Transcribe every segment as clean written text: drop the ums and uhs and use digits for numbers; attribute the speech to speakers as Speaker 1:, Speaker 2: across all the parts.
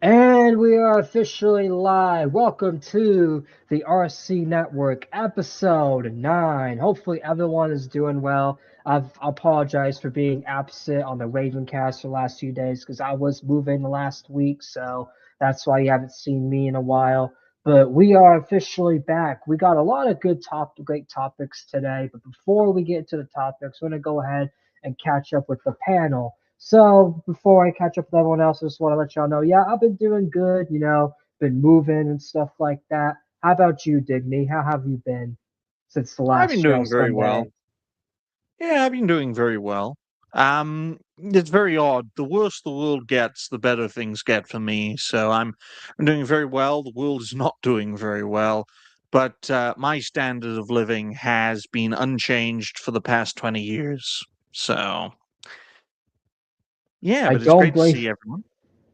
Speaker 1: And we are officially live. Welcome to the RC Network, episode 9. Hopefully, everyone is doing well. I've apologized for being absent on the Ravencast for the last few days because I was moving last week, so that's why you haven't seen me in a while. But we are officially back. We got a lot of great topics today. But before we get to the topics, we're going to go ahead and catch up with the panel. So before I catch up with everyone else, I just want to let y'all know, yeah, I've been doing good, been moving and stuff like that. How about you, Digny? How have you been since the
Speaker 2: I've
Speaker 1: last
Speaker 2: been
Speaker 1: show
Speaker 2: doing very
Speaker 1: Sunday?
Speaker 2: well. Yeah, I've been doing very well. It's very odd. The worse the world gets, the better things get for me. So I'm doing very well. The world is not doing very well, but my standard of living has been unchanged for the past 20 years. So yeah,
Speaker 1: I
Speaker 2: but it's
Speaker 1: don't
Speaker 2: great to
Speaker 1: blame
Speaker 2: see everyone.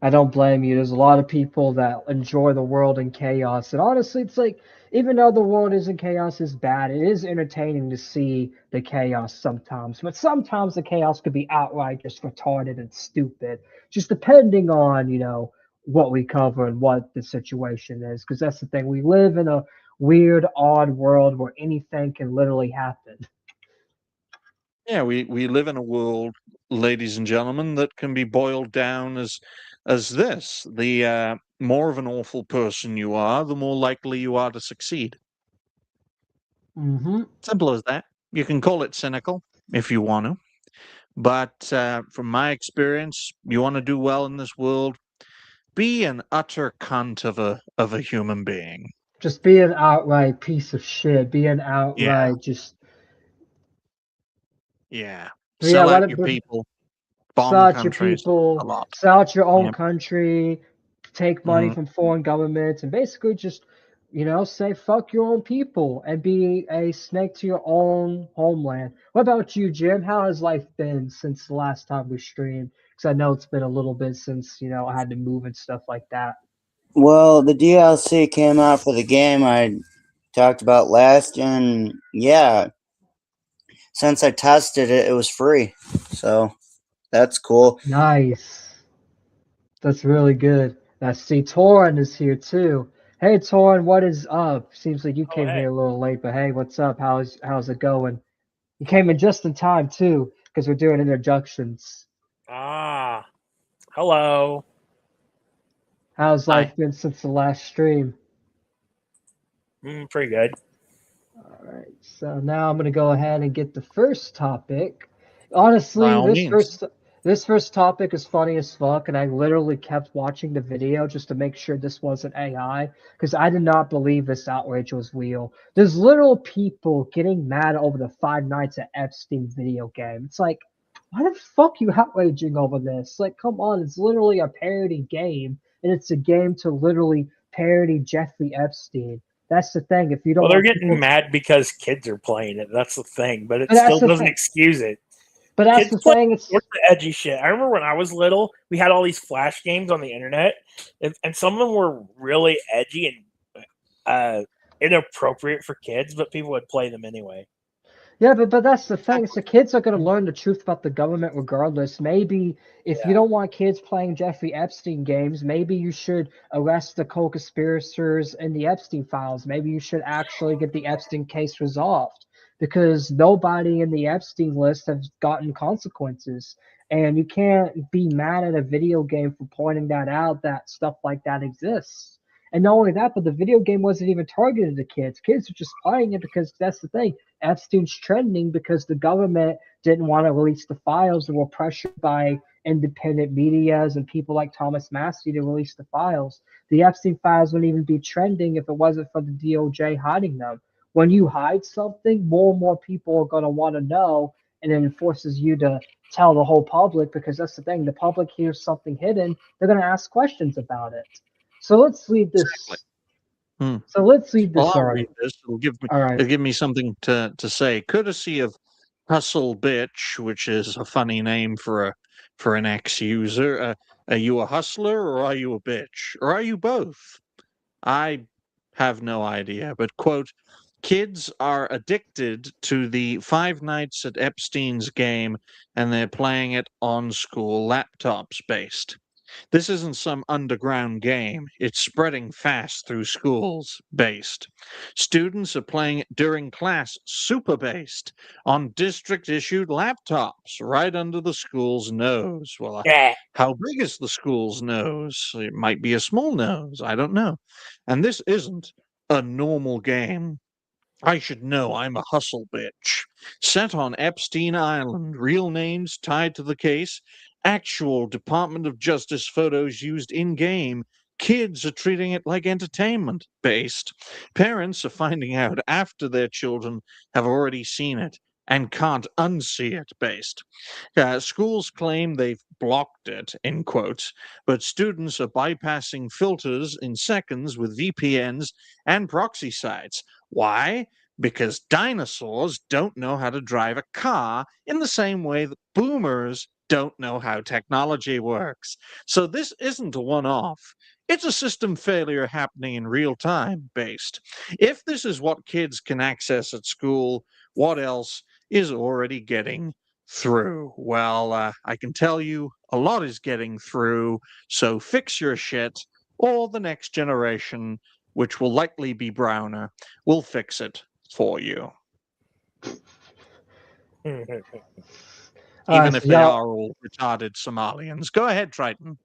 Speaker 1: I don't blame you. There's a lot of people that enjoy the world in chaos. And honestly, it's like, even though the world is in chaos is bad, it is entertaining to see the chaos sometimes. But sometimes the chaos could be outright just retarded and stupid, just depending on, what we cover and what the situation is. Because that's the thing. We live in a weird, odd world where anything can literally happen.
Speaker 2: Yeah, we live in a world, ladies and gentlemen, that can be boiled down as this. The more of an awful person you are, the more likely you are to succeed.
Speaker 1: Hmm.
Speaker 2: Simple as that. You can call it cynical if you want to, but from my experience, you want to do well in this world, be an utter cunt of a human being.
Speaker 1: Just be an outright piece of shit. Be an
Speaker 2: Yeah,
Speaker 1: outright just.
Speaker 2: yeah.
Speaker 1: But yeah,
Speaker 2: Sell
Speaker 1: let
Speaker 2: out
Speaker 1: it.
Speaker 2: your people,
Speaker 1: Sell
Speaker 2: bomb
Speaker 1: out your
Speaker 2: countries a
Speaker 1: people,
Speaker 2: lot.
Speaker 1: sell out your own
Speaker 2: Yeah.
Speaker 1: country, take money
Speaker 2: Mm.
Speaker 1: from foreign governments, and basically just, say fuck your own people and be a snake to your own homeland. What about you, Jim? How has life been since the last time we streamed? Because I know it's been a little bit since, I had to move and stuff like that.
Speaker 3: Well, the DLC came out for the game I talked about last, and yeah, since I tested it, it was free. So that's cool.
Speaker 1: Nice. That's really good. I see Torin is here too. Hey Torin, what is up? Seems like you
Speaker 4: Oh,
Speaker 1: came
Speaker 4: hey.
Speaker 1: here a little late, but hey, what's up? How's it going? You came in just in time too, because we're doing introductions.
Speaker 4: Ah, hello.
Speaker 1: How's
Speaker 2: Hi.
Speaker 1: life been since the last stream?
Speaker 4: Pretty good.
Speaker 1: All right, so now I'm gonna go ahead and get the first topic.
Speaker 2: By
Speaker 1: Honestly,
Speaker 2: all means.
Speaker 1: this first topic is funny as fuck, and I literally kept watching the video just to make sure this wasn't AI, because I did not believe this outrage was real. There's literal people getting mad over the Five Nights at Epstein video game. It's like, why the fuck you outraging over this? Like, come on, it's literally a parody game, and it's a game to literally parody Jeffrey Epstein. That's the thing. If you don't
Speaker 4: Well, they're
Speaker 1: want
Speaker 4: getting
Speaker 1: people,
Speaker 4: mad because kids are playing it. That's the thing, but it
Speaker 1: but that's
Speaker 4: still
Speaker 1: the
Speaker 4: doesn't
Speaker 1: thing.
Speaker 4: excuse it.
Speaker 1: But that's
Speaker 4: Kids
Speaker 1: the
Speaker 4: play
Speaker 1: thing.
Speaker 4: all
Speaker 1: It's
Speaker 4: sorts of edgy shit. I remember when I was little, we had all these flash games on the internet, and some of them were really edgy and inappropriate for kids, but people would play them anyway.
Speaker 1: Yeah, but that's the thing. So kids are going to learn the truth about the government regardless. Maybe if you
Speaker 4: Yeah.
Speaker 1: don't want kids playing Jeffrey Epstein games, maybe you should arrest the co-conspirators in the Epstein files. Maybe you should actually get the Epstein case resolved because nobody in the Epstein list has gotten consequences. And you can't be mad at a video game for pointing that out that stuff like that exists. And not only that, but the video game wasn't even targeted to kids. Kids are just playing it because that's the thing. Epstein's trending because the government didn't want to release the files and were pressured by independent medias and people like Thomas Massey to release the files. The Epstein files wouldn't even be trending if it wasn't for the DOJ hiding them. When you hide something, more and more people are going to want to know, and it forces you to tell the whole public because that's the thing. The public hears something hidden, they're going to ask questions about it. So let's leave
Speaker 2: Exactly.
Speaker 1: this.
Speaker 2: Hmm.
Speaker 1: So let's leave
Speaker 2: Well,
Speaker 1: this
Speaker 2: I'll read
Speaker 1: article.
Speaker 2: this.
Speaker 1: All right.
Speaker 2: It'll give me something to say. Courtesy of Hustle Bitch, which is a funny name for an ex user. Are you a hustler or are you a bitch? Or are you both? I have no idea, but quote, kids are addicted to the Five Nights at Epstein's game and they're playing it on school laptops based. This isn't some underground game. It's spreading fast through schools, based. Students are playing it during class, super based, on district-issued laptops, right under the school's nose. Well,
Speaker 4: Yeah.
Speaker 2: how big is the school's nose? It might be a small nose. I don't know. And this isn't a normal game. I should know I'm a hustle bitch. Set on Epstein Island, real names tied to the case, actual Department of Justice photos used in game. Kids are treating it like entertainment based. Parents are finding out after their children have already seen it and can't unsee it based. Schools claim they've blocked it, in quotes, but students are bypassing filters in seconds with VPNs and proxy sites. Why? Because dinosaurs don't know how to drive a car in the same way that boomers don't know how technology works. So this isn't a one-off. It's a system failure happening in real time based. If this is what kids can access at school, what else is already getting through? Well, I can tell you a lot is getting through, so fix your shit, or the next generation, which will likely be browner, will fix it for you, even if
Speaker 1: So
Speaker 2: they
Speaker 1: y'all,
Speaker 2: are all retarded Somalians. Go ahead, Triton.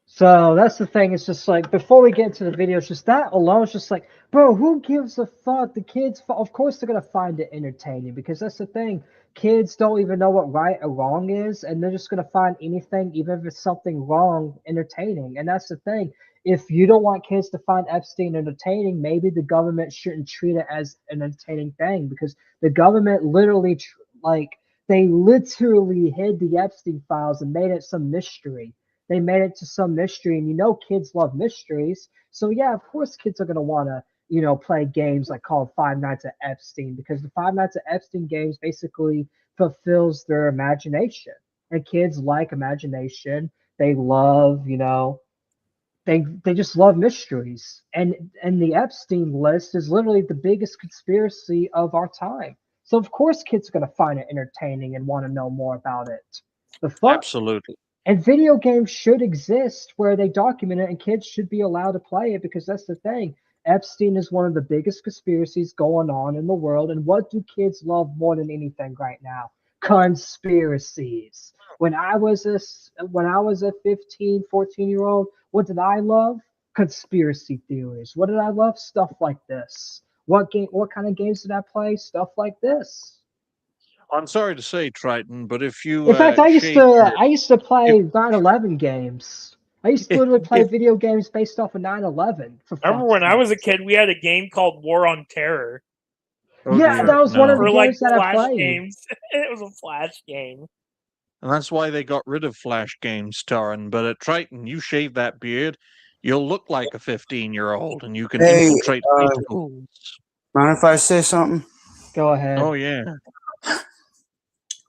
Speaker 1: so that's the thing. It's just like before we get into the video, it's just that alone. It's just like, bro, who gives a fuck? The kids, of course, they're gonna find it entertaining because that's the thing. Kids don't even know what right or wrong is, and they're just gonna find anything, even if it's something wrong, entertaining. And that's the thing. If you don't want kids to find Epstein entertaining, maybe the government shouldn't treat it as an entertaining thing because the government literally, like, they literally hid the Epstein files and made it some mystery. They made it to some mystery, and you know kids love mysteries. So yeah, of course kids are gonna wanna, play games like called Five Nights at Epstein because the Five Nights at Epstein games basically fulfills their imagination. And kids like imagination. They love, they just love mysteries. And the Epstein list is literally the biggest conspiracy of our time. So of course kids are gonna find it entertaining and want to know more about it. The fuck?
Speaker 2: Absolutely.
Speaker 1: And video games should exist where they document it and kids should be allowed to play it because that's the thing. Epstein is one of the biggest conspiracies going on in the world. And what do kids love more than anything right now? Conspiracies. When I was a 15, 14-year-old, what did I love? Conspiracy theories. What did I love? Stuff like this. What kind of games did I play? Stuff like this.
Speaker 2: I'm sorry to say, Triton, but if you
Speaker 1: In fact, I used
Speaker 2: shave
Speaker 1: to I used to play
Speaker 2: if,
Speaker 1: 9/11 games. I used to
Speaker 2: if,
Speaker 1: literally play
Speaker 2: if
Speaker 1: video games based off of 9/11 for
Speaker 4: I remember
Speaker 1: fuck's
Speaker 4: when I was a
Speaker 1: sake.
Speaker 4: kid, we had a game called War on Terror
Speaker 2: oh
Speaker 1: Yeah,
Speaker 2: dear,
Speaker 1: that was one of the
Speaker 4: for
Speaker 2: no.
Speaker 4: like
Speaker 1: games that I
Speaker 4: flash
Speaker 1: played.
Speaker 4: games. It was a flash game.
Speaker 2: And that's why they got rid of Flash games, Torrin. But at Triton, you shave that beard, you'll look like a 15-year-old, and you can
Speaker 3: Hey,
Speaker 2: infiltrate high schools.
Speaker 3: mind if I say something?
Speaker 1: Go ahead.
Speaker 2: Oh yeah.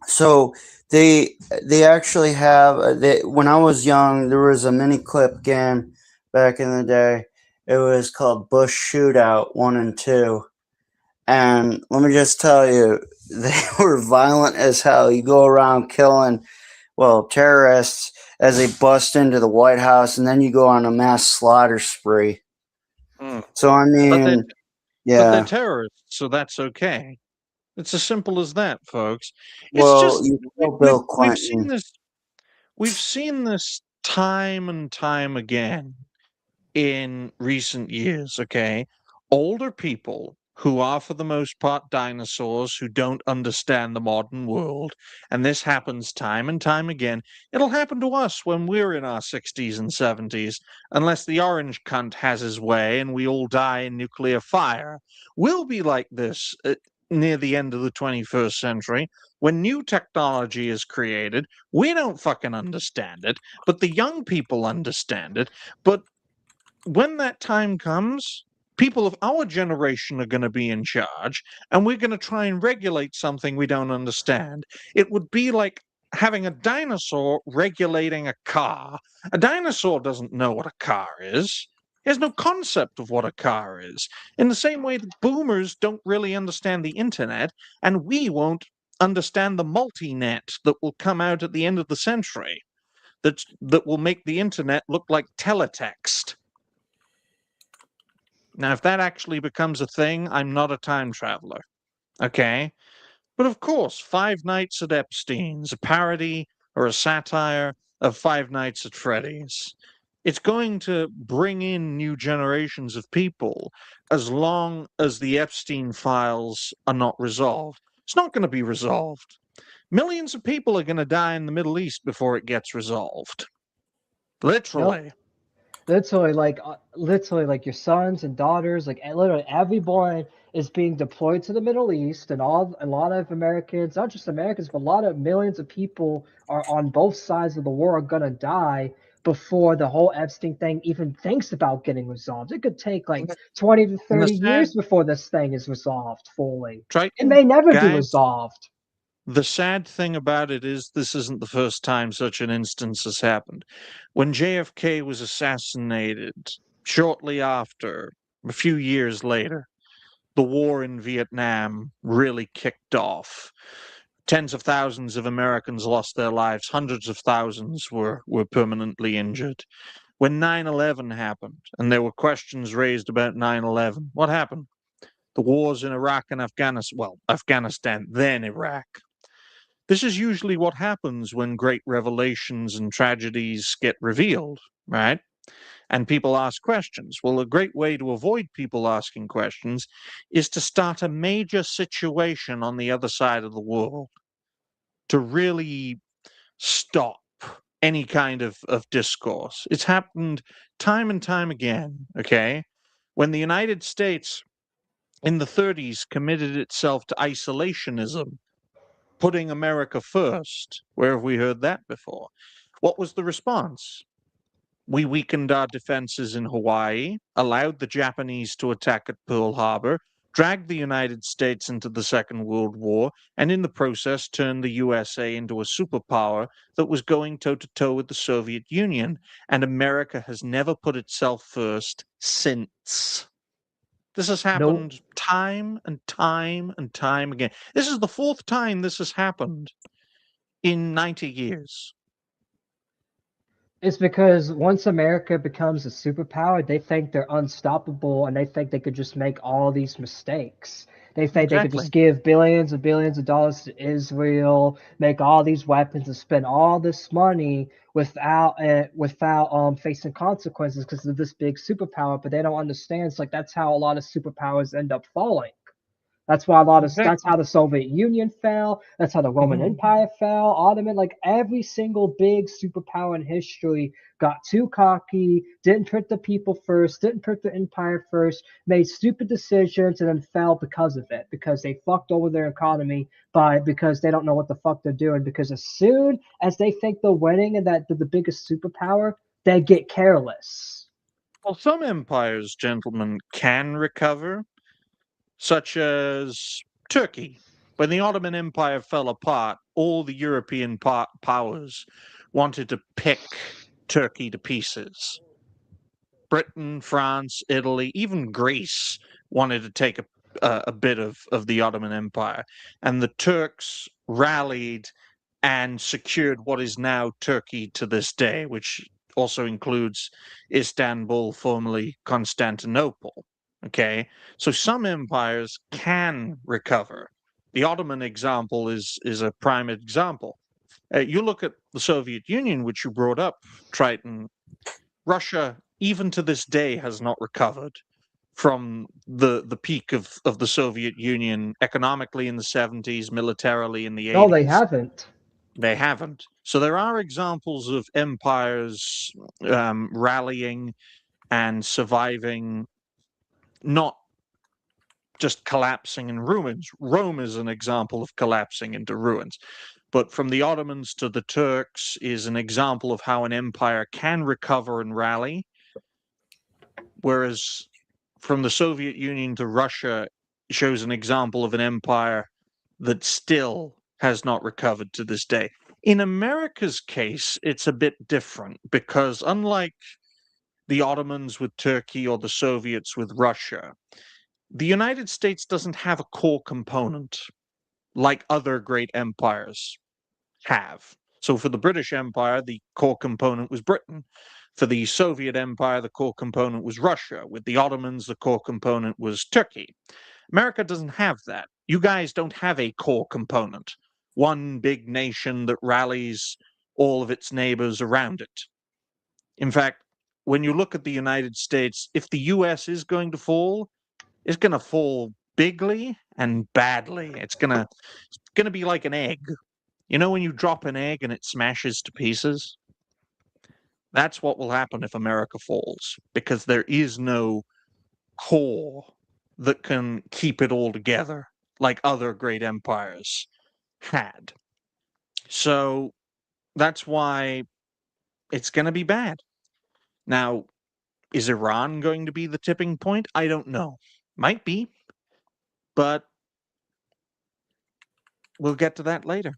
Speaker 3: So they actually have when I was young, there was a mini clip game back in the day. It was called Bush Shootout 1 and 2. And let me just tell you, they were violent as hell. You go around killing, terrorists as they bust into the White House, and then you go on a mass slaughter spree.
Speaker 2: Mm.
Speaker 3: So, I
Speaker 2: But they're,
Speaker 3: mean,
Speaker 2: but they're
Speaker 3: yeah.
Speaker 2: terrorists, so that's okay. It's as simple as that, folks. It's
Speaker 3: Well,
Speaker 2: just
Speaker 3: you
Speaker 2: we,
Speaker 3: know
Speaker 2: we've
Speaker 3: Bill
Speaker 2: we've seen
Speaker 3: Clinton.
Speaker 2: this time and time again in recent years, okay? Older people who are, for the most part, dinosaurs who don't understand the modern world, and this happens time and time again. It'll happen to us when we're in our 60s and 70s, unless the orange cunt has his way and we all die in nuclear fire. We'll be like this near the end of the 21st century. When new technology is created, we don't fucking understand it, but the young people understand it. But when that time comes, people of our generation are going to be in charge, and we're going to try and regulate something we don't understand. It would be like having a dinosaur regulating a car. A dinosaur doesn't know what a car is. He has no concept of what a car is. In the same way that boomers don't really understand the internet, and we won't understand the multi-net that will come out at the end of the century. that will make the internet look like teletext. Now, if that actually becomes a thing, I'm not a time traveler. Okay? But of course, Five Nights at Epstein's, a parody or a satire of Five Nights at Freddy's. It's going to bring in new generations of people as long as the Epstein files are not resolved. It's not going to be resolved. Millions of people are going to die in the Middle East before it gets resolved. Literally.
Speaker 1: Nope. Literally, like your sons and daughters, like literally everyone is being deployed to the Middle East, and a lot of Americans, not just Americans, but a lot of millions of people are on both sides of the war are gonna die before the whole Epstein thing even thinks about getting resolved. It could take like 20 to
Speaker 2: And the
Speaker 1: 30
Speaker 2: sad,
Speaker 1: years before this thing is resolved fully. It
Speaker 2: Triton,
Speaker 1: may never be
Speaker 2: guys,
Speaker 1: resolved.
Speaker 2: the sad thing about it is this isn't the first time such an instance has happened. When JFK was assassinated, shortly after, a few years later, the war in Vietnam really kicked off. Tens of thousands of Americans lost their lives, hundreds of thousands were permanently injured. When 9/11 happened, and there were questions raised about 9/11, what happened? The wars in Iraq and Afghanistan, then Iraq. This is usually what happens when great revelations and tragedies get revealed, right? And people ask questions. Well, a great way to avoid people asking questions is to start a major situation on the other side of the world to really stop any kind of discourse. It's happened time and time again, okay? When the United States in the 30s committed itself to isolationism, putting America first. Where have we heard that before? What was the response? We weakened our defenses in Hawaii, allowed the Japanese to attack at Pearl Harbor, dragged the United States into the Second World War, and in the process turned the USA into a superpower that was going toe to toe with the Soviet Union. And America has never put itself first since. This has
Speaker 1: Nope.
Speaker 2: happened time and time and time again. This is the fourth time this has happened in 90 years.
Speaker 1: It's because once America becomes a superpower, they think they're unstoppable and they think they could just make all these mistakes. They think they could
Speaker 2: Exactly.
Speaker 1: just give billions and billions of dollars to Israel, make all these weapons, and spend all this money without facing consequences because of this big superpower. But they don't understand. It's like that's how a lot of superpowers end up falling. That's why that's
Speaker 2: Exactly.
Speaker 1: how the Soviet Union fell. That's how the Roman
Speaker 2: Mhm.
Speaker 1: Empire fell. Ottoman, like every single big superpower in history got too cocky, didn't put the people first, didn't put the empire first, made stupid decisions, and then fell because of it. Because they fucked over their economy because they don't know what the fuck they're doing. Because as soon as they think they're winning and that they're the biggest superpower, they get careless.
Speaker 2: Well, some empires, gentlemen, can recover, such as Turkey. When the Ottoman Empire fell apart, all the European powers wanted to pick Turkey to pieces. Britain, France, Italy, even Greece wanted to take a bit of the Ottoman Empire. And the Turks rallied and secured what is now Turkey to this day, which also includes Istanbul, formerly Constantinople. Okay, so some empires can recover. The Ottoman example is a prime example. You look at the Soviet Union, which you brought up, Triton. Russia, even to this day, has not recovered from the peak of the Soviet Union economically in the 70s, militarily in the
Speaker 1: No, they
Speaker 2: 80s.
Speaker 1: haven't.
Speaker 2: They haven't. So there are examples of empires rallying and surviving, not just collapsing in ruins. Rome is an example of collapsing into ruins. But from the Ottomans to the Turks is an example of how an empire can recover and rally. Whereas from the Soviet Union to Russia shows an example of an empire that still has not recovered to this day. In America's case, it's a bit different because unlike the Ottomans with Turkey or the Soviets with Russia, the United States doesn't have a core component like other great empires have. So for the British Empire, the core component was Britain. For the Soviet Empire, the core component was Russia. With the Ottomans, the core component was Turkey. America doesn't have that. You guys don't have a core component, one big nation that rallies all of its neighbors around it. In fact, when you look at the United States, if the US is going to fall, it's going to fall bigly and badly. It's going to be like an egg. You know when you drop an egg and it smashes to pieces? That's what will happen if America falls, because there is no core that can keep it all together like other great empires had. So that's why it's going to be bad. Now, is Iran going to be the tipping point? I don't know. Might be, but we'll get to that later.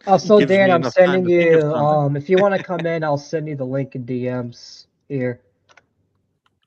Speaker 1: Also,
Speaker 2: Gives
Speaker 1: Dan,
Speaker 2: me
Speaker 1: I'm
Speaker 2: enough time
Speaker 1: sending
Speaker 2: to think of
Speaker 1: you.
Speaker 2: something.
Speaker 1: If you want to come in, I'll send you the link in DMs here.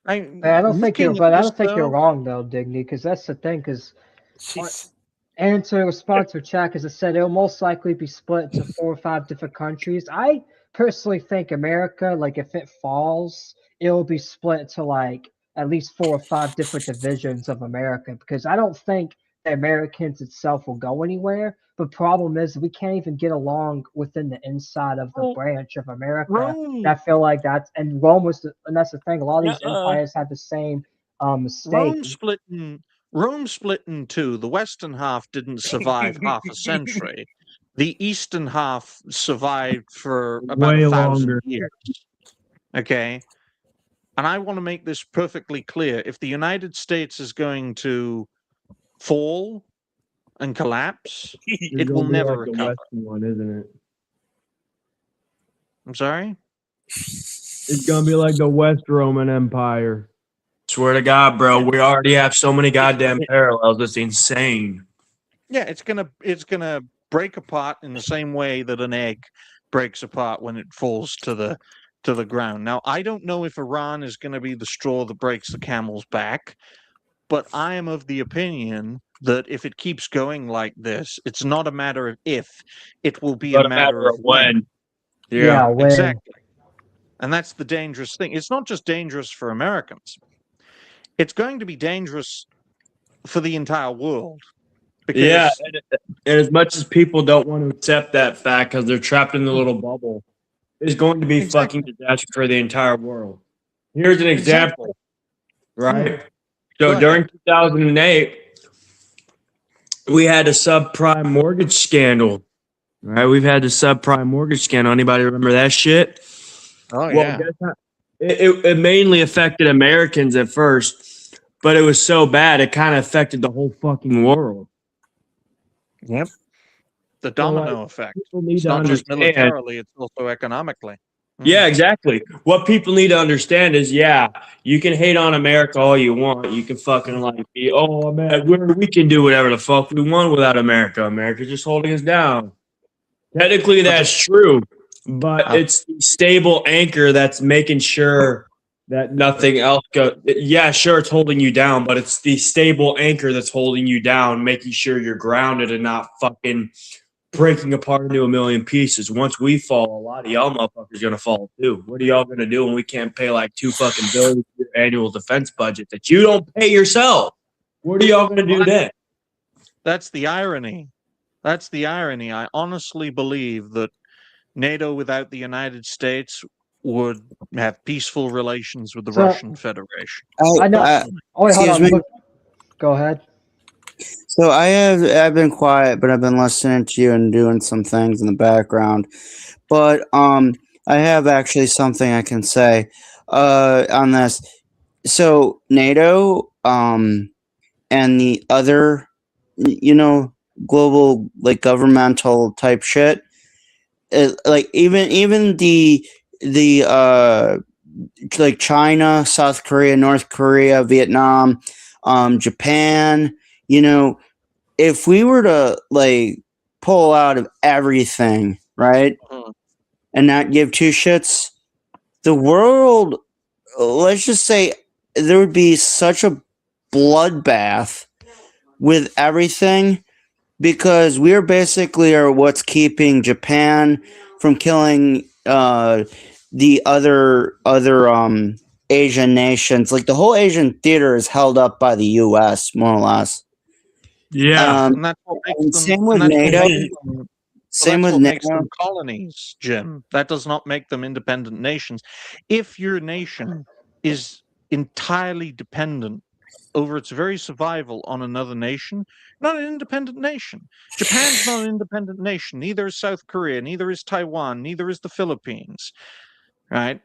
Speaker 1: I don't think you're,
Speaker 2: Looking at
Speaker 1: but I
Speaker 2: this,
Speaker 1: don't think you're
Speaker 2: though,
Speaker 1: wrong though, Digny, because that's the thing. Because
Speaker 4: Jeez.
Speaker 1: and to respond to chat, as I said, it'll most likely be split into 4 or 5 different countries. I personally think America, like if it falls, it'll be split to like at least 4 or 5 different divisions of America, because I don't think the Americans itself will go anywhere. But problem is we can't even get along within the inside of the
Speaker 2: Well,
Speaker 1: branch of America.
Speaker 2: Rome,
Speaker 1: And I feel like that's, and Rome was, and that's the thing. A lot of
Speaker 2: yeah,
Speaker 1: these empires had the same mistake.
Speaker 2: Rome split in two. The western half didn't survive half a century. The eastern half survived for about
Speaker 5: Way
Speaker 2: 1,000
Speaker 5: longer.
Speaker 2: years. Okay, and I want to make this perfectly clear. If the United States is going to fall and collapse,
Speaker 5: It's
Speaker 2: it will
Speaker 5: gonna be
Speaker 2: never
Speaker 5: like the
Speaker 2: recover.
Speaker 5: Western one, isn't it?
Speaker 2: I'm sorry?
Speaker 5: It's gonna be like the West Roman Empire.
Speaker 6: Swear to God, bro, we already have so many goddamn parallels. It's insane.
Speaker 2: Yeah, it's gonna break apart in the same way that an egg breaks apart when it falls to the ground. Now, I don't know if Iran is going to be the straw that breaks the camel's back, but I am of the opinion that if it keeps going like this, it's not a matter of if, it will be a
Speaker 6: But a
Speaker 2: matter of when.
Speaker 1: Yeah, when.
Speaker 2: Exactly. And that's the dangerous thing. It's not just dangerous for Americans. It's going to be dangerous for the entire world. Because
Speaker 6: Yeah, and as much as people don't want to accept that fact because they're trapped in the little bubble, it's going to be
Speaker 2: Exactly.
Speaker 6: fucking disaster for the entire world. Here's an example, right?
Speaker 2: Go
Speaker 6: So
Speaker 2: ahead.
Speaker 6: during 2008, we had a subprime mortgage scandal, right? We've had the subprime mortgage scandal. Anybody remember that shit?
Speaker 2: Oh,
Speaker 6: Well,
Speaker 2: yeah.
Speaker 6: guess what? It mainly affected Americans at first, but it was so bad it kind of affected the whole fucking world.
Speaker 2: Yep. The
Speaker 6: So,
Speaker 2: domino
Speaker 6: like,
Speaker 2: effect.
Speaker 6: people need
Speaker 2: It's
Speaker 6: to
Speaker 2: not just
Speaker 6: understand.
Speaker 2: militarily, it's also economically.
Speaker 6: Yeah, exactly. What people need to understand is, yeah, you can hate on America all you want. You can fucking like be, oh man, we can do whatever the fuck we want without America. America's just holding us down. Technically, that's true, but it's the stable anchor that's making sure that nothing else goes. Yeah, sure, it's holding you down, but it's the stable anchor that's holding you down, making sure you're grounded and not fucking breaking apart into a million pieces. Once we fall, a lot of y'all motherfuckers gonna fall too. What are y'all gonna do when we can't pay like $2 fucking billion for your annual defense budget that you don't pay yourself? What are y'all gonna do then?
Speaker 2: That's the irony. That's the irony. I honestly believe that NATO without the United States would have peaceful relations with the Russian Federation.
Speaker 1: I know. Oh, wait, hold on.
Speaker 3: Excuse me.
Speaker 1: Go ahead.
Speaker 3: So I've been quiet, but I've been listening to you and doing some things in the background. But I have actually something I can say on this. So NATO and the other, global like governmental type shit, like even the like China, South Korea, North Korea, Vietnam, Japan, if we were to like pull out of everything, right, and not give two shits, the world, let's just say, there would be such a bloodbath with everything because we're basically are what's keeping Japan from killing the other Asian nations. Like the whole Asian theater is held up by the U.S. more or less.
Speaker 6: Yeah.
Speaker 2: And that's what makes them.
Speaker 3: Same with
Speaker 2: and that's what
Speaker 3: NATO.
Speaker 2: makes them-
Speaker 3: Same
Speaker 2: that's
Speaker 3: with
Speaker 2: what makes
Speaker 3: NATO.
Speaker 2: them colonies, Jim. That does not make them independent nations. If your nation is entirely dependent over its very survival on another nation, not an independent nation. Japan's not an independent nation. Neither is South Korea. Neither is Taiwan. Neither is the Philippines. Right?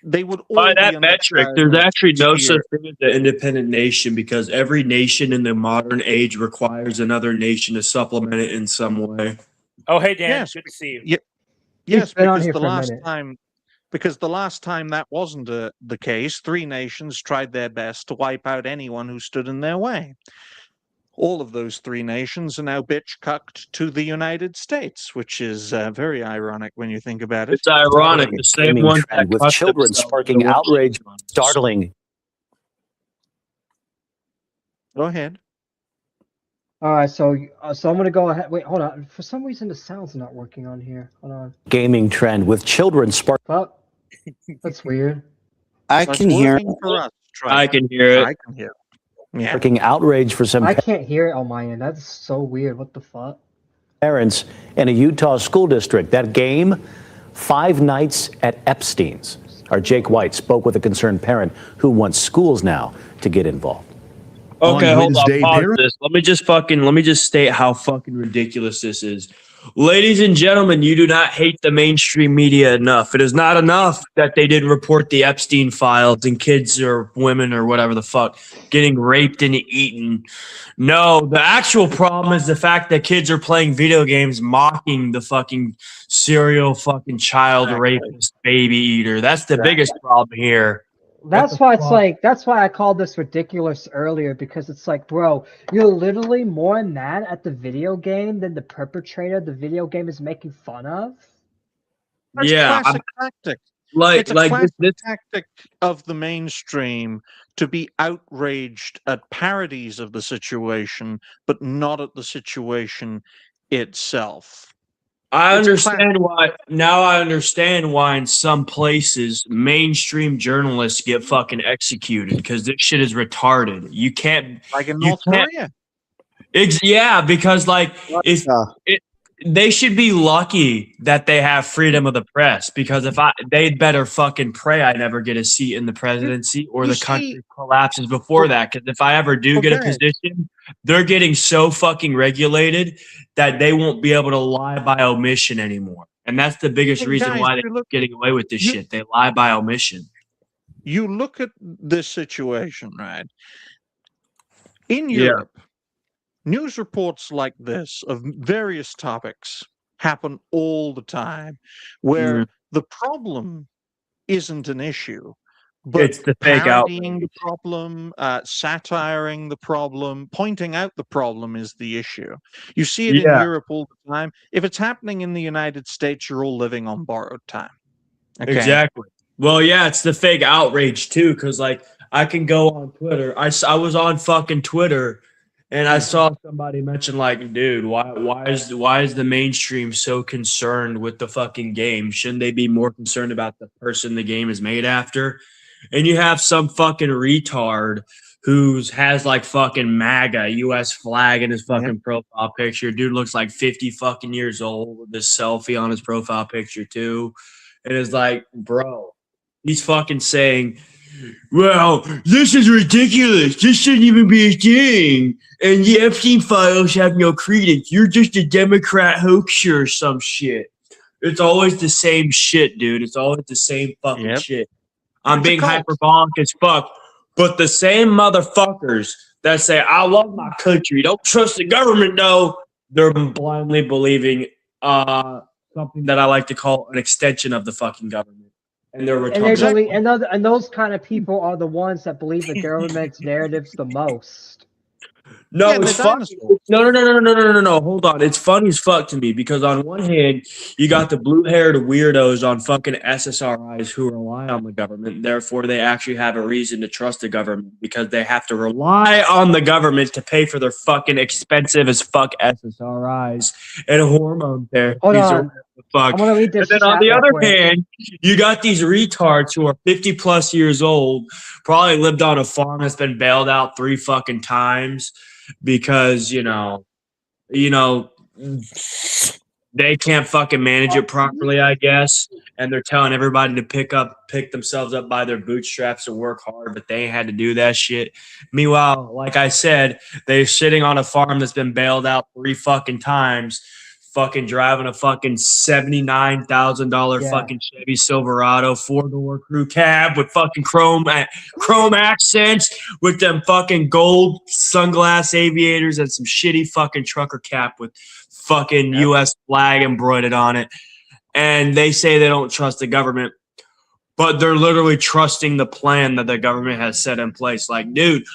Speaker 2: They would all
Speaker 6: By
Speaker 2: be
Speaker 6: that
Speaker 2: under
Speaker 6: metric, there's actually no
Speaker 2: fear.
Speaker 6: such thing as an independent nation because every nation in the modern age requires another nation to supplement it in some way.
Speaker 4: Oh, hey Dan,
Speaker 2: Yes.
Speaker 4: good to see you.
Speaker 2: Yes,
Speaker 1: been on
Speaker 2: because
Speaker 1: here
Speaker 2: the
Speaker 1: for a
Speaker 2: last
Speaker 1: minute.
Speaker 2: time that wasn't the case, 3 nations tried their best to wipe out anyone who stood in their way. All of those 3 nations are now bitch cucked to the United States, which is very ironic when you think about it.
Speaker 6: It's ironic. The same
Speaker 7: Gaming
Speaker 6: ones that
Speaker 7: trend with
Speaker 6: cucked
Speaker 7: children
Speaker 6: themselves
Speaker 7: sparking
Speaker 6: are the ones
Speaker 7: outrage,
Speaker 6: that run it.
Speaker 7: startling.
Speaker 2: Go ahead.
Speaker 1: All right, so I'm gonna go ahead. Wait, hold on. For some reason, the sound's not working on here. Hold on.
Speaker 7: Gaming trend with children sparking.
Speaker 1: Well, that's weird.
Speaker 3: I
Speaker 2: It's
Speaker 3: can hear.
Speaker 2: working for us.
Speaker 6: I can hear it.
Speaker 2: I can hear it. Yeah.
Speaker 7: Sparking outrage for some
Speaker 1: I can't hear it on my end. That's so weird. What the fuck?
Speaker 7: parents in a Utah school district. That game, 5 nights at Epstein's. Our Jake White spoke with a concerned parent who wants schools now to get involved.
Speaker 6: Okay, hold on.
Speaker 8: Wednesday,
Speaker 6: Pause
Speaker 8: parent-
Speaker 6: this. Let me just state how fucking ridiculous this is. Ladies and gentlemen, you do not hate the mainstream media enough. It is not enough that they didn't report the Epstein files and kids or women or whatever the fuck getting raped and eaten. No, the actual problem is the fact that kids are playing video games mocking the fucking serial fucking child rapist baby eater. That's the biggest problem here.
Speaker 1: That's why it's like, that's why I called this ridiculous earlier, because it's like, bro, you're literally more mad at the video game than the perpetrator the video game is making fun of.
Speaker 2: That's
Speaker 6: Yeah,
Speaker 2: classic tactic.
Speaker 6: Like
Speaker 2: It's a
Speaker 6: like
Speaker 2: classic
Speaker 6: this
Speaker 2: tactic of the mainstream to be outraged at parodies of the situation, but not at the situation itself.
Speaker 6: I
Speaker 2: It's
Speaker 6: understand why. Now I understand why in some places mainstream journalists get fucking executed because this shit is retarded. You can't.
Speaker 2: Like in
Speaker 6: You
Speaker 2: North
Speaker 6: can't-
Speaker 2: Korea.
Speaker 6: Yeah, because like if
Speaker 3: Uh,
Speaker 6: they should be lucky that they have freedom of the press because they'd better fucking pray I never get a seat in the presidency or
Speaker 2: you
Speaker 6: the
Speaker 2: see-
Speaker 6: country collapses before that. Because if I ever do get a
Speaker 2: Okay.
Speaker 6: position, they're getting so fucking regulated that they won't be able to lie by omission anymore. And that's the biggest
Speaker 2: Hey,
Speaker 6: reason
Speaker 2: guys,
Speaker 6: why they're
Speaker 2: you look-
Speaker 6: getting away with this
Speaker 2: you-
Speaker 6: shit. They lie by omission.
Speaker 2: You look at this situation, right? In
Speaker 6: Yeah.
Speaker 2: Europe, news reports like this of various topics happen all the time, where the problem isn't an issue, but
Speaker 6: It's the fake
Speaker 2: parodying
Speaker 6: outrage.
Speaker 2: the problem, satiring the problem, pointing out the problem is the issue. You see it in
Speaker 6: Yeah.
Speaker 2: Europe all the time. If it's happening in the United States, you're all living on borrowed time. Okay?
Speaker 6: Exactly. Well, yeah, it's the fake outrage too, because like I can go on Twitter. I was on fucking Twitter, and I saw somebody mention like, dude, why is the mainstream so concerned with the fucking game? Shouldn't they be more concerned about the person the game is made after? And you have some fucking retard who has like fucking MAGA US flag in his fucking profile picture. Dude looks like 50 fucking years old with this selfie on his profile picture too. And it's like, bro, he's fucking saying, well, this is ridiculous. This shouldn't even be a thing. And the Epstein files have no credence. You're just a Democrat hoaxer or some shit. It's always the same shit, dude. It's always the same fucking shit. I'm
Speaker 2: It's a
Speaker 6: being
Speaker 2: cult.
Speaker 6: hyperbolic as fuck. But the same motherfuckers that say, I love my country, don't trust the government, though, they're blindly believing something that I like to call an extension of the fucking government. And they're
Speaker 1: And they
Speaker 6: retarded.
Speaker 1: believe, and those kind of people are the ones that believe the government's narratives the most.
Speaker 6: No,
Speaker 2: Yeah,
Speaker 6: it's
Speaker 2: they're
Speaker 6: funny.
Speaker 2: dinosaurs.
Speaker 6: No. Hold on. It's funny as fuck to me because on one hand, you got the blue-haired weirdos on fucking SSRIs who rely on the government. Therefore, they actually have a reason to trust the government because they have to rely on the government to pay for their fucking expensive as fuck SSRIs and hormone therapies.
Speaker 1: Hold
Speaker 6: or
Speaker 1: on.
Speaker 6: whatever the fuck.
Speaker 1: I'm gonna read
Speaker 6: And
Speaker 1: this
Speaker 6: then on
Speaker 1: chat
Speaker 6: the
Speaker 1: real
Speaker 6: other
Speaker 1: quick.
Speaker 6: hand, you got these retards who are 50 plus years old, probably lived on a farm that's been bailed out 3 fucking times because you know they can't fucking manage it properly, I guess, and they're telling everybody to pick themselves up by their bootstraps and work hard, but they ain't had to do that shit. Meanwhile, like I said, they're sitting on a farm that's been bailed out 3 fucking times, fucking driving a fucking $79,000 fucking Chevy Silverado 4-door crew cab with fucking chrome accents, with them fucking gold sunglass aviators and some shitty fucking trucker cap with fucking U.S. flag embroidered on it. And they say they don't trust the government, but they're literally trusting the plan that the government has set in place. Like, dude,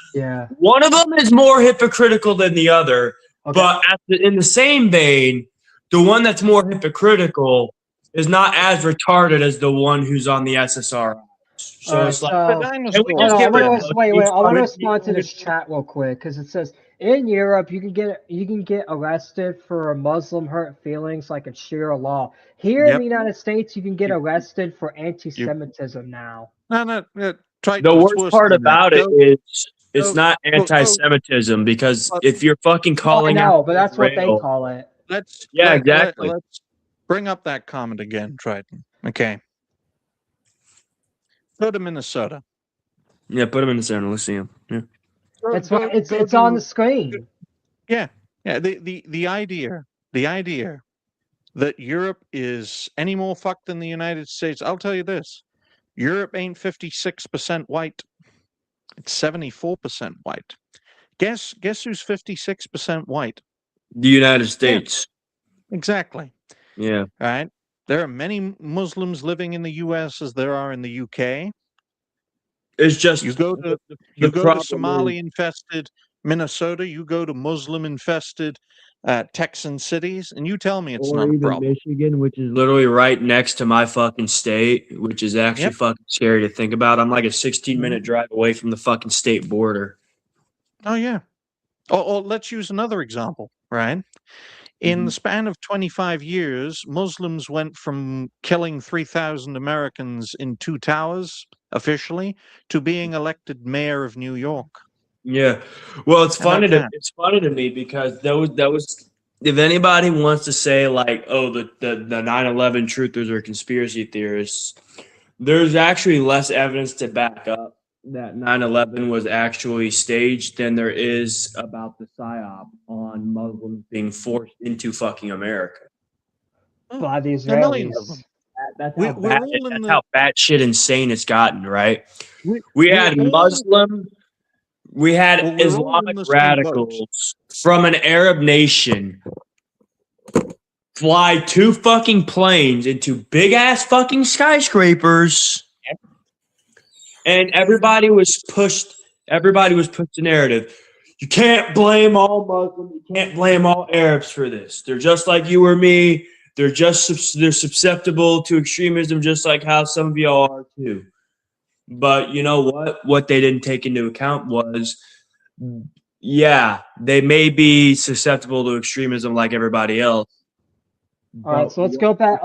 Speaker 6: one of them is more hypocritical than the other, but in the same vein, the one that's more hypocritical is not as retarded as the one who's on the SSRI. So it's like,
Speaker 1: I want to respond to this chat real quick because it says in Europe you can get arrested for Muslim hurt feelings like it's Sharia law. Here in the United States, you can get arrested for anti-Semitism now.
Speaker 6: The worst part about it is it's not anti-Semitism because if you're fucking calling out,
Speaker 1: but that's what they call it.
Speaker 6: Exactly.
Speaker 2: Let's bring up that comment again, Triton. Okay. Go to Minnesota.
Speaker 6: Yeah, put him in the center. Let's see him. Yeah.
Speaker 1: It's on the screen.
Speaker 2: Yeah. The idea that Europe is any more fucked than the United States, I'll tell you this. Europe ain't 56% white. It's 74% white. Guess who's 56% white?
Speaker 6: The United States.
Speaker 2: Yeah, exactly.
Speaker 6: Yeah.
Speaker 2: All right. There are many Muslims living in the U.S. as there are in the U.K.
Speaker 6: It's just
Speaker 2: you go to Somali-infested Minnesota, you go to Muslim-infested Texan cities, and you tell me it's not a problem.
Speaker 6: Michigan, which is literally right next to my fucking state, which is actually fucking scary to think about. I'm like a 16-minute drive away from the fucking state border.
Speaker 2: Oh yeah. Oh, let's use another example, right? In the span of 25 years, Muslims went from killing 3,000 Americans in 2 towers officially to being elected mayor of New York.
Speaker 6: Yeah. Well, it's funny to me because that was if anybody wants to say like, oh, the 9/11 truthers or conspiracy theorists, there's actually less evidence to back up that 9/11 was actually staged than there is about the PSYOP on Muslims being forced into fucking America.
Speaker 1: By the Israelis.
Speaker 6: That's how batshit insane it's gotten, right? We had Islamic radicals from an Arab nation fly 2 fucking planes into big ass fucking skyscrapers. And everybody was pushed the narrative. You can't blame all Muslims. You can't blame all Arabs for this. They're just like you or me. They're susceptible to extremism, just like how some of y'all are too. But you know what? What they didn't take into account was, they may be susceptible to extremism like everybody else.
Speaker 1: All right, so let's go back.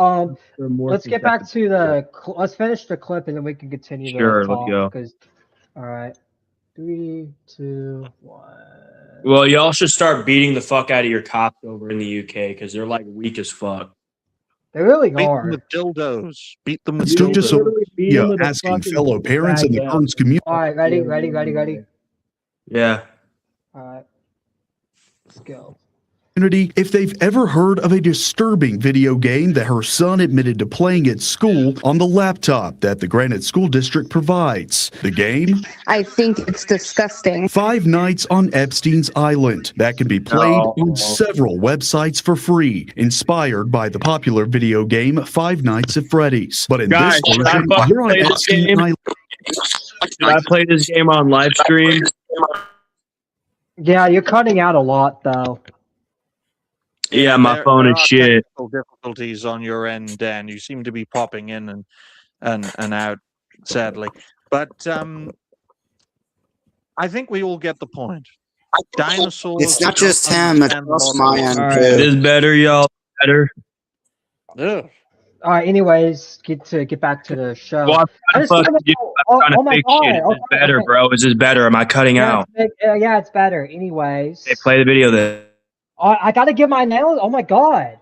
Speaker 1: Let's get back to let's finish the clip and then we can continue.
Speaker 6: Sure, let's go.
Speaker 1: All right, 3, 2, 1.
Speaker 6: Well, y'all should start beating the fuck out of your cops over in the UK because they're like weak as fuck.
Speaker 1: They really
Speaker 2: Beat
Speaker 1: are.
Speaker 2: them with dildos. Beat them with
Speaker 8: Still
Speaker 2: dildos.
Speaker 8: just asking fellow parents in the Kurds community.
Speaker 1: All right, ready.
Speaker 6: Yeah.
Speaker 1: All right, let's go.
Speaker 8: If they've ever heard of a disturbing video game that her son admitted to playing at school on the laptop that the Granite School District provides. The game?
Speaker 9: I think it's disgusting.
Speaker 8: 5 Nights on Epstein's Island. That can be played on several websites for free, inspired by the popular video game 5 Nights at Freddy's. But in this version, you're on Epstein Island.
Speaker 6: Should I play this game on live stream?
Speaker 1: Yeah, you're cutting out a lot though.
Speaker 6: Yeah, my phone
Speaker 2: there
Speaker 6: is
Speaker 2: are
Speaker 6: shit.
Speaker 2: technical difficulties on your end, Dan. You seem to be popping in and out, sadly. But I think we all get the point. Dinosaurs.
Speaker 3: It's not
Speaker 2: don't
Speaker 3: just him, it's
Speaker 2: understand the
Speaker 3: also
Speaker 2: moral
Speaker 3: my end
Speaker 6: All
Speaker 2: of
Speaker 6: right,
Speaker 3: too.
Speaker 6: this better, y'all. Better.
Speaker 2: Ugh.
Speaker 1: All right. Anyways, get back to the show.
Speaker 6: Well,
Speaker 1: I
Speaker 6: I'm
Speaker 1: just want
Speaker 6: trying
Speaker 1: to
Speaker 6: to,
Speaker 1: know.
Speaker 6: I'm trying to
Speaker 1: Oh my
Speaker 6: fix
Speaker 1: god.
Speaker 6: shit. Is this
Speaker 1: Okay.
Speaker 6: better,
Speaker 1: Okay.
Speaker 6: bro? Is this better? Am I cutting out?
Speaker 1: Yeah, it's better. Anyways.
Speaker 6: Hey, play the video then.
Speaker 1: I gotta get my nails. Oh my god.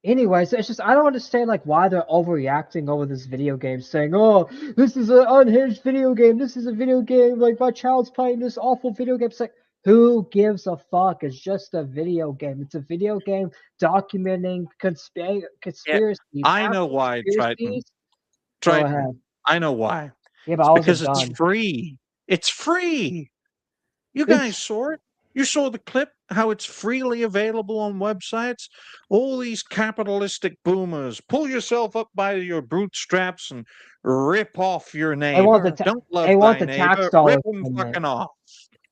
Speaker 1: Anyways, it's just I don't understand like why they're overreacting over this video game, saying, "Oh, this is an unhinged video game. This is a video game like my child's playing this awful video game." It's like, who gives a fuck? It's just a video game. It's a video game documenting conspiracies.
Speaker 2: I know
Speaker 1: Actual
Speaker 2: why, Triton.
Speaker 1: conspiracies. Go ahead.
Speaker 2: I know why.
Speaker 1: Yeah, but
Speaker 2: It's
Speaker 1: I wasn't
Speaker 2: because
Speaker 1: done.
Speaker 2: it's free. It's free. You
Speaker 1: It's-
Speaker 2: guys saw it. You saw the clip, how it's freely available on websites. All these capitalistic boomers, pull yourself up by your bootstraps and rip off your neighbor. Don't love
Speaker 1: they want
Speaker 2: thy
Speaker 1: the tax
Speaker 2: neighbor.
Speaker 1: dollars
Speaker 2: Rip him
Speaker 1: from it.
Speaker 2: fucking off.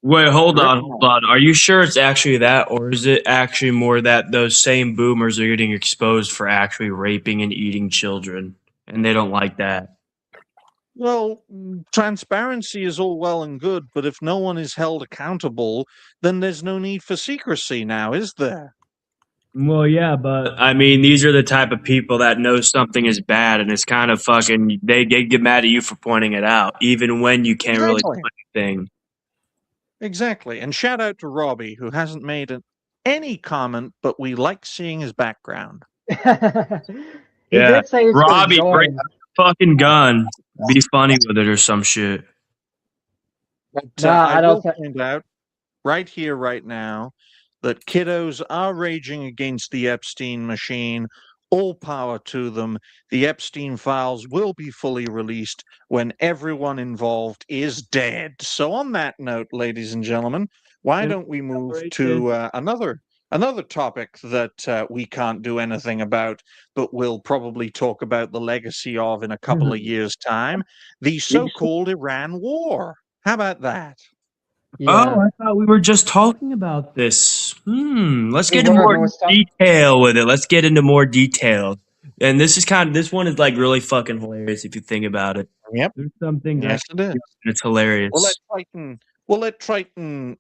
Speaker 6: Wait, hold
Speaker 2: Rip
Speaker 6: on,
Speaker 2: 'em
Speaker 6: hold
Speaker 2: off.
Speaker 6: on. Are you sure it's actually that, or is it actually more that those same boomers are getting exposed for actually raping and eating children, and they don't like that?
Speaker 2: Well, transparency is all well and good, but if no one is held accountable, then there's no need for secrecy now, is there?
Speaker 5: Well, yeah, but
Speaker 6: I mean, these are the type of people that know something is bad, and it's kind of fucking. They get mad at you for pointing it out, even when you can't really do anything.
Speaker 2: Exactly. And shout out to Robbie, who hasn't made any comment, but we like seeing his background.
Speaker 1: He
Speaker 6: Yeah,
Speaker 1: did say he was
Speaker 6: Robbie,
Speaker 1: gonna
Speaker 6: bring
Speaker 1: join.
Speaker 6: a fucking gun. Be funny with it or some shit.
Speaker 2: But
Speaker 1: Nah, I don't
Speaker 2: will
Speaker 1: think-
Speaker 2: point out right here, right now, that kiddos are raging against the Epstein machine. All power to them. The Epstein files will be fully released when everyone involved is dead. So, on that note, ladies and gentlemen, why don't we move to another topic that we can't do anything about, but we'll probably talk about the legacy of in a couple of years' time: the so-called Iran war. How about that?
Speaker 1: Yeah.
Speaker 6: Oh, I thought we were just talking about this. Let's
Speaker 1: We
Speaker 6: get into
Speaker 1: were,
Speaker 6: more
Speaker 1: but we're talking-
Speaker 6: detail with it. Let's get into more detail. And this one is like really fucking hilarious if you think about it.
Speaker 2: Yep.
Speaker 5: there's something
Speaker 2: Yes, it is.
Speaker 6: It's hilarious.
Speaker 2: We'll let Triton,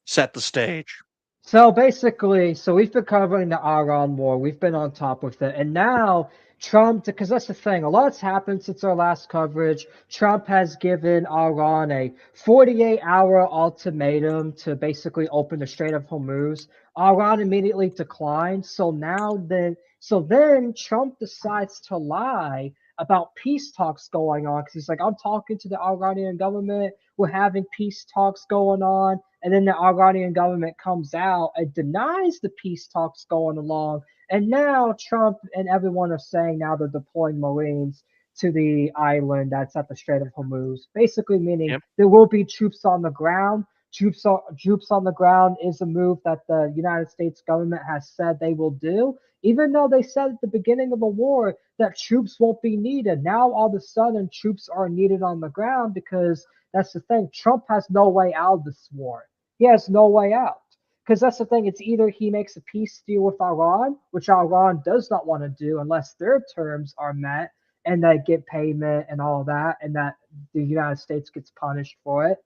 Speaker 2: set the stage.
Speaker 1: So basically, we've been covering the Iran war. We've been on top with it. And now Trump, because that's the thing, a lot's happened since our last coverage. Trump has given Iran a 48-hour ultimatum to basically open the Strait of Hormuz. Iran immediately declined. So then Trump decides to lie about peace talks going on, because he's like, I'm talking to the Iranian government. We're having peace talks going on. And then the Iranian government comes out and denies the peace talks going along. And now Trump and everyone are saying now they're deploying Marines to the island that's at the Strait of Hormuz. Basically meaning there will be troops on the ground. Troops on the ground is a move that the United States government has said they will do, even though they said at the beginning of the war that troops won't be needed. Now all of a sudden troops are needed on the ground, because that's the thing. Trump has no way out of this war. He has no way out. Because that's the thing. It's either he makes a peace deal with Iran, which Iran does not want to do unless their terms are met and they get payment and all that, and that the United States gets punished for it.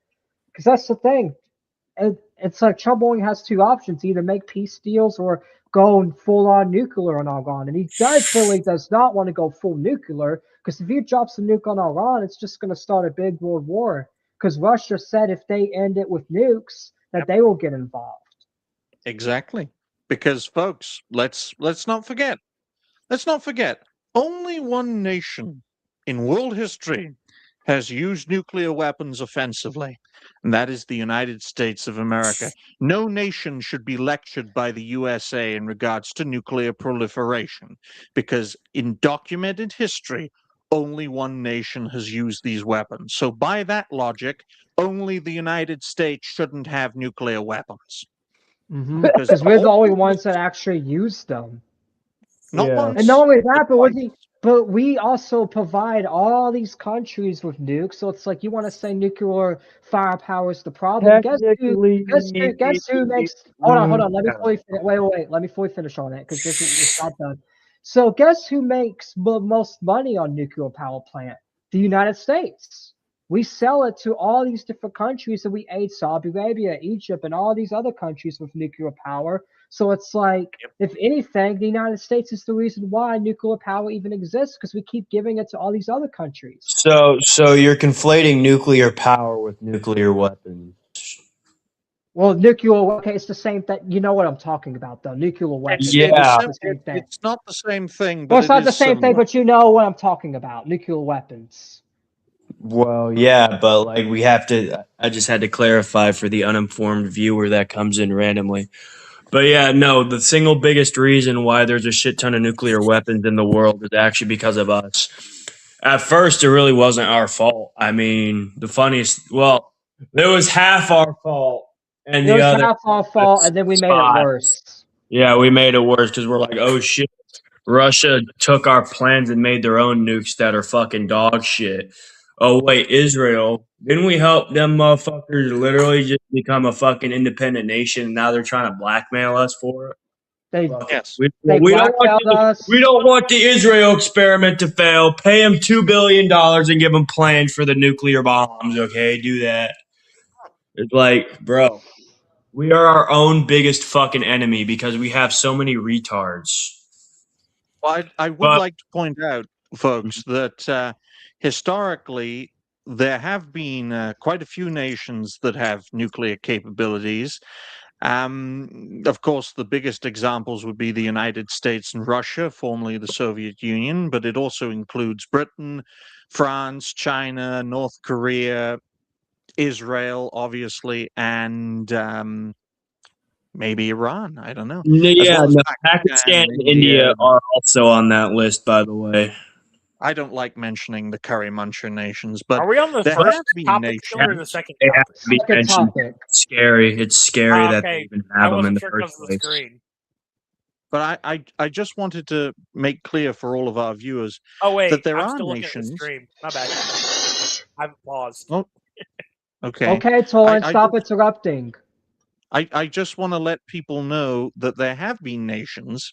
Speaker 1: Because that's the thing. It's like Trump only has two options: either make peace deals or go full on nuclear on Iran. And he definitely does not want to go full nuclear, because if he drops a nuke on Iran, it's just going to start a big world war. Because Russia said if they end it with nukes, that they will get involved.
Speaker 2: Exactly. Because, folks, let's not forget. Let's not forget. Only one nation in world history has used nuclear weapons offensively, and that is the United States of America. No nation should be lectured by the USA in regards to nuclear proliferation, because in documented history, only one nation has used these weapons. So by that logic, only the United States shouldn't have nuclear weapons.
Speaker 1: Because we're the only ones that actually use them.
Speaker 2: Not once.
Speaker 1: And not only that, but But we also provide all these countries with nukes, so it's like you want to say nuclear firepower is the problem.
Speaker 5: Technically,
Speaker 1: Guess who makes? Hold on. Let me fully wait. Let me fully finish on that because this is not done. So guess who makes the most money on nuclear power plant? The United States. We sell it to all these different countries, and we aid Saudi Arabia, Egypt, and all these other countries with nuclear power. So it's like, if anything, the United States is the reason why nuclear power even exists, because we keep giving it to all these other countries.
Speaker 6: So you're conflating nuclear power with nuclear weapons.
Speaker 1: Well, okay, it's the same thing. You know what I'm talking about, though. Nuclear weapons.
Speaker 6: Yeah.
Speaker 1: It's the same thing.
Speaker 2: It's not the same thing, but
Speaker 1: Well, it's not
Speaker 2: it
Speaker 1: the
Speaker 2: is
Speaker 1: same thing,
Speaker 2: similar.
Speaker 1: but you know what I'm talking about. Nuclear weapons.
Speaker 6: Well, yeah, but like we have to. I just had to clarify for the uninformed viewer that comes in randomly. But yeah, no, the single biggest reason why there's a shit ton of nuclear weapons in the world is actually because of us. At first, it really wasn't our fault. I mean, it was half our fault, and
Speaker 1: It
Speaker 6: the
Speaker 1: was
Speaker 6: other
Speaker 1: half our fault, and then we made it worse.
Speaker 6: Yeah, we made it worse because we're like, oh shit, Russia took our plans and made their own nukes that are fucking dog shit. Oh wait, Israel, didn't we help them motherfuckers literally just become a fucking independent nation? And now they're trying to blackmail us for it.
Speaker 2: Yes.
Speaker 6: We don't want the Israel experiment to fail. Pay them $2 billion and give them plans for the nuclear bombs. Okay, do that. It's like, bro, we are our own biggest fucking enemy because we have so many retards.
Speaker 2: Well, I would like to point out, folks, that historically there have been quite a few nations that have nuclear capabilities. Of course, the biggest examples would be the United States and Russia, formerly the Soviet Union, but it also includes Britain, France, China, North Korea, Israel, obviously, and maybe Iran. I don't know.
Speaker 6: Yeah,
Speaker 2: As
Speaker 6: Pakistan and India are also on that list, by the way.
Speaker 2: I don't like mentioning the Curry Muncher nations, but
Speaker 4: are we on the
Speaker 2: there
Speaker 4: first
Speaker 2: have been
Speaker 4: topic still or the
Speaker 2: nations.
Speaker 4: second
Speaker 6: They have
Speaker 4: topic?
Speaker 6: to be mentioned. It's scary. It's scary that they
Speaker 4: Okay,
Speaker 6: even
Speaker 4: I
Speaker 6: have them in
Speaker 4: wasn't
Speaker 6: the
Speaker 4: sure
Speaker 6: first
Speaker 4: because of the
Speaker 6: place.
Speaker 4: screen.
Speaker 2: But I just wanted to make clear for all of our viewers
Speaker 4: Oh wait,
Speaker 2: that there
Speaker 4: I'm
Speaker 2: are
Speaker 4: still looking
Speaker 2: nations.
Speaker 4: at the screen. My bad. I've paused.
Speaker 2: Oh, okay.
Speaker 1: Okay, Tolan, stop interrupting.
Speaker 2: I just want to let people know that there have been nations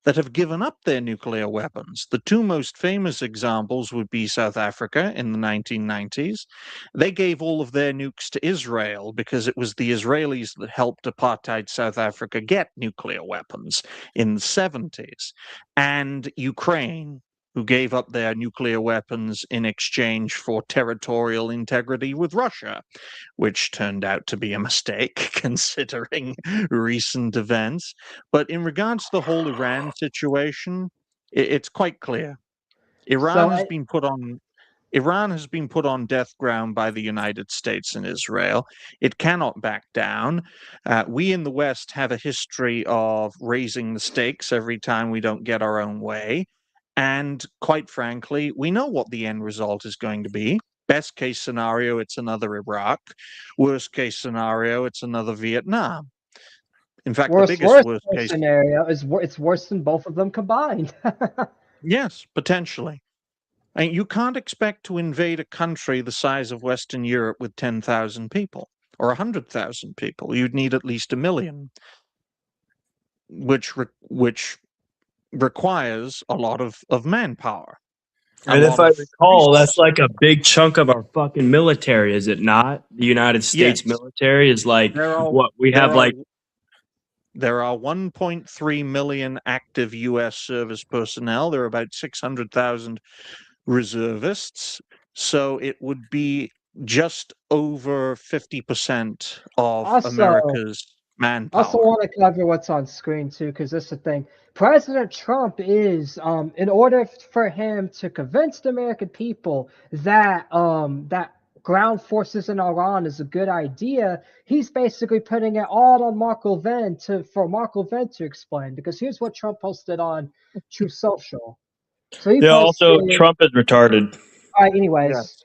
Speaker 2: that have given up their nuclear weapons. The two most famous examples would be South Africa in the 1990s. They gave all of their nukes to Israel because it was the Israelis that helped apartheid South Africa get nuclear weapons in the 70s. And Ukraine, who gave up their nuclear weapons in exchange for territorial integrity with Russia, which turned out to be a mistake considering recent events. But in regards to the whole Iran situation, it's quite clear. Iran has been put on death ground by the United States and Israel. It cannot back down. We in the West have a history of raising the stakes every time we don't get our own way. And quite frankly, we know what the end result is going to be. Best case scenario, it's another Iraq. Worst case scenario, it's another Vietnam. In fact, the biggest worst case
Speaker 1: scenario is it's worse than both of them combined.
Speaker 2: Yes, potentially. And you can't expect to invade a country the size of Western Europe with 10,000 people or 100,000 people. You'd need at least 1 million, which requires a lot of manpower.
Speaker 6: And if I recall, that's like a big chunk of our fucking military, is it not? The United States military is like what we have like.
Speaker 2: There are 1.3 million active U.S. service personnel. There are about 600,000 reservists. So it would be just over 50% of America's manpower.
Speaker 1: I also want to cover what's on screen too, because this is the thing. President Trump is, in order for him to convince the American people that that ground forces in Iran is a good idea, he's basically putting it all on Mark Levin for Mark Levin to explain. Because here's what Trump posted on Truth Social. So he posted,
Speaker 6: also Trump is retarded.
Speaker 1: All right, anyways.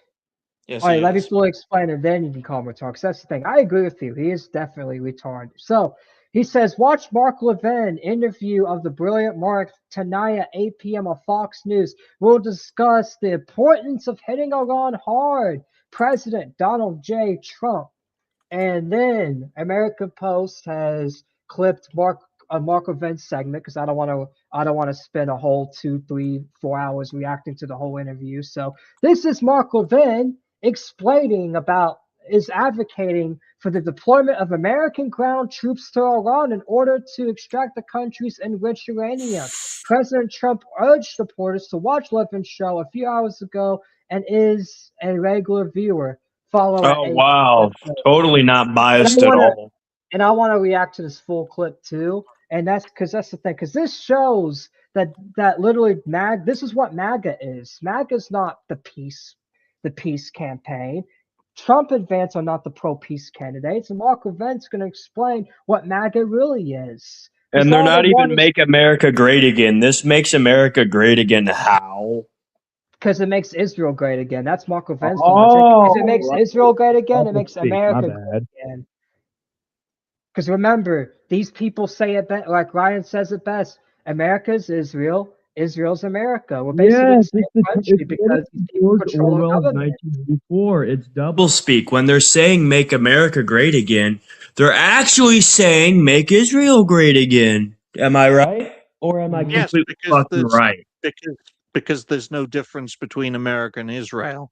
Speaker 2: Yes,
Speaker 1: all right, let me fully explain and then you can call him retarded. That's the thing. I agree with you. He is definitely retarded. So He says, watch Mark Levin interview of the brilliant Mark tonight at 8 p.m. on Fox News. We'll discuss the importance of hitting Iran hard. President Donald J. Trump. And then American Post has clipped Mark Levin's segment because I don't want to spend a whole 2, 3, 4 hours reacting to the whole interview. So this is Mark Levin is advocating for the deployment of American ground troops to Iran in order to extract the country's enriched uranium. President Trump urged supporters to watch Levin's show a few hours ago and is a regular viewer. Follow
Speaker 6: Oh wow, totally not biased at all.
Speaker 1: And I want to react to this full clip too. And that's the thing, because this shows that literally this is what MAGA is. MAGA is not the peace campaign. Trump and Vance are not the pro-peace candidates, and Mark Levin's going to explain what MAGA really is.
Speaker 6: And they're not even Make America Great Again. This makes America great again how?
Speaker 1: Because it makes Israel great again. That's Mark Levin's logic. If it makes Israel great again, it makes America great again. Because remember, these people say it like Ryan says it best. America's Israel. Israel's America. We're basically the same country because people control our government.
Speaker 6: 1984. It's double speak. When they're saying make America great again, they're actually saying make Israel great again. Am I right? Or am I completely fucking right?
Speaker 2: Because there's no difference between America and Israel.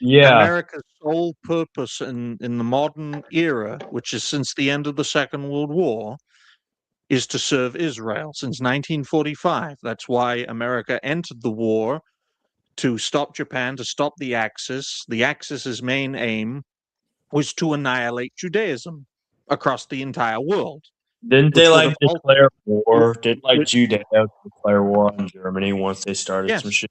Speaker 6: Yeah.
Speaker 2: America's sole purpose in the modern era, which is since the end of the Second World War, is to serve Israel since 1945. That's why America entered the war, to stop Japan, to stop the Axis. The Axis's main aim was to annihilate Judaism across the entire world.
Speaker 6: Didn't they declare war? Did Judea declare war on Germany once they started some shit?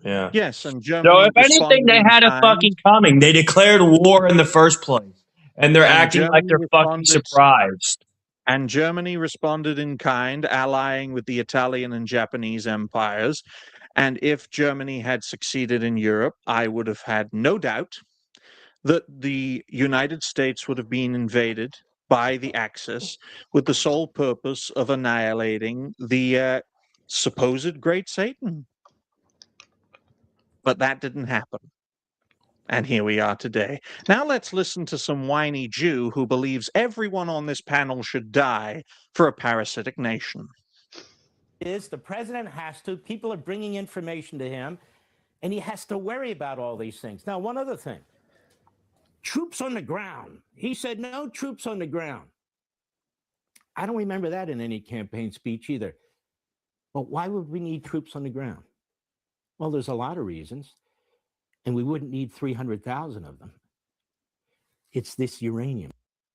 Speaker 6: Yeah.
Speaker 2: Yes, and Germany.
Speaker 6: So if anything, they had a fucking coming. They declared war in the first place, and they're acting like they're fucking surprised.
Speaker 2: And Germany responded in kind, allying with the Italian and Japanese empires. And if Germany had succeeded in Europe, I would have had no doubt that the United States would have been invaded by the Axis with the sole purpose of annihilating the supposed Great Satan. But that didn't happen. And here we are today. Now let's listen to some whiny Jew who believes everyone on this panel should die for a parasitic nation.
Speaker 10: The president has to, people are bringing information to him, and he has to worry about all these things. Now, one other thing, troops on the ground. He said no troops on the ground. I don't remember that in any campaign speech either. But why would we need troops on the ground? Well, there's a lot of reasons. And we wouldn't need 300,000 of them. It's this uranium.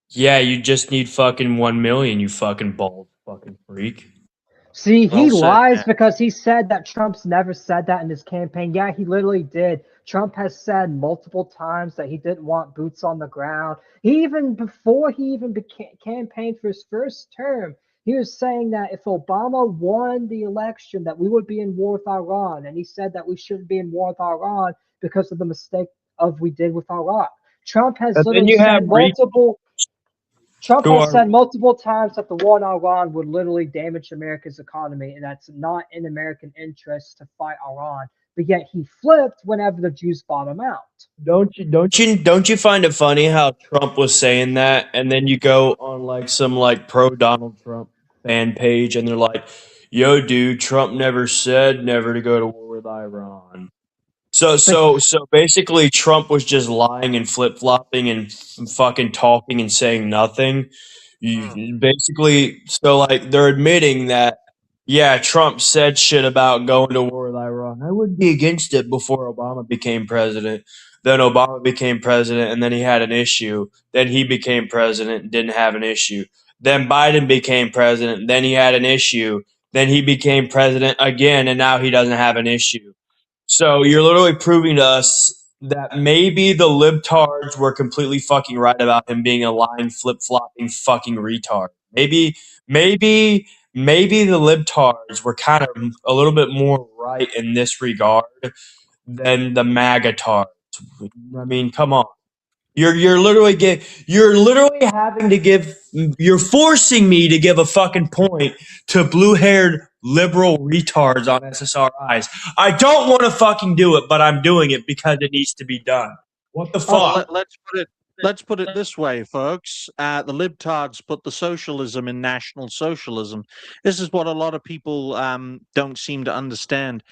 Speaker 6: Yeah, you just need fucking 1 million, you fucking bald fucking freak.
Speaker 1: See, he lies because he said that Trump's never said that in his campaign. Yeah, he literally did. Trump has said multiple times that he didn't want boots on the ground. Before he campaigned for his first term, he was saying that if Obama won the election, that we would be in war with Iran. And he said that we shouldn't be in war with Iran because of the mistake we did with Iraq. Trump has literally said said multiple times that the war in Iran would literally damage America's economy, and that's not in American interest to fight Iran. But yet he flipped whenever the Jews bought him out.
Speaker 6: Don't you find it funny how Trump was saying that, and then you go on some pro Donald Trump fan page, and they're like, "Yo, dude, Trump never said never to go to war with Iran." So basically, Trump was just lying and flip flopping and fucking talking and saying nothing. Basically, they're admitting that. Yeah, Trump said shit about going to war with Iran. I would be against it before Obama became president. Then Obama became president, and then he had an issue. Then he became president and didn't have an issue. Then Biden became president. Then he had an issue. Then he became president again, and now he doesn't have an issue. So you're literally proving to us that maybe the libtards were completely fucking right about him being a lying, flip-flopping fucking retard. Maybe the libtards were kind of a little bit more right in this regard than the MAGA-tards. I mean, come on. You're literally having to give. You're forcing me to give a fucking point to blue-haired liberal retards on SSRIs. I don't want to fucking do it, but I'm doing it because it needs to be done. What the fuck?
Speaker 2: Let's put it this way, folks. The libtards put the socialism in National Socialism. This is what a lot of people don't seem to understand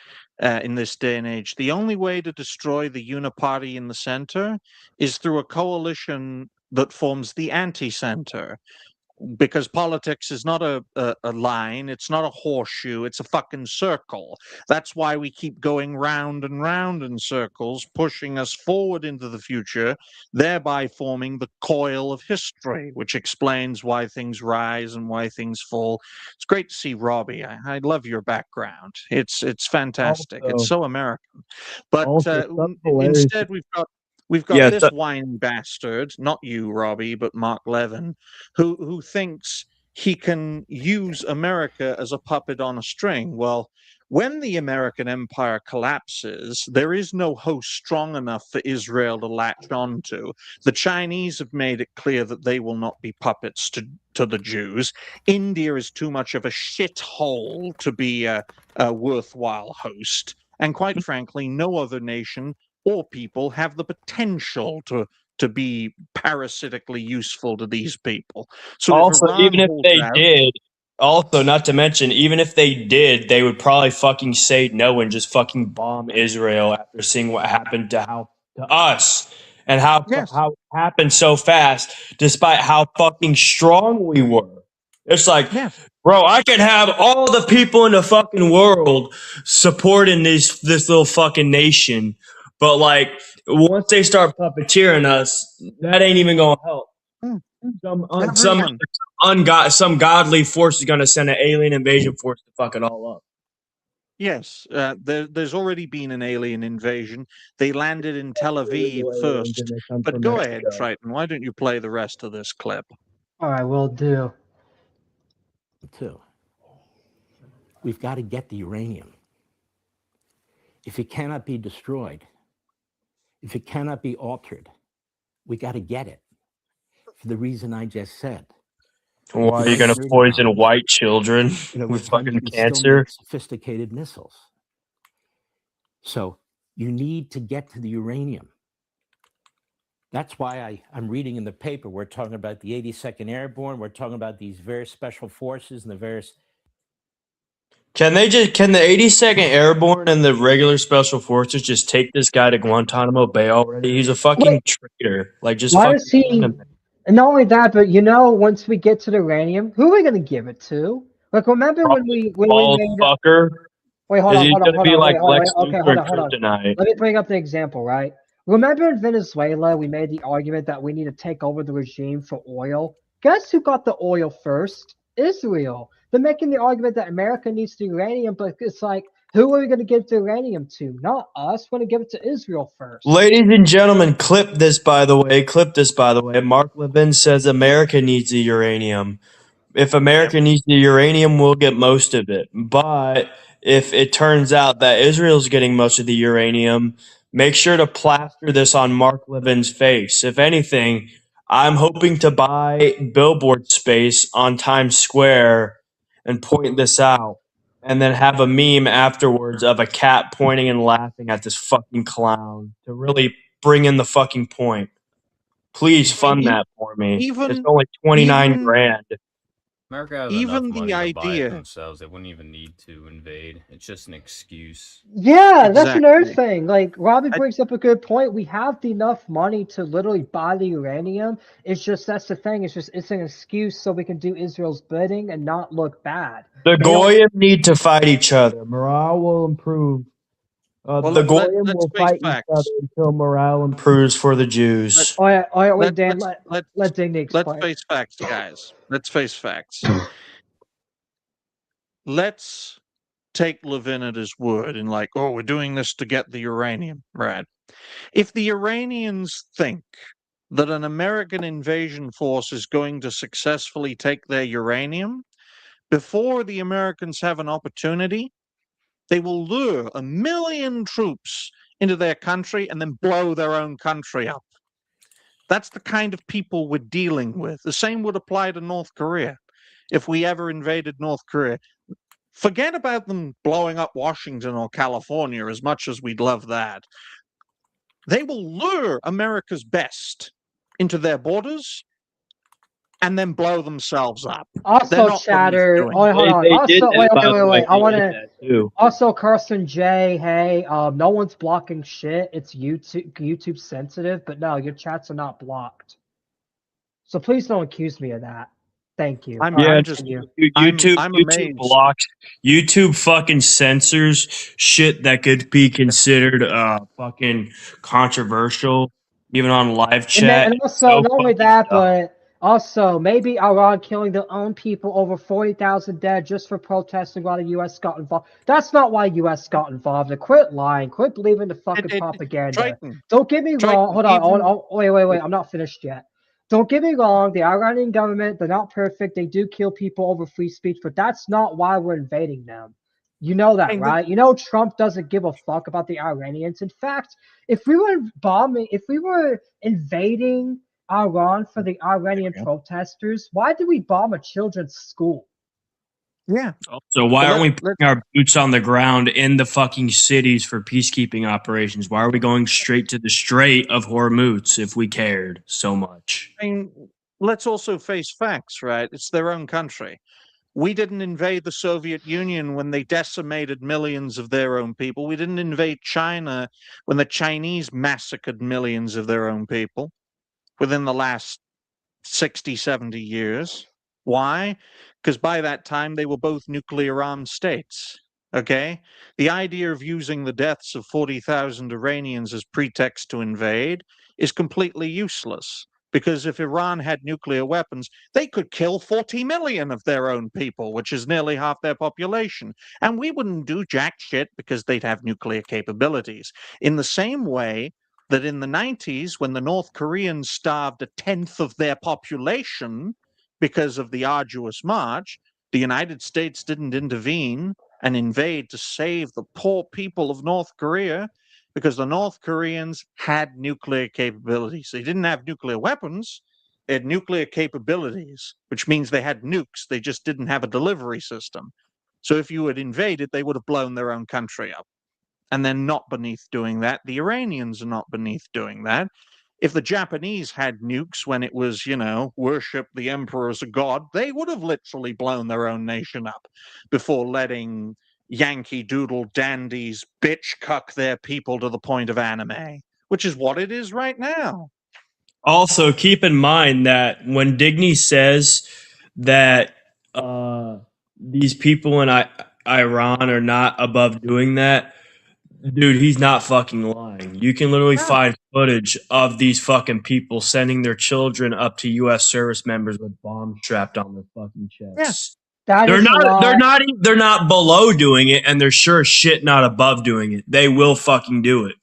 Speaker 2: in this day and age. The only way to destroy the uniparty in the center is through a coalition that forms the anti-center. Because politics is not a line, it's not a horseshoe, it's a fucking circle. That's why we keep going round and round in circles, pushing us forward into the future, thereby forming the coil of history, which explains why things rise and why things fall. It's great to see Robbie. I love your background. It's fantastic. It's so American. But instead, we've got this whiny bastard, not you, Robbie, but Mark Levin, who thinks he can use America as a puppet on a string. Well, when the American empire collapses, there is no host strong enough for Israel to latch onto. The Chinese have made it clear that they will not be puppets to the Jews. India is too much of a shithole to be a worthwhile host. And quite frankly, no other nation or people have the potential to be parasitically useful to these people. So
Speaker 6: Also,
Speaker 2: if Iran
Speaker 6: even if
Speaker 2: holds
Speaker 6: they
Speaker 2: out,
Speaker 6: did, also not to mention, even if they did, they would probably fucking say no and just fucking bomb Israel after seeing what happened to us and how it happened so fast, despite how fucking strong we were. It's like, bro, I could have all the people in the fucking world supporting this little fucking nation, but like once they start puppeteering us, that ain't even gonna help. Some godly force is gonna send an alien invasion force to fuck it all up.
Speaker 2: Yes, there's already been an alien invasion. They landed in Tel Aviv first. But go ahead, Triton. Why don't you play the rest of this clip?
Speaker 1: All right, will do.
Speaker 10: Too. We've got to get the uranium. If it cannot be destroyed, if it cannot be altered, we got to get it for the reason I just said.
Speaker 6: Why are you going to poison white children with fucking cancer?
Speaker 10: Sophisticated missiles. So you need to get to the uranium. That's why I'm reading in the paper, we're talking about the 82nd Airborne, we're talking about these various special forces and the various...
Speaker 6: Can the 82nd Airborne and the regular special forces just take this guy to Guantanamo Bay already? He's a fucking traitor. Like, just
Speaker 1: why is he? And not only that, but once we get to the uranium, who are we going to give it to? Like, remember when we made
Speaker 6: fucker?
Speaker 1: Wait, hold on.
Speaker 6: Okay,
Speaker 1: hold on. Let me bring up the example, right? Remember in Venezuela, we made the argument that we need to take over the regime for oil. Guess who got the oil first? Israel. They're making the argument that America needs the uranium, but it's like, who are we going to give the uranium to? Not us. We're going to give it to Israel first.
Speaker 6: Ladies and gentlemen, clip this, by the way. Mark Levin says America needs the uranium. If America needs the uranium, we'll get most of it. But if it turns out that Israel's getting most of the uranium, make sure to plaster this on Mark Levin's face. If anything, I'm hoping to buy billboard space on Times Square and point this out, and then have a meme afterwards of a cat pointing and laughing at this fucking clown to really bring in the fucking point. Please fund that for me. It's only 29 grand.
Speaker 11: America has enough money to buy it themselves. They wouldn't even need to invade. It's just an excuse.
Speaker 1: Yeah, that's another thing. Like, Robbie brings up a good point. We have enough money to literally buy the uranium. It's just, that's the thing. It's an excuse so we can do Israel's bidding and not look bad.
Speaker 6: The Goyim need to fight each other. Morale will improve. The Goyim will fight each other until morale improves for the Jews.
Speaker 1: All right, wait, Dan. Let Digny explain.
Speaker 2: Let's face facts, guys. Let's face facts. Let's take Levin at his word and like, oh, we're doing this to get the uranium. Right. If the Iranians think that an American invasion force is going to successfully take their uranium, before the Americans have an opportunity, they will lure 1 million troops into their country and then blow their own country up. That's the kind of people we're dealing with. The same would apply to North Korea if we ever invaded North Korea. Forget about them blowing up Washington or California, as much as we'd love that. They will lure America's best into their borders and then blow themselves up.
Speaker 1: Also, chatter. Oh, hold on. Also, wait. I want to. Also, Carson J. Hey, no one's blocking shit. It's YouTube sensitive, but no, your chats are not blocked. So please don't accuse me of that. Thank you.
Speaker 6: YouTube blocks. YouTube fucking censors shit that could be considered fucking controversial, even on live chat.
Speaker 1: And also, not only that, but also maybe Iran killing their own people, over 40,000 dead just for protesting while the U.S. got involved. That's not why U.S. got involved. And quit lying. Quit believing the fucking propaganda. Don't get me wrong. Hold on. Wait. I'm not finished yet. Don't get me wrong, the Iranian government, they're not perfect. They do kill people over free speech, but that's not why we're invading them. You know that, right? You know Trump doesn't give a fuck about the Iranians. In fact, if we were invading Iran for the Iranian protesters, why did we bomb a children's school?
Speaker 2: Yeah.
Speaker 6: So why aren't we putting our boots on the ground in the fucking cities for peacekeeping operations? Why are we going straight to the Strait of Hormuz if we cared so much?
Speaker 2: I mean, let's also face facts, right? It's their own country. We didn't invade the Soviet Union when they decimated millions of their own people. We didn't invade China when the Chinese massacred millions of their own people within the last 60, 70 years. Why? Because by that time, they were both nuclear-armed states. Okay? The idea of using the deaths of 40,000 Iranians as pretext to invade is completely useless. Because if Iran had nuclear weapons, they could kill 40 million of their own people, which is nearly half their population. And we wouldn't do jack shit because they'd have nuclear capabilities. In the same way that in the 90s, when the North Koreans starved a tenth of their population because of the arduous march, the United States didn't intervene and invade to save the poor people of North Korea, because the North Koreans had nuclear capabilities. They didn't have nuclear weapons. They had nuclear capabilities, which means they had nukes. They just didn't have a delivery system. So if you had invaded, they would have blown their own country up. And they're not beneath doing that. The Iranians are not beneath doing that. If the Japanese had nukes when it was, worship the emperor as a god, they would have literally blown their own nation up before letting Yankee Doodle dandies bitch cuck their people to the point of anime, which is what it is right now.
Speaker 6: Also, keep in mind that when Digny says that these people in Iran are not above doing that, dude, he's not fucking lying. You can literally find footage of these fucking people sending their children up to U.S. service members with bombs strapped on their fucking chests.
Speaker 2: Yes.
Speaker 6: They're not below doing it, and they're sure as shit not above doing it. They will fucking do it.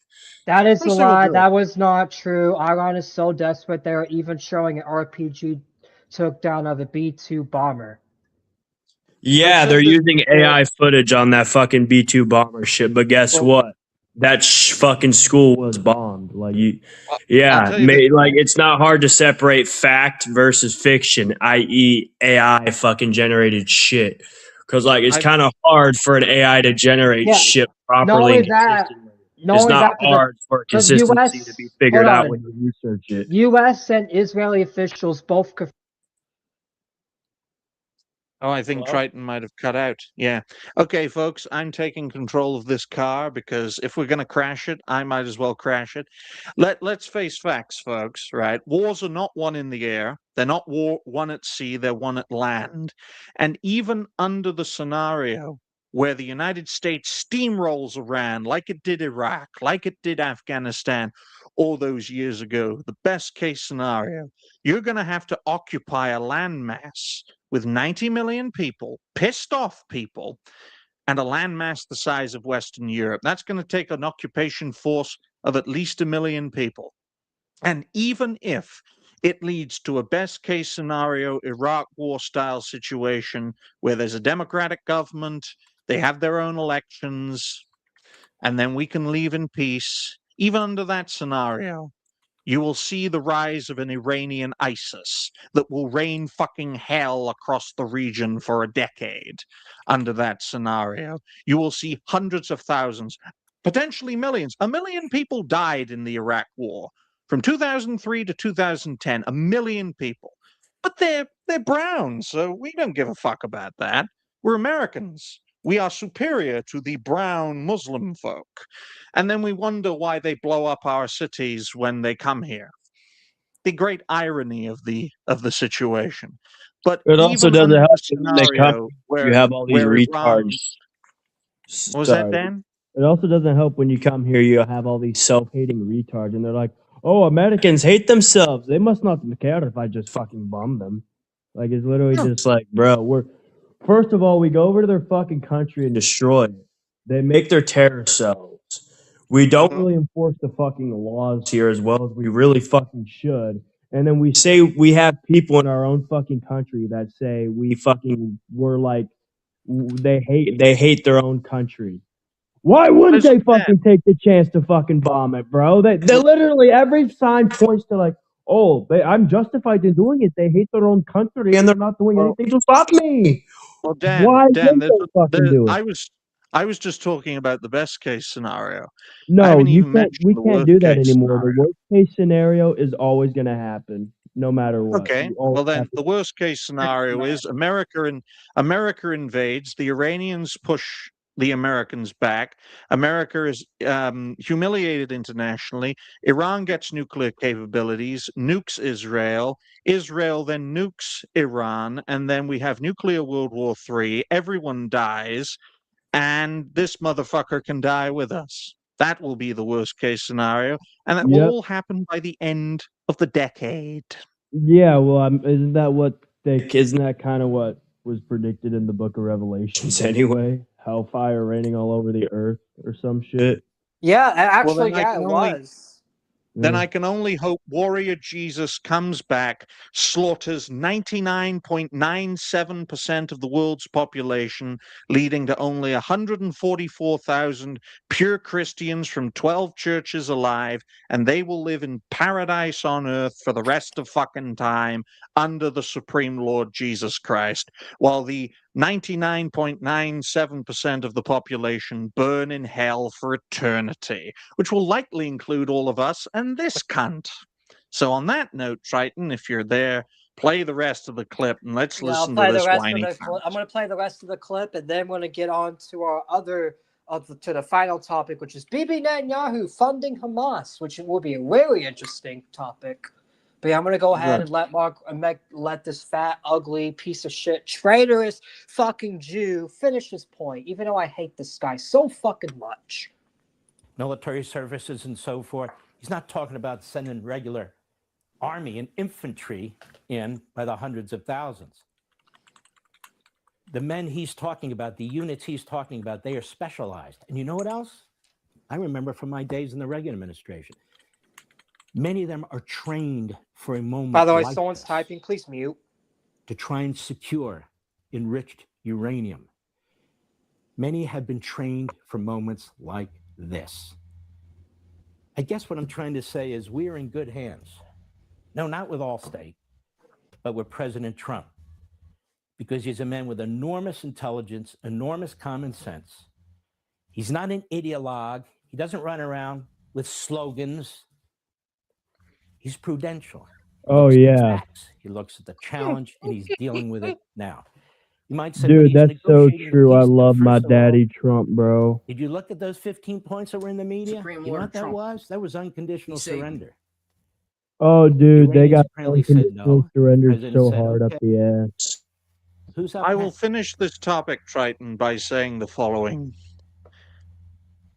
Speaker 1: That is a lie. That was not true. Iran is so desperate they are even showing an RPG took down of a B-2 bomber.
Speaker 6: Yeah, they're using AI footage on that fucking B-2 bomber shit. But guess what? That fucking school was bombed. It's not hard to separate fact versus fiction, i.e., AI fucking generated shit. Because it's kind of hard for an AI to generate shit properly. It's not hard for consistency to be figured out when you research it.
Speaker 1: U.S. and Israeli officials both.
Speaker 2: Oh, I think Triton might have cut out. Yeah. Okay, folks, I'm taking control of this car because if we're going to crash it, I might as well crash it. Let's face facts, folks, right? Wars are not won in the air. They're not won at sea. They're won at land. And even under the scenario where the United States steamrolls Iran like it did Iraq, like it did Afghanistan all those years ago, the best case scenario, you're going to have to occupy a landmass with 90 million people, pissed off people, and a landmass the size of Western Europe. That's going to take an occupation force of at least 1 million people. And even if it leads to a best case scenario Iraq war style situation where there's a democratic government, they have their own elections, and then we can leave in peace, even under that scenario, you will see the rise of an Iranian ISIS that will rain fucking hell across the region for a decade. Under that scenario, you will see hundreds of thousands, potentially millions. 1 million people died in the Iraq War. From 2003 to 2010, 1 million people. But they're brown, so we don't give a fuck about that. We're Americans. We are superior to the brown Muslim folk. And then we wonder why they blow up our cities when they come here. The great irony of the situation. But
Speaker 6: It also
Speaker 2: even
Speaker 6: doesn't
Speaker 2: under
Speaker 6: help
Speaker 2: the
Speaker 6: when they come.
Speaker 2: scenario where
Speaker 6: You have all these
Speaker 2: Iran,
Speaker 6: retards.
Speaker 2: what was that,
Speaker 6: Sorry.
Speaker 2: Dan?
Speaker 5: It also doesn't help when you come here, you have all these self-hating retards, and they're like, oh, Americans hate themselves. They must not care if I just fucking bomb them. Like, it's literally just like, bro, first of all, we go over to their fucking country and destroy it. They make their terror cells. We don't really enforce the fucking laws here as well as we really fucking should. And then we say we have people in our own fucking country that say we're like, they hate their own country. Why wouldn't they fucking take the chance to fucking bomb it, bro? They literally, every sign points to like, oh, I'm justified in doing it. They hate their own country and they're not doing anything to stop me.
Speaker 2: Well, Dan,
Speaker 5: Why
Speaker 2: Dan,
Speaker 5: wouldn't they fucking do it?
Speaker 2: I was just talking about the best case scenario. I
Speaker 5: No,
Speaker 2: haven't
Speaker 5: you
Speaker 2: even
Speaker 5: can't.
Speaker 2: mentioned
Speaker 5: We
Speaker 2: the
Speaker 5: can't
Speaker 2: worst
Speaker 5: do that
Speaker 2: case
Speaker 5: anymore.
Speaker 2: scenario.
Speaker 5: The worst case scenario is always going to happen, no matter what.
Speaker 2: Okay,
Speaker 5: You always
Speaker 2: well then,
Speaker 5: have to-
Speaker 2: the worst case scenario is America invades. The Iranians push the Americans back. America is humiliated internationally. Iran gets nuclear capabilities, nukes Israel. Israel then nukes Iran, and then we have nuclear World War III. Everyone dies, and this motherfucker can die with us. That will be the worst case scenario, and that will
Speaker 5: Yep.
Speaker 2: all happen by the end of the decade.
Speaker 5: Yeah, well, isn't that kind of what was predicted in the Book of Revelations anyway? Hellfire raining all over the earth or some shit.
Speaker 1: Yeah,
Speaker 2: Well,
Speaker 1: actually,
Speaker 2: then I
Speaker 1: yeah,
Speaker 2: can
Speaker 1: it
Speaker 2: only
Speaker 1: was.
Speaker 2: then I can only hope Warrior Jesus comes back, slaughters 99.97% of the world's population, leading to only 144,000 pure Christians from 12 churches alive, and they will live in paradise on earth for the rest of fucking time under the Supreme Lord Jesus Christ, while the 99.97% of the population burn in hell for eternity, which will likely include all of us and this cunt. So on that note, Triton, if you're there, play the rest of the clip and let's
Speaker 1: Yeah, I'll
Speaker 2: listen
Speaker 1: play
Speaker 2: to
Speaker 1: the
Speaker 2: this
Speaker 1: rest of
Speaker 2: whiny
Speaker 1: the clip. I'm going to play the rest of the clip, and then we're going to get on to our to the final topic, which is Bibi Netanyahu funding Hamas, which will be a really interesting topic. But yeah, I'm going to go ahead and let this fat, ugly piece of shit, traitorous fucking Jew finish his point, even though I hate this guy so fucking much.
Speaker 10: Military services and so forth. He's not talking about sending regular army and infantry in by the hundreds of thousands. The men he's talking about, the units he's talking about, they are specialized. And you know what else? I remember from my days in the Reagan administration. Many of them are trained for a moment.
Speaker 1: By the way,
Speaker 10: like
Speaker 1: someone's
Speaker 10: this,
Speaker 1: typing. Please mute.
Speaker 10: to try and secure enriched uranium. Many have been trained for moments like this. I guess what I'm trying to say is we are in good hands. No, not with Allstate, but with President Trump, because he's a man with enormous intelligence, enormous common sense. He's not an ideologue. He doesn't run around with slogans. He's prudential.
Speaker 5: Oh, yeah.
Speaker 10: Facts. He looks at the challenge and he's dealing with it now. You might say,
Speaker 5: Dude,
Speaker 10: but he's
Speaker 5: that's so
Speaker 10: negotiating
Speaker 5: true. I
Speaker 10: peace.
Speaker 5: love my
Speaker 10: First of all,
Speaker 5: daddy Trump, bro.
Speaker 10: did you look at those 15 points that were in the media?
Speaker 12: Supreme
Speaker 10: You know
Speaker 12: Lord
Speaker 10: what that
Speaker 12: Trump.
Speaker 10: was? That was unconditional
Speaker 12: He said-
Speaker 10: surrender.
Speaker 5: Oh, dude, they
Speaker 10: Iranians
Speaker 5: got
Speaker 10: apparently said
Speaker 5: unconditional
Speaker 10: no.
Speaker 5: surrendered
Speaker 10: President
Speaker 5: so
Speaker 10: said,
Speaker 5: hard
Speaker 10: okay.
Speaker 5: up the ass.
Speaker 10: Who's up
Speaker 2: I will
Speaker 10: next?
Speaker 2: finish this topic, Triton, by saying the following.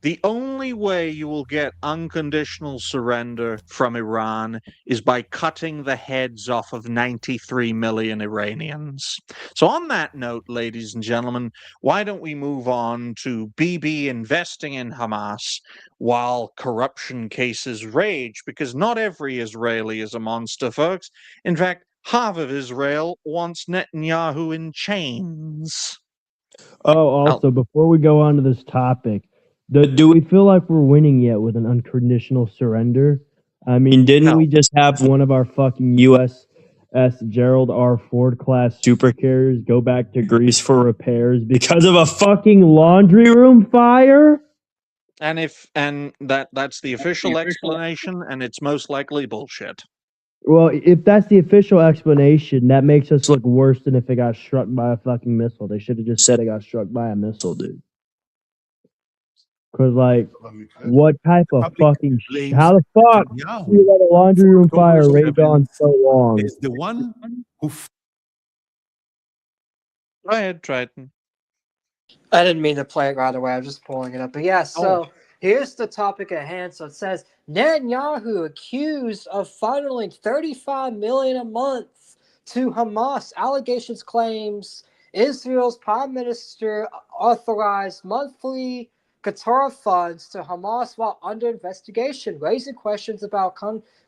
Speaker 2: The only way you will get unconditional surrender from Iran is by cutting the heads off of 93 million Iranians. So on that note, ladies and gentlemen, why don't we move on to Bibi investing in Hamas while corruption cases rage? Because not every Israeli is a monster, folks. In fact, half of Israel wants Netanyahu in chains.
Speaker 5: Oh, also, before we go on to this topic, do we feel like we're winning yet with an unconditional surrender? I mean, didn't
Speaker 2: No.
Speaker 5: we just have one of our fucking USS Gerald R. Ford class supercarriers go back to Greece for repairs because of a fucking laundry room fire?
Speaker 2: And that's the official explanation, and it's most likely bullshit.
Speaker 5: Well, if that's the official explanation, that makes us look worse than if it got struck by a fucking missile. They should have just said it got struck by a missile, dude. Because, like, what type of fucking how the fuck do you let a laundry room fire rage on so long?
Speaker 12: Is the one who
Speaker 2: Go ahead, Triton.
Speaker 1: I didn't mean to play it right away. I was just pulling it up. But yeah, so here's the topic at hand. So it says Netanyahu accused of funneling $35 million a month to Hamas. Allegations claims Israel's prime minister authorized monthly Qatar funds to Hamas while under investigation, raising questions about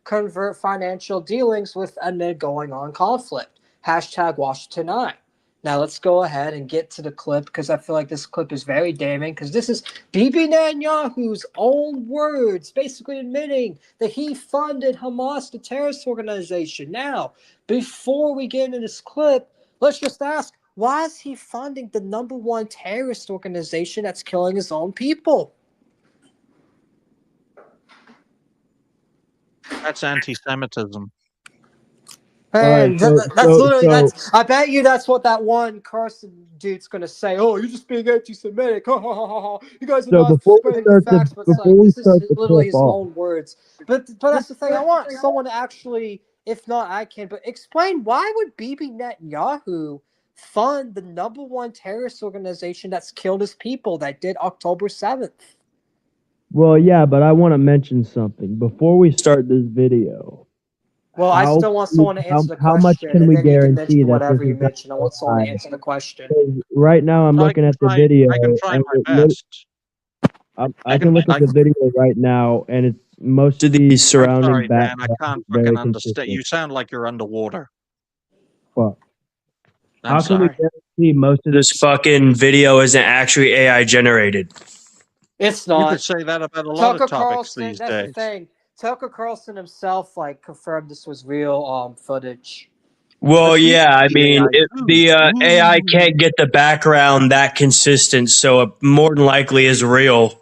Speaker 1: covert financial dealings with a going on conflict. Hashtag Washington 9. Now let's go ahead and get to the clip because I feel like this clip is very damning because this is Bibi Netanyahu's own words basically admitting that he funded Hamas, the terrorist organization. Now, before we get into this clip, let's just ask, why is he funding the #1 terrorist organization that's killing his own people?
Speaker 2: That's anti-Semitism.
Speaker 1: And that's I bet you that's what that one Carson dude's gonna say. Oh, you're just being anti-Semitic. You guys are not spreading the facts, but it's like this is literally his own words. But that's the thing. I want someone to actually, if not I can, but explain why would Bibi Netanyahu fund the #1 terrorist organization that's killed his people that did October 7th?
Speaker 5: Well, yeah, but I want to mention something before we start this video.
Speaker 1: Well, I still want someone to answer the question.
Speaker 5: How much can we guarantee that
Speaker 1: whatever
Speaker 5: this
Speaker 1: you
Speaker 5: is
Speaker 1: mention? I want someone to answer the question.
Speaker 5: Right now, I'm looking at the video.
Speaker 2: I can try my best.
Speaker 5: I can look at the video right now, and it's most of these surrounding
Speaker 2: sorry, Dan, I
Speaker 5: backgrounds
Speaker 2: can't
Speaker 5: very
Speaker 2: fucking understand.
Speaker 5: consistent.
Speaker 2: You sound like you're underwater.
Speaker 5: Fuck.
Speaker 6: How can we guarantee most of this fucking video isn't actually AI generated?
Speaker 1: It's not.
Speaker 2: You could say that about a lot of topics these
Speaker 1: that's
Speaker 2: days.
Speaker 1: the thing. Tucker Carlson himself confirmed this was real footage.
Speaker 6: Well, yeah, I mean, the AI can't get the background that consistent, so it more than likely is real.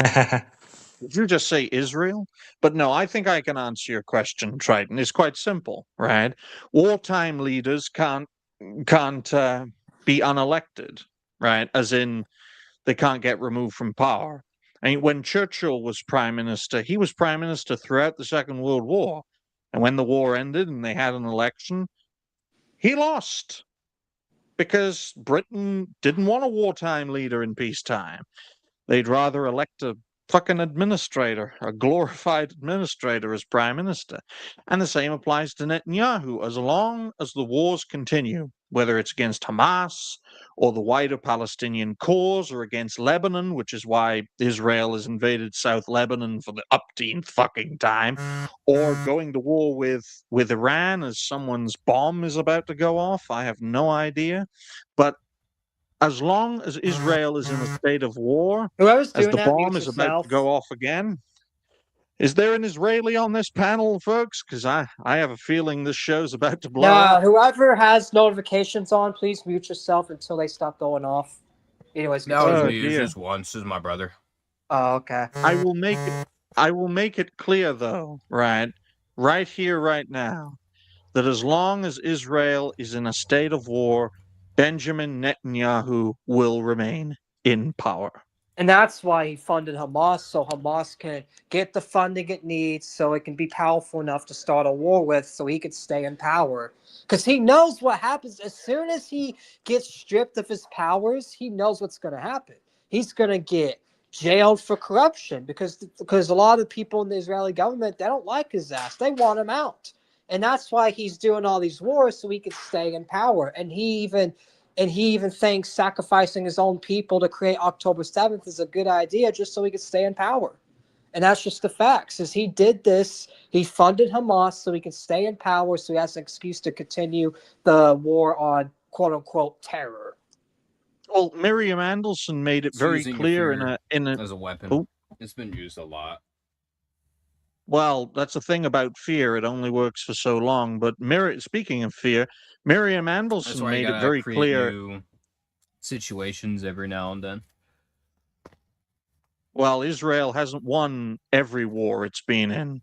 Speaker 2: Did you just say Israel? But no, I think I can answer your question, Triton. It's quite simple, right? Wartime leaders can't be unelected, right? As in, they can't get removed from power. I mean, when Churchill was prime minister, he was prime minister throughout the Second World War. And when the war ended and they had an election, he lost because Britain didn't want a wartime leader in peacetime. They'd rather elect a fucking administrator, a glorified administrator as prime minister. And the same applies to Netanyahu. As long as the wars continue, whether it's against Hamas or the wider Palestinian cause or against Lebanon, which is why Israel has invaded South Lebanon for the upteenth fucking time, or going to war with Iran as someone's bomb is about to go off, I have no idea. But as long as Israel is in a state of war, as the bomb is about to go off again. Is there an Israeli on this panel, folks? Because I have a feeling this show's about to blow up.
Speaker 1: Whoever has notifications on, please mute yourself until they stop going off. Anyways,
Speaker 11: no, it's me. It's just once. This is my brother.
Speaker 1: Oh, okay.
Speaker 2: I will make it clear, though, right here, right now, that as long as Israel is in a state of war, Benjamin Netanyahu will remain in power.
Speaker 1: And that's why he funded Hamas, so Hamas can get the funding it needs so it can be powerful enough to start a war with so he can stay in power. Because he knows what happens. As soon as he gets stripped of his powers, he knows what's going to happen. He's going to get jailed for corruption because a lot of people in the Israeli government, they don't like his ass. They want him out. And that's why he's doing all these wars so he can stay in power. And he even thinks sacrificing his own people to create October 7th is a good idea just so he could stay in power. And that's just the facts. As he did this, he funded Hamas so he can stay in power, so he has an excuse to continue the war on quote-unquote terror.
Speaker 2: Well, Miriam Anderson made it very clear in a
Speaker 11: as a weapon. It's been used a lot.
Speaker 2: Well, that's the thing about fear. It only works for so long. But speaking of fear, Miriam
Speaker 11: That's
Speaker 2: Andelson
Speaker 11: why you
Speaker 2: made it
Speaker 11: gotta
Speaker 2: very
Speaker 11: create
Speaker 2: clear.
Speaker 11: new situations every now and then.
Speaker 2: Well, Israel hasn't won every war it's been in.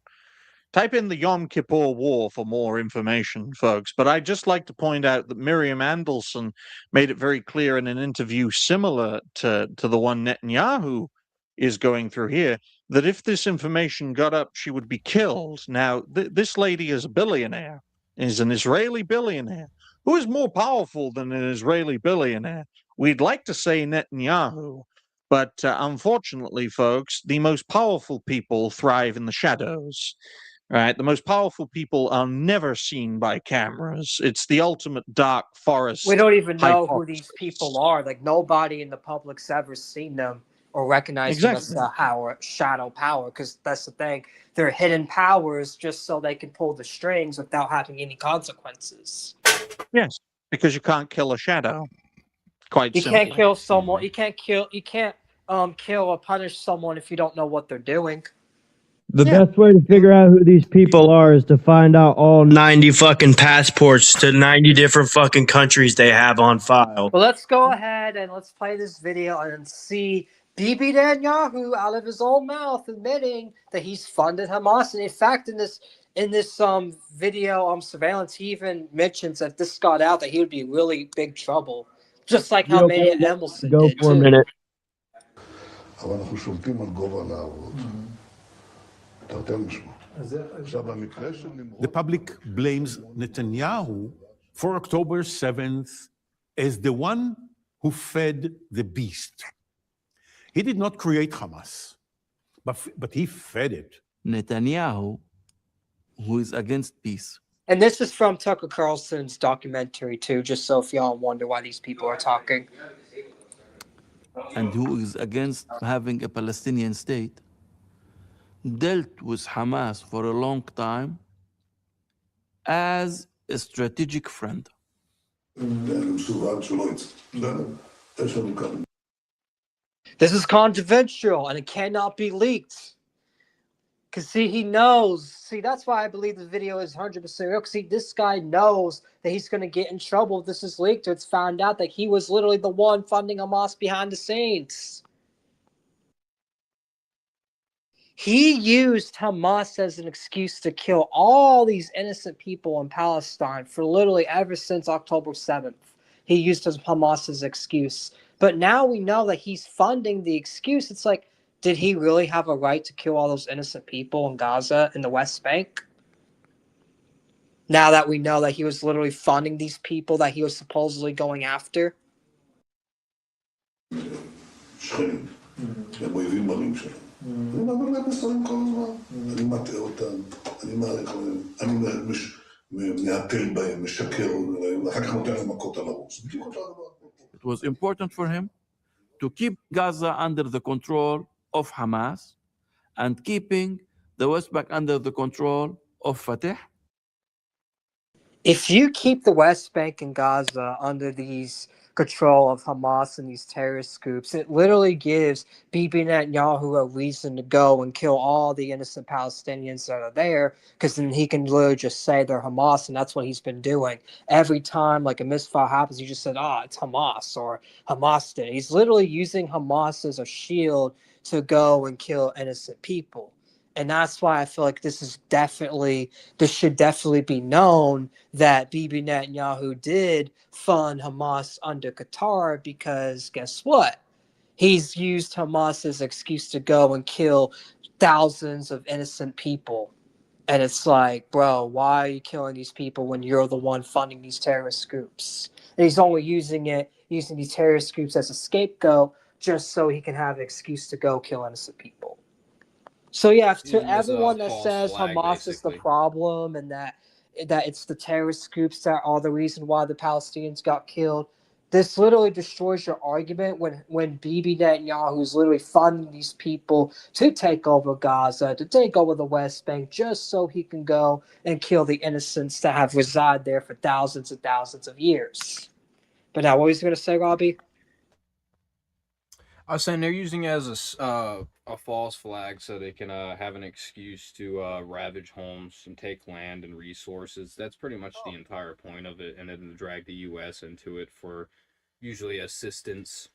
Speaker 2: Type in the Yom Kippur War for more information, folks. But I'd just like to point out that Miriam Andelson made it very clear in an interview similar to the one Netanyahu is going through here, that if this information got up, she would be killed. Now, this lady is a billionaire, is an Israeli billionaire. Who is more powerful than an Israeli billionaire? We'd like to say Netanyahu, but unfortunately, folks, the most powerful people thrive in the shadows. Right, the most powerful people are never seen by cameras. It's the ultimate dark forest.
Speaker 1: We don't even know who
Speaker 2: hypothesis.
Speaker 1: these people are. Like, nobody in the public's ever seen them or recognized them as
Speaker 2: Exactly.
Speaker 1: a shadow power, because that's the thing. They're hidden powers just so they can pull the strings without having any consequences.
Speaker 2: Yes, because you can't kill a shadow. Quite
Speaker 1: You
Speaker 2: simply.
Speaker 1: can't kill someone. You can't kill or punish someone if you don't know what they're doing.
Speaker 5: The best way to figure out who these people are is to find out all 90 fucking passports to 90 different fucking countries they have on file.
Speaker 1: Well, let's go ahead and let's play this video and see Bibi Netanyahu out of his own mouth admitting that he's funded Hamas. And in fact, in this video surveillance, he even mentions that if this got out, that he would be in really big trouble, just like how Mania Emelson
Speaker 5: Go
Speaker 1: did
Speaker 5: for a
Speaker 1: too.
Speaker 5: minute.
Speaker 12: אבל אנחנו שולטים על גובה הלהבות, תרתי משמע. עכשיו, במקרה של נמרוד...
Speaker 13: The public blames Netanyahu for October 7th as the one who fed the beast. He did not create Hamas, but he fed it.
Speaker 14: Netanyahu, who is against peace.
Speaker 1: And this is from Tucker Carlson's documentary too, just so if y'all wonder why these people are talking.
Speaker 14: And who is against having a Palestinian state, dealt with Hamas for a long time as a strategic friend.
Speaker 1: This is confidential and it cannot be leaked. Because, see, he knows. See, that's why I believe the video is 100% real. Because, see, this guy knows that he's going to get in trouble if this is leaked or it's found out that he was literally the one funding Hamas behind the scenes. He used Hamas as an excuse to kill all these innocent people in Palestine for literally ever since October 7th. He used Hamas as an excuse. But now we know that he's funding the excuse. It's like, did he really have a right to kill all those innocent people in Gaza and the West Bank? Now that we know that he was literally funding these people that he was supposedly going after?
Speaker 12: שכנים, הם אויבים מרים שלהם. אני מעביר להם מסרים כל הזמן. אני מטעה אותם, אני מעריך להם, אני מהתל בהם, משקר להם, ואחר כך נותן להם מכות על הראש.
Speaker 14: It was important for him to keep Gaza under the control of Hamas and keeping the West Bank under the control of Fatah.
Speaker 1: If you keep the West Bank and Gaza under these control of Hamas and these terrorist groups, it literally gives Bibi Netanyahu a reason to go and kill all the innocent Palestinians that are there, because then he can literally just say they're Hamas, and that's what he's been doing. Every time like a misfire happens, he just said, it's Hamas, or Hamas did. He's literally using Hamas as a shield to go and kill innocent people. And that's why I feel like this should definitely be known that Bibi Netanyahu did fund Hamas under Qatar, because guess what? He's used Hamas as an excuse to go and kill thousands of innocent people. And it's like, bro, why are you killing these people when you're the one funding these terrorist groups? And he's only using these terrorist groups as a scapegoat just so he can have an excuse to go kill innocent people. So yeah, to everyone that says Hamas is the problem and that it's the terrorist groups that are the reason why the Palestinians got killed, this literally destroys your argument when Bibi Netanyahu is literally funding these people to take over Gaza, to take over the West Bank, just so he can go and kill the innocents that have resided there for thousands and thousands of years. But now, what was you going to say, Robbie?
Speaker 11: I was saying they're using it as a false flag so they can have an excuse to ravage homes and take land and resources. That's pretty much the entire point of it, and then drag the U.S. into it for usually assistance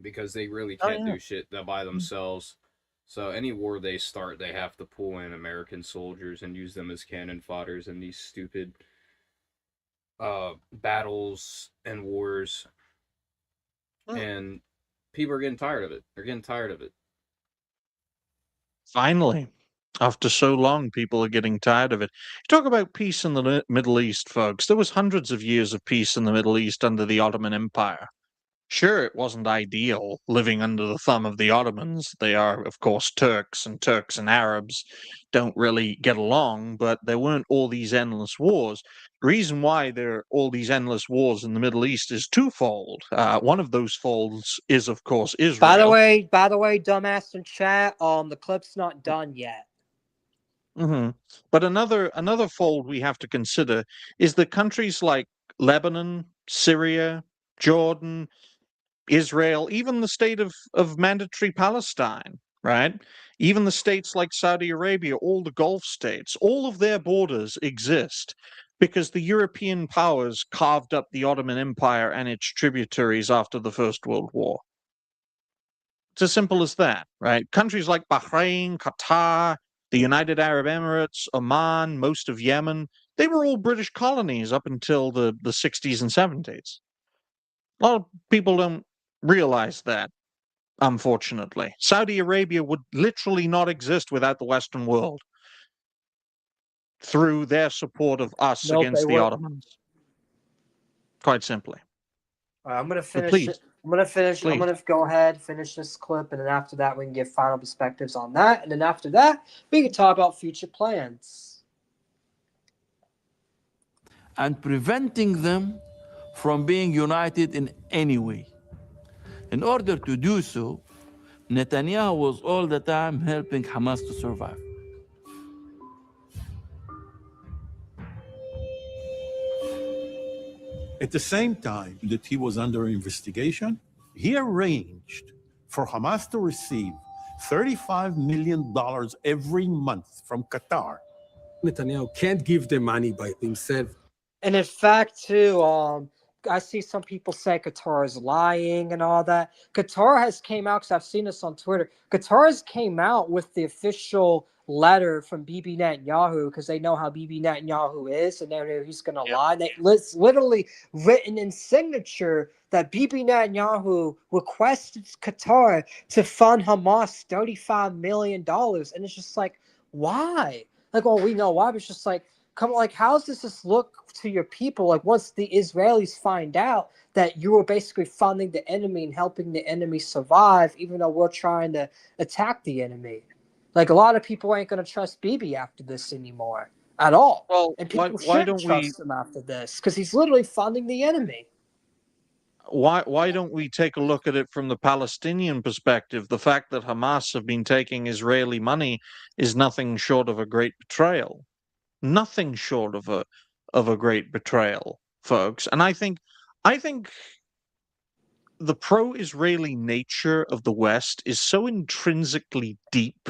Speaker 11: because they really can't do shit by themselves. So any war they start, they have to pull in American soldiers and use them as cannon fodders in these stupid battles and wars. And people are getting tired of it. They're getting tired of it.
Speaker 2: Finally, after so long, people are getting tired of it. You talk about peace in the Middle East, folks. There was hundreds of years of peace in the Middle East under the Ottoman Empire. Sure, it wasn't ideal living under the thumb of the Ottomans. They are, of course, Turks and Arabs don't really get along, but there weren't all these endless wars. The reason why there are all these endless wars in the Middle East is twofold. One of those folds is, of course, Israel.
Speaker 1: By the way, dumbass in chat, the clip's not done yet.
Speaker 2: Mm-hmm. But another fold we have to consider is that countries like Lebanon, Syria, Jordan, Israel, even the state of mandatory Palestine, right? Even the states like Saudi Arabia, all the Gulf states, all of their borders exist because the European powers carved up the Ottoman Empire and its tributaries after the First World War. It's as simple as that, right? Countries like Bahrain, Qatar, the United Arab Emirates, Oman, most of Yemen, they were all British colonies up until the 60s and 70s. A lot of people don't realize that, unfortunately. Saudi Arabia would literally not exist without the Western world through their support of us against the Ottomans. Quite simply.
Speaker 1: All right, I'm gonna finish. I'm gonna go ahead, finish this clip, and then after that, we can give final perspectives on that. And then after that, we can talk about future plans.
Speaker 14: And preventing them from being united in any way. In order to do so, Netanyahu was all the time helping Hamas to survive.
Speaker 13: At the same time that he was under investigation, he arranged for Hamas to receive $35 million every month from Qatar.
Speaker 15: Netanyahu can't give the money by himself.
Speaker 1: And in fact, too, I see some people say Qatar is lying and all that. Qatar has came out, because I've seen this on Twitter. Qatar has came out with the official letter from Bibi Netanyahu, because they know how Bibi Netanyahu is, and they know he's going to lie. It's literally written in signature that Bibi Netanyahu requested Qatar to fund Hamas $35 million. And it's just like, why? Like, well, we know why, but it's just like, come on, like, how does this look to your people? Like, once the Israelis find out that you were basically funding the enemy and helping the enemy survive, even though we're trying to attack the enemy. Like, a lot of people ain't going to trust Bibi after this anymore at all.
Speaker 2: Well,
Speaker 1: and people
Speaker 2: why don't
Speaker 1: trust him after this because he's literally funding the enemy.
Speaker 2: Why don't we take a look at it from the Palestinian perspective? The fact that Hamas have been taking Israeli money is nothing short of a great betrayal. Nothing short of a great betrayal, folks. And I think the pro-Israeli nature of the West is so intrinsically deep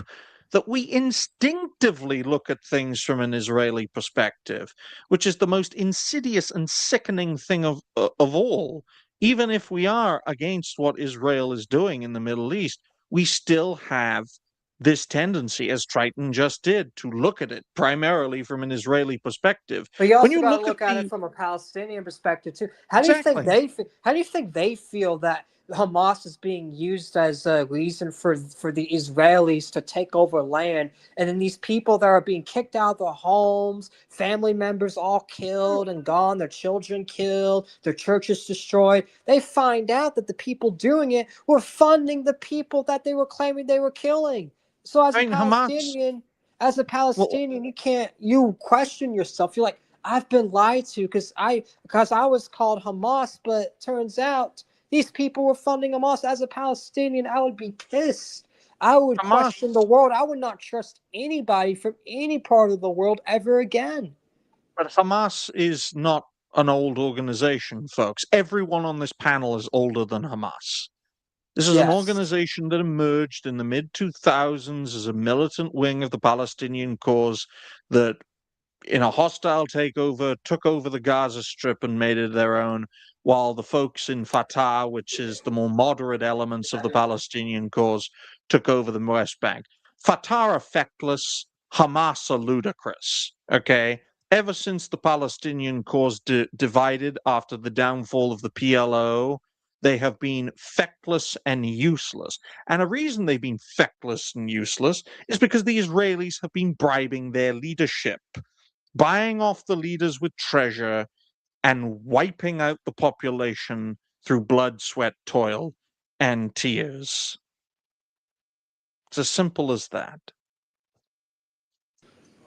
Speaker 2: that we instinctively look at things from an Israeli perspective, which is the most insidious and sickening thing of all. Even if we are against what Israel is doing in the Middle East, we still have this tendency, as Triton just did, to look at it primarily from an Israeli perspective.
Speaker 1: But you also got to look at it from a Palestinian perspective too. How do you think they feel that Hamas is being used as a reason for the Israelis to take over land, and then these people that are being kicked out of their homes, family members all killed and gone, their children killed, their churches destroyed? They find out that the people doing it were funding the people that they were claiming they were killing. So as a Palestinian, you question yourself. You're like, I've been lied to because I was called Hamas, but turns out these people were funding Hamas. As a Palestinian, I would be pissed. I would question the world. I would not trust anybody from any part of the world ever again.
Speaker 2: But Hamas is not an old organization, folks. Everyone on this panel is older than Hamas. This is an
Speaker 1: Yes.
Speaker 2: organization that emerged in the mid-2000s as a militant wing of the Palestinian cause that, in a hostile takeover, took over the Gaza Strip and made it their own, while the folks in Fatah, which is the more moderate elements of the Palestinian cause, took over the West Bank. Fatah are feckless, Hamas are ludicrous, okay? Ever since the Palestinian cause divided after the downfall of the PLO, they have been feckless and useless. And a reason they've been feckless and useless is because the Israelis have been bribing their leadership, buying off the leaders with treasure and wiping out the population through blood, sweat, toil, and tears. It's as simple as that.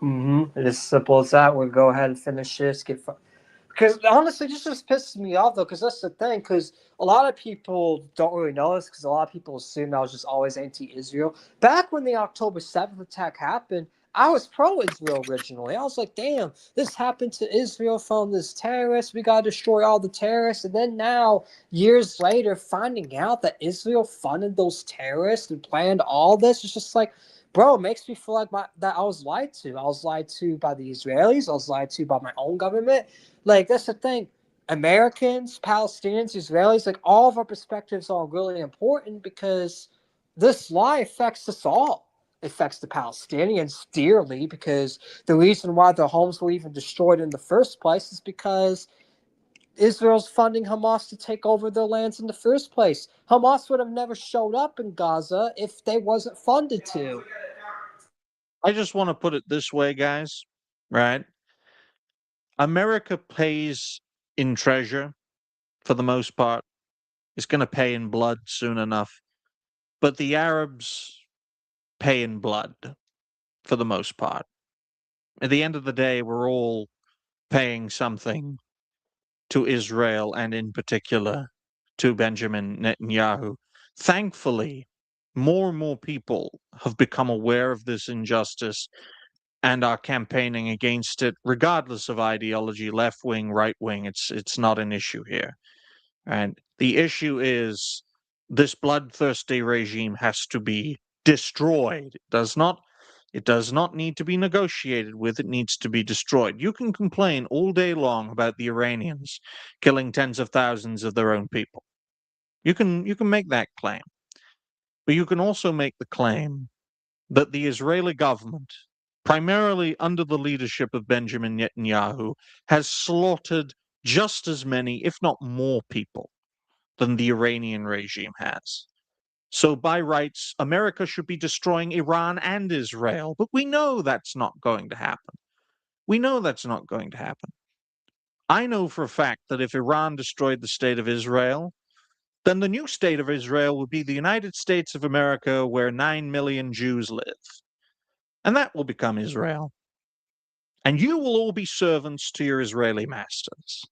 Speaker 1: It's as simple as that. We'll go ahead and finish this. Because honestly, this just pisses me off though. Because that's the thing. Because a lot of people don't really know this. Because a lot of people assume I was just always anti-Israel. Back when the October 7th attack happened, I was pro-Israel originally. I was like, damn, this happened to Israel from this terrorist. We got to destroy all the terrorists. And then now, years later, finding out that Israel funded those terrorists and planned all this, it's just like, bro, it makes me feel like that I was lied to. I was lied to by the Israelis. I was lied to by my own government. Like, that's the thing. Americans, Palestinians, Israelis, like, all of our perspectives are really important because this lie affects us all. It affects the Palestinians dearly because the reason why their homes were even destroyed in the first place is because Israel's funding Hamas to take over their lands in the first place. Hamas would have never showed up in Gaza if they wasn't funded to.
Speaker 2: I just want to put it this way, guys, right? America pays in treasure for the most part. It's going to pay in blood soon enough. But the Arabs pay in blood for the most part. At the end of the day, we're all paying something to Israel and in particular to Benjamin Netanyahu. Thankfully, more and more people have become aware of this injustice and are campaigning against it, regardless of ideology, left wing, right wing. It's not an issue here. And the issue is this bloodthirsty regime has to be destroyed. It does not need to be negotiated with. It needs to be destroyed. You can complain all day long about the Iranians killing tens of thousands of their own people. You can make that claim. But you can also make the claim that the Israeli government, primarily under the leadership of Benjamin Netanyahu, has slaughtered just as many, if not more people than the Iranian regime has. So by rights, America should be destroying Iran and Israel. But we know that's not going to happen. We know that's not going to happen. I know for a fact that if Iran destroyed the state of Israel, then the new state of Israel would be the United States of America, where 9 million Jews live. And that will become Israel. And you will all be servants to your Israeli masters,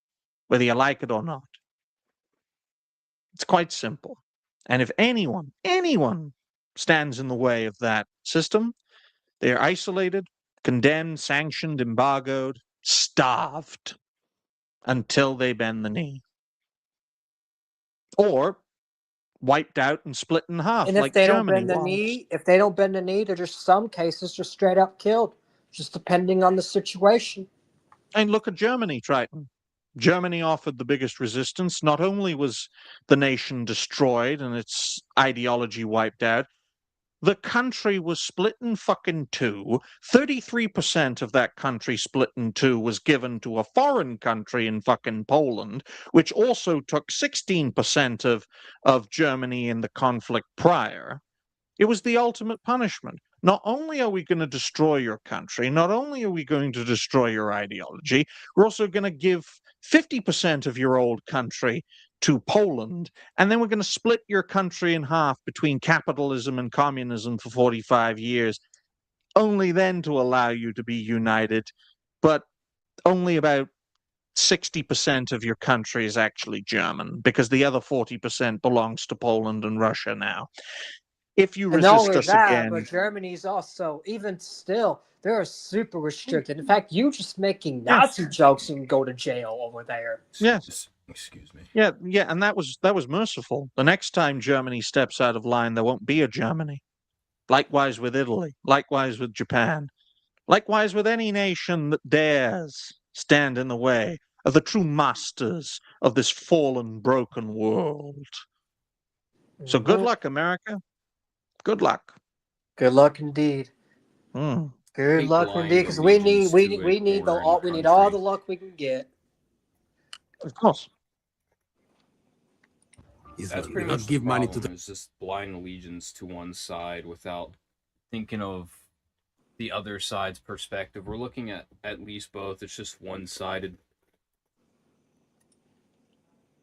Speaker 2: whether you like it or not. It's quite simple. And if anyone stands in the way of that system, they are isolated, condemned, sanctioned, embargoed, starved until they bend the knee. Or wiped out and split in half,
Speaker 1: And if
Speaker 2: like
Speaker 1: they
Speaker 2: Germany
Speaker 1: don't bend the
Speaker 2: was.
Speaker 1: knee, there's just some cases just straight up killed, just depending on the situation.
Speaker 2: And look at Germany, Triton. Germany offered the biggest resistance. Not only was the nation destroyed and its ideology wiped out, the country was split in fucking two. 33% of that country split in two was given to a foreign country in fucking Poland, which also took 16% of Germany in the conflict prior. It was the ultimate punishment. Not only are we going to destroy your country, not only are we going to destroy your ideology, we're also going to give 50% of your old country to Poland, and then we're going to split your country in half between capitalism and communism for 45 years, only then to allow you to be united. But only about 60% of your country is actually German, because the other 40% belongs to Poland and Russia now. If you
Speaker 1: And not
Speaker 2: resist
Speaker 1: only
Speaker 2: us
Speaker 1: that,
Speaker 2: again,
Speaker 1: but Germany's also, even still, they're super restricted. In fact, you just making Nazi jokes and go to jail over there.
Speaker 2: Yes.
Speaker 11: Excuse me.
Speaker 2: Yeah, and that was merciful. The next time Germany steps out of line, there won't be a Germany. Likewise with Italy. Likewise with Japan. Likewise with any nation that dares stand in the way of the true masters of this fallen, broken world. So good luck, America. Good luck.
Speaker 16: Good luck indeed.
Speaker 2: Mm.
Speaker 16: Good
Speaker 11: Take
Speaker 16: luck
Speaker 11: blind
Speaker 16: indeed, because we
Speaker 11: allegiance
Speaker 16: need
Speaker 11: to
Speaker 16: we
Speaker 11: a
Speaker 16: need
Speaker 11: foreign
Speaker 16: all the
Speaker 11: country.
Speaker 16: luck we can get.
Speaker 2: Of course.
Speaker 11: That's pretty much the problem, is just blind allegiance to one side without thinking of the other side's perspective. We're looking at least both. It's just one-sided.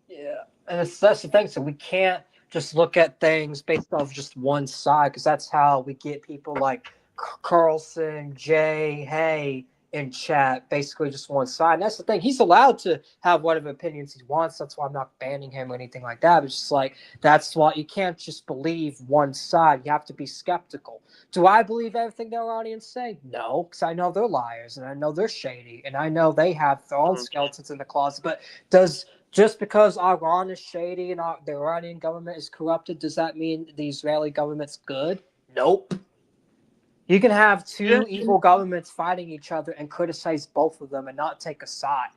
Speaker 16: Yeah, and that's the thing. So we can't just look at things based off just one side, because that's how we get people like Carlson, Jay, Hay in chat, basically just one side. And that's the thing. He's allowed to have whatever opinions he wants. That's why I'm not banning him or anything like that. But it's just like, that's why you can't just believe one side. You have to be skeptical. Do I believe everything their audience say? No, because I know they're liars and I know they're shady and I know they have their own skeletons in the closet. But just because Iran is shady and the Iranian government is corrupted, does that mean the Israeli government's good? Nope. You can have two evil governments fighting each other and criticize both of them and not take a side.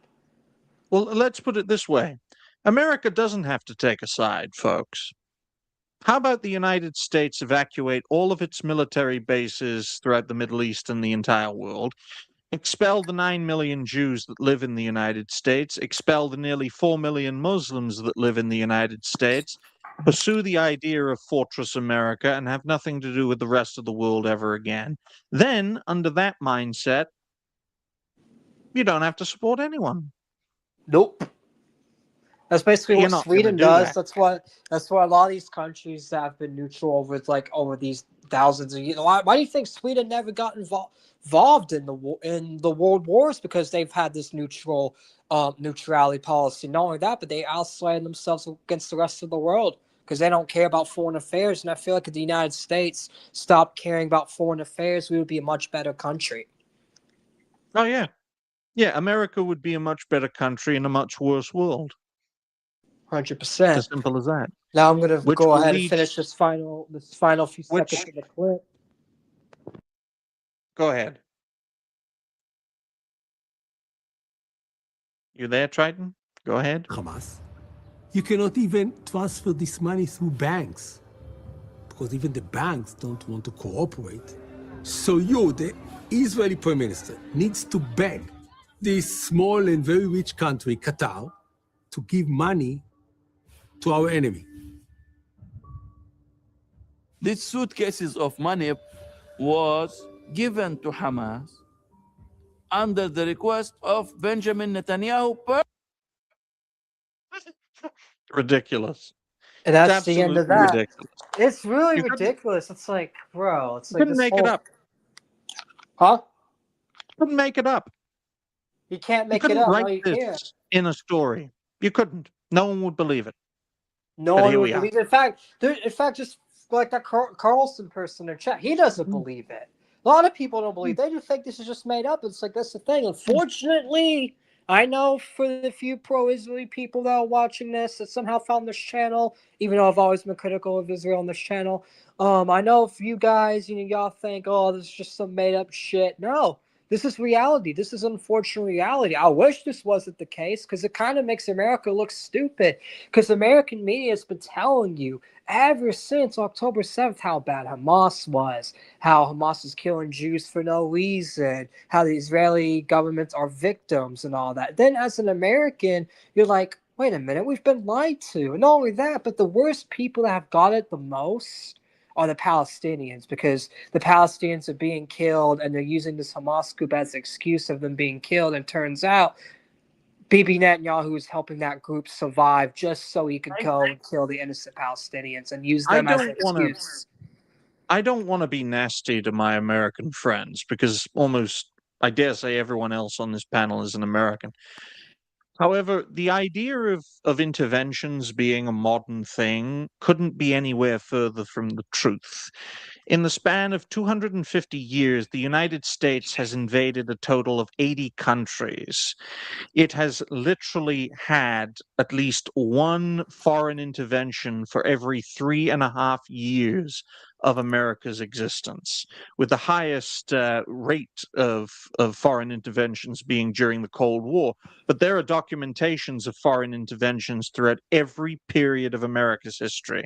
Speaker 2: Well, let's put it this way. America doesn't have to take a side, folks. How about the United States evacuate all of its military bases throughout the Middle East and the entire world, expel the 9 million Jews that live in the United States, expel the nearly 4 million Muslims that live in the United States, pursue the idea of Fortress America, and have nothing to do with the rest of the world ever again. Then, under that mindset, you don't have to support anyone.
Speaker 16: Nope. That's basically what Sweden does. That's why a lot of these countries that have been neutral over these thousands of years. Why do you think Sweden never got involved in the world wars? Because they've had this neutrality policy. Not only that, but they isolated themselves against the rest of the world because they don't care about foreign affairs. And I feel like if the United States stopped caring about foreign affairs, we would be a much better country.
Speaker 2: Oh yeah, yeah. America would be a much better country in a much worse world.
Speaker 16: 100%.
Speaker 2: As simple as that.
Speaker 16: Now I'm going to go ahead and finish this final few seconds of the clip.
Speaker 2: Go ahead. You there, Triton? Go ahead.
Speaker 15: Hamas. You cannot even transfer this money through banks because even the banks don't want to cooperate. So you, the Israeli Prime Minister, needs to beg this small and very rich country, Qatar, to give money to our enemy.
Speaker 14: These suitcases of money was given to Hamas under the request of Benjamin Netanyahu.
Speaker 2: Ridiculous.
Speaker 16: And that's the end of that.
Speaker 2: Ridiculous.
Speaker 16: It's really ridiculous. It's like, bro, it's like
Speaker 2: couldn't make it up.
Speaker 16: Huh?
Speaker 2: Couldn't make it up.
Speaker 16: You can't make
Speaker 2: you
Speaker 16: it up.
Speaker 2: Write
Speaker 16: No, you
Speaker 2: this
Speaker 16: can't.
Speaker 2: In a story. You couldn't. No one would believe it.
Speaker 16: No one would believe it. In fact, just like that Carlson person in chat, he doesn't believe it. A lot of people don't believe. They just think this is just made up. It's like, that's the thing. Unfortunately, I know for the few pro-Israeli people that are watching this that somehow found this channel, even though I've always been critical of Israel on this channel, I know if you guys, y'all think, oh, this is just some made-up shit. No, this is reality. This is unfortunate reality. I wish this wasn't the case because it kind of makes America look stupid because American media has been telling you ever since October 7th how bad Hamas was, how Hamas is killing Jews for no reason, how the Israeli governments are victims and all that. Then as an American, you're like, wait a minute, we've been lied to. And not only that, but the worst people that have got it the most are the Palestinians, because the Palestinians are being killed and they're using this Hamas group as an excuse of them being killed. And turns out Bibi Netanyahu is helping that group survive just so he could go and kill the innocent Palestinians and use them as an excuse.
Speaker 2: I don't want to be nasty to my American friends because almost, I dare say, everyone else on this panel is an American. However, the idea of interventions being a modern thing couldn't be anywhere further from the truth. In the span of 250 years, the United States has invaded a total of 80 countries. It has literally had at least one foreign intervention for every 3.5 years of America's existence, with the highest rate of foreign interventions being during the Cold War. But there are documentations of foreign interventions throughout every period of America's history,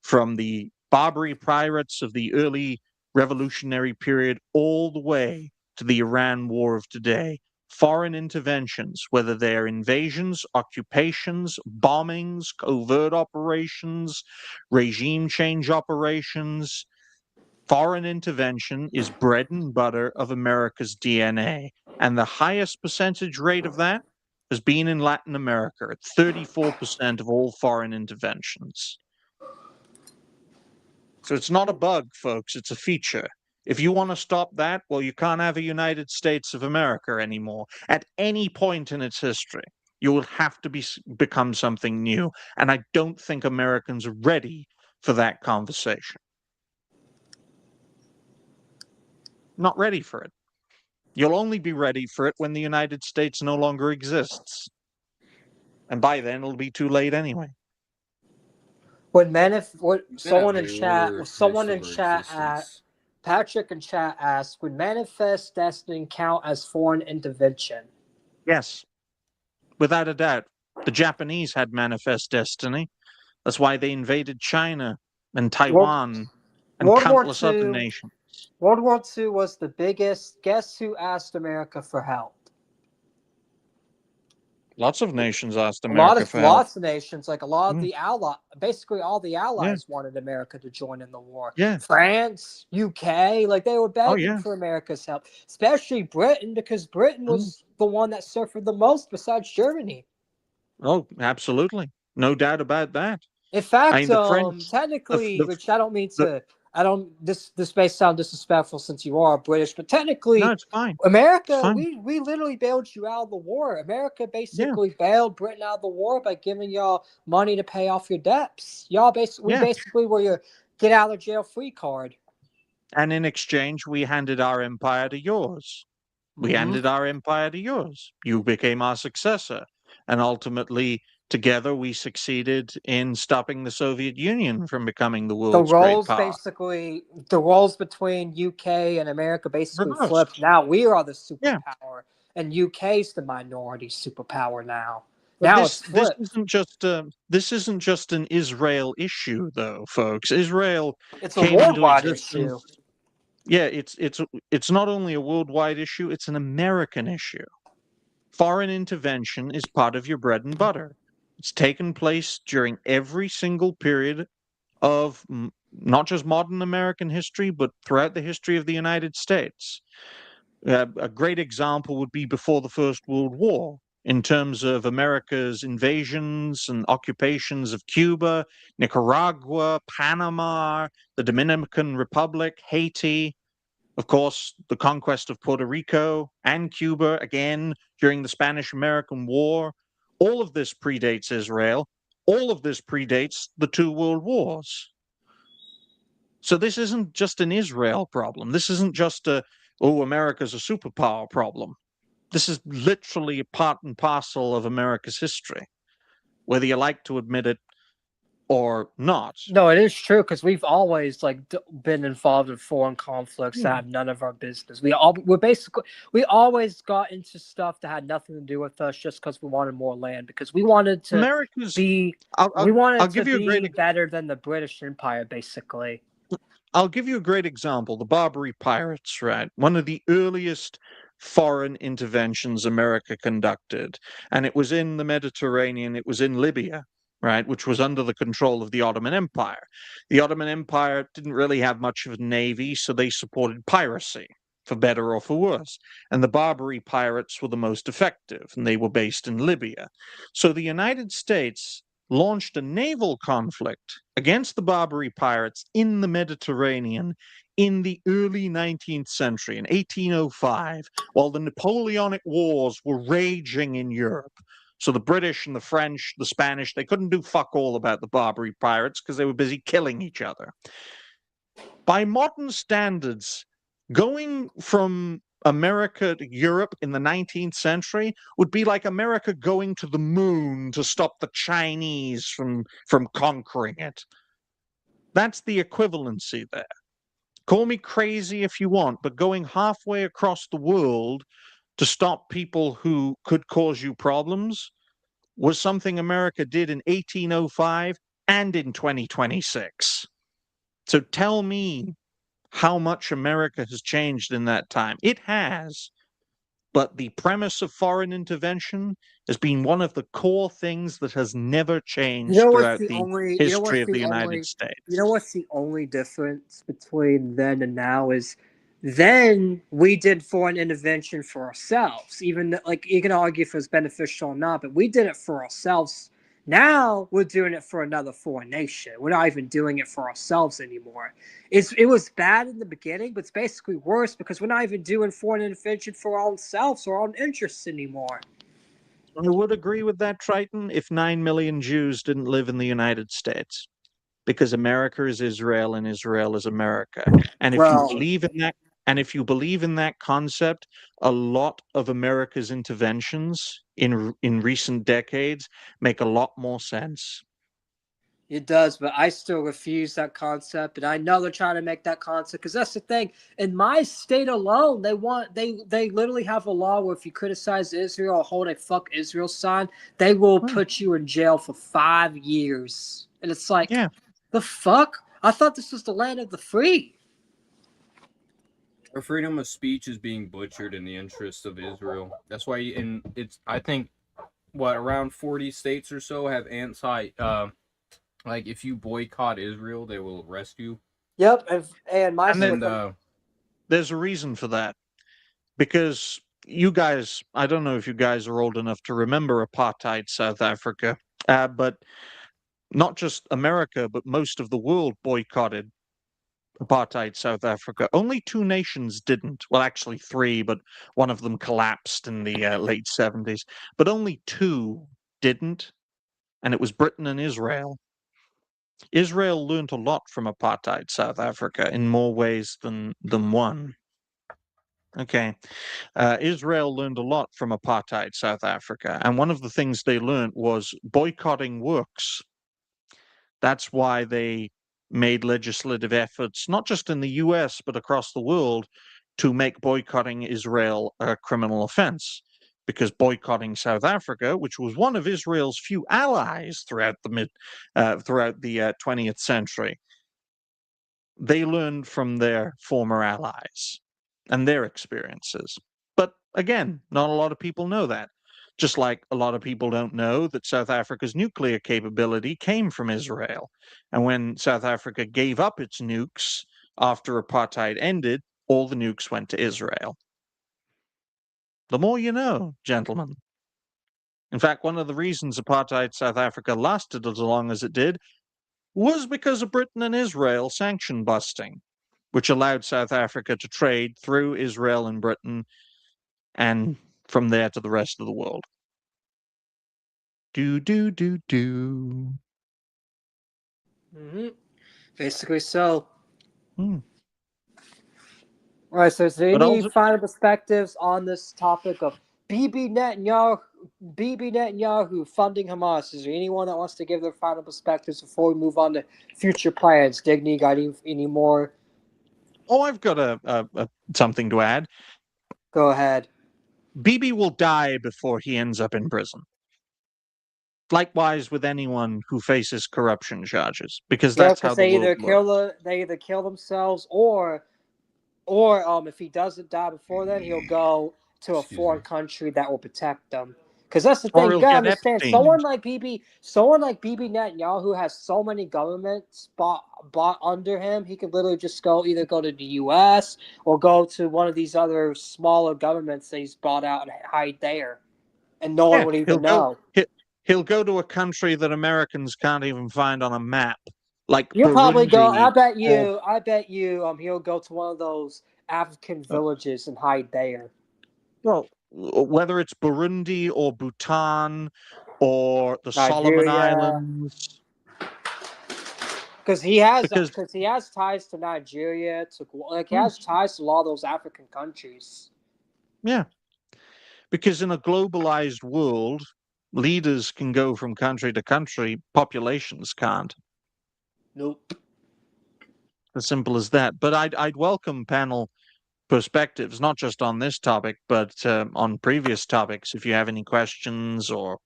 Speaker 2: from the Barbary pirates of the early revolutionary period all the way to the Iran war of today. Foreign interventions, whether they're invasions, occupations, bombings, covert operations, regime change operations, foreign intervention is bread and butter of America's DNA. And the highest percentage rate of that has been in Latin America at 34% of all foreign interventions. So it's not a bug, folks, it's a feature. If you want to stop that, well, you can't have a United States of America anymore. At any point in its history, you will have to become something new. And I don't think Americans are ready for that conversation. Not ready for it. You'll only be ready for it when the United States no longer exists. And by then, it'll be too late anyway.
Speaker 16: Someone in chat Patrick in chat asked, would manifest destiny count as foreign intervention?
Speaker 2: Yes, without a doubt. The Japanese had manifest destiny. That's why they invaded China and Taiwan and countless other nations.
Speaker 16: World War II was the biggest. Guess who asked America for help?
Speaker 2: Lots of nations asked America for help.
Speaker 16: Lots of nations, like a lot of the basically all the allies wanted America to join in the war.
Speaker 2: Yeah.
Speaker 16: France, UK, like they were begging for America's help, especially Britain, because Britain was the one that suffered the most besides Germany.
Speaker 2: Oh, absolutely. No doubt about that.
Speaker 16: In fact, technically, which I don't mean to, this may sound disrespectful since you are British, but technically,
Speaker 2: no, it's fine.
Speaker 16: America,
Speaker 2: it's fine.
Speaker 16: we literally bailed you out of the war. America basically bailed Britain out of the war by giving y'all money to pay off your debts. Y'all basically were your get out of jail free card.
Speaker 2: And in exchange, we handed our empire to yours. We handed our empire to yours. You became our successor. And ultimately, together, we succeeded in stopping the Soviet Union from becoming the world's great power.
Speaker 16: The roles between UK and America basically flipped. Now we are the superpower, and UK's the minority superpower now.
Speaker 2: But
Speaker 16: now it's flipped.
Speaker 2: This isn't just an Israel issue, though, folks. Israel
Speaker 16: came into existence. Issue.
Speaker 2: Yeah, it's not only a worldwide issue; it's an American issue. Foreign intervention is part of your bread and butter. It's taken place during every single period of not just modern American history, but throughout the history of the United States. A great example would be before the First World War, in terms of America's invasions and occupations of Cuba, Nicaragua, Panama, the Dominican Republic, Haiti. Of course, the conquest of Puerto Rico and Cuba, again, during the Spanish-American War. All of this predates Israel. All of this predates the two world wars. So this isn't just an Israel problem. This isn't just America's a superpower problem. This is literally a part and parcel of America's history, whether you like to admit it or not.
Speaker 16: No, it is true, because we've always been involved in foreign conflicts that have none of our business. We always got into stuff that had nothing to do with us just because we wanted more land, because we wanted to be better than the British Empire, basically.
Speaker 2: I'll give you a great example: the Barbary pirates, right? One of the earliest foreign interventions America conducted, and it was in the Mediterranean. It was in Libya, right, which was under the control of the Ottoman Empire. The Ottoman Empire didn't really have much of a navy, so they supported piracy, for better or for worse. And the Barbary pirates were the most effective, and they were based in Libya. So the United States launched a naval conflict against the Barbary pirates in the Mediterranean in the early 19th century, in 1805, while the Napoleonic Wars were raging in Europe. So the British and the French, the Spanish, they couldn't do fuck all about the Barbary pirates because they were busy killing each other. By modern standards, going from America to Europe in the 19th century would be like America going to the moon to stop the Chinese from conquering it. That's the equivalency there. Call me crazy if you want, but going halfway across the world to stop people who could cause you problems was something America did in 1805 and in 2026. So tell me how much America has changed in that time. It has, but the premise of foreign intervention has been one of the core things that has never changed throughout the history of the United States.
Speaker 16: You know what's the only difference between then and now is then we did foreign intervention for ourselves. Even like you can argue if it was beneficial or not, but we did it for ourselves. Now we're doing it for another foreign nation. We're not even doing it for ourselves anymore. It was bad in the beginning, but it's basically worse because we're not even doing foreign intervention for our own selves or our own interests anymore.
Speaker 2: I would agree with that, Triton, if 9 million Jews didn't live in the United States, because America is Israel and Israel is America. And if you believe in that concept, a lot of America's interventions in recent decades make a lot more sense.
Speaker 16: It does, but I still refuse that concept, and I know they're trying to make that concept because that's the thing. In my state alone, they literally have a law where if you criticize Israel or hold a "fuck Israel" sign, they will put you in jail for 5 years. And it's like, the fuck? I thought this was the land of the free.
Speaker 11: Our freedom of speech is being butchered in the interest of Israel. That's why, I think, around 40 states or so have like if you boycott Israel, they will arrest you.
Speaker 16: Yep, and
Speaker 2: there's a reason for that, because you guys, I don't know if you guys are old enough to remember apartheid South Africa, but not just America, but most of the world boycotted apartheid South Africa. Only 2 nations didn't. Well, actually 3, but one of them collapsed in the late 70s. But only 2 didn't, and it was Britain and Israel. Israel learned a lot from apartheid South Africa in more ways than one. Okay. Israel learned a lot from apartheid South Africa, and one of the things they learned was boycotting works. That's why they made legislative efforts, not just in the US, but across the world, to make boycotting Israel a criminal offense. Because boycotting South Africa, which was one of Israel's few allies throughout the 20th century, they learned from their former allies and their experiences. But again, not a lot of people know that. Just like a lot of people don't know that South Africa's nuclear capability came from Israel. And when South Africa gave up its nukes after apartheid ended, all the nukes went to Israel. The more you know, gentlemen. In fact, one of the reasons apartheid South Africa lasted as long as it did was because of Britain and Israel sanction busting, which allowed South Africa to trade through Israel and Britain and from there to the rest of the world.
Speaker 16: Mm-hmm. Basically so. All right, so is there any final perspectives on this topic of Bibi Netanyahu funding Hamas? Is there anyone that wants to give their final perspectives before we move on to future plans? Digny, got any more?
Speaker 2: Oh, I've got something to add.
Speaker 16: Go ahead.
Speaker 2: Bibi will die before he ends up in prison. Likewise with anyone who faces corruption charges, because that's how
Speaker 16: they either kill themselves or if he doesn't die before then, he'll go to a foreign country that will protect them. Because that's the thing, you gotta understand. Someone like Bibi Netanyahu has so many governments bought under him. He could literally just either go to the U.S. or go to one of these other smaller governments that he's bought out and hide there, and no one would even know.
Speaker 2: He'll go to a country that Americans can't even find on a map, like
Speaker 16: he'll
Speaker 2: Burundi.
Speaker 16: Probably go. I bet you. He'll go to one of those African villages and hide there.
Speaker 2: Well, whether it's Burundi or Bhutan or the Solomon
Speaker 16: Nigeria.
Speaker 2: Islands.
Speaker 16: Because he has ties to Nigeria, he has ties to a lot of those African countries.
Speaker 2: Yeah. Because in a globalized world, leaders can go from country to country, populations can't.
Speaker 16: Nope.
Speaker 2: As simple as that. But I'd welcome panel perspectives, not just on this topic, but on previous topics, if you have any questions or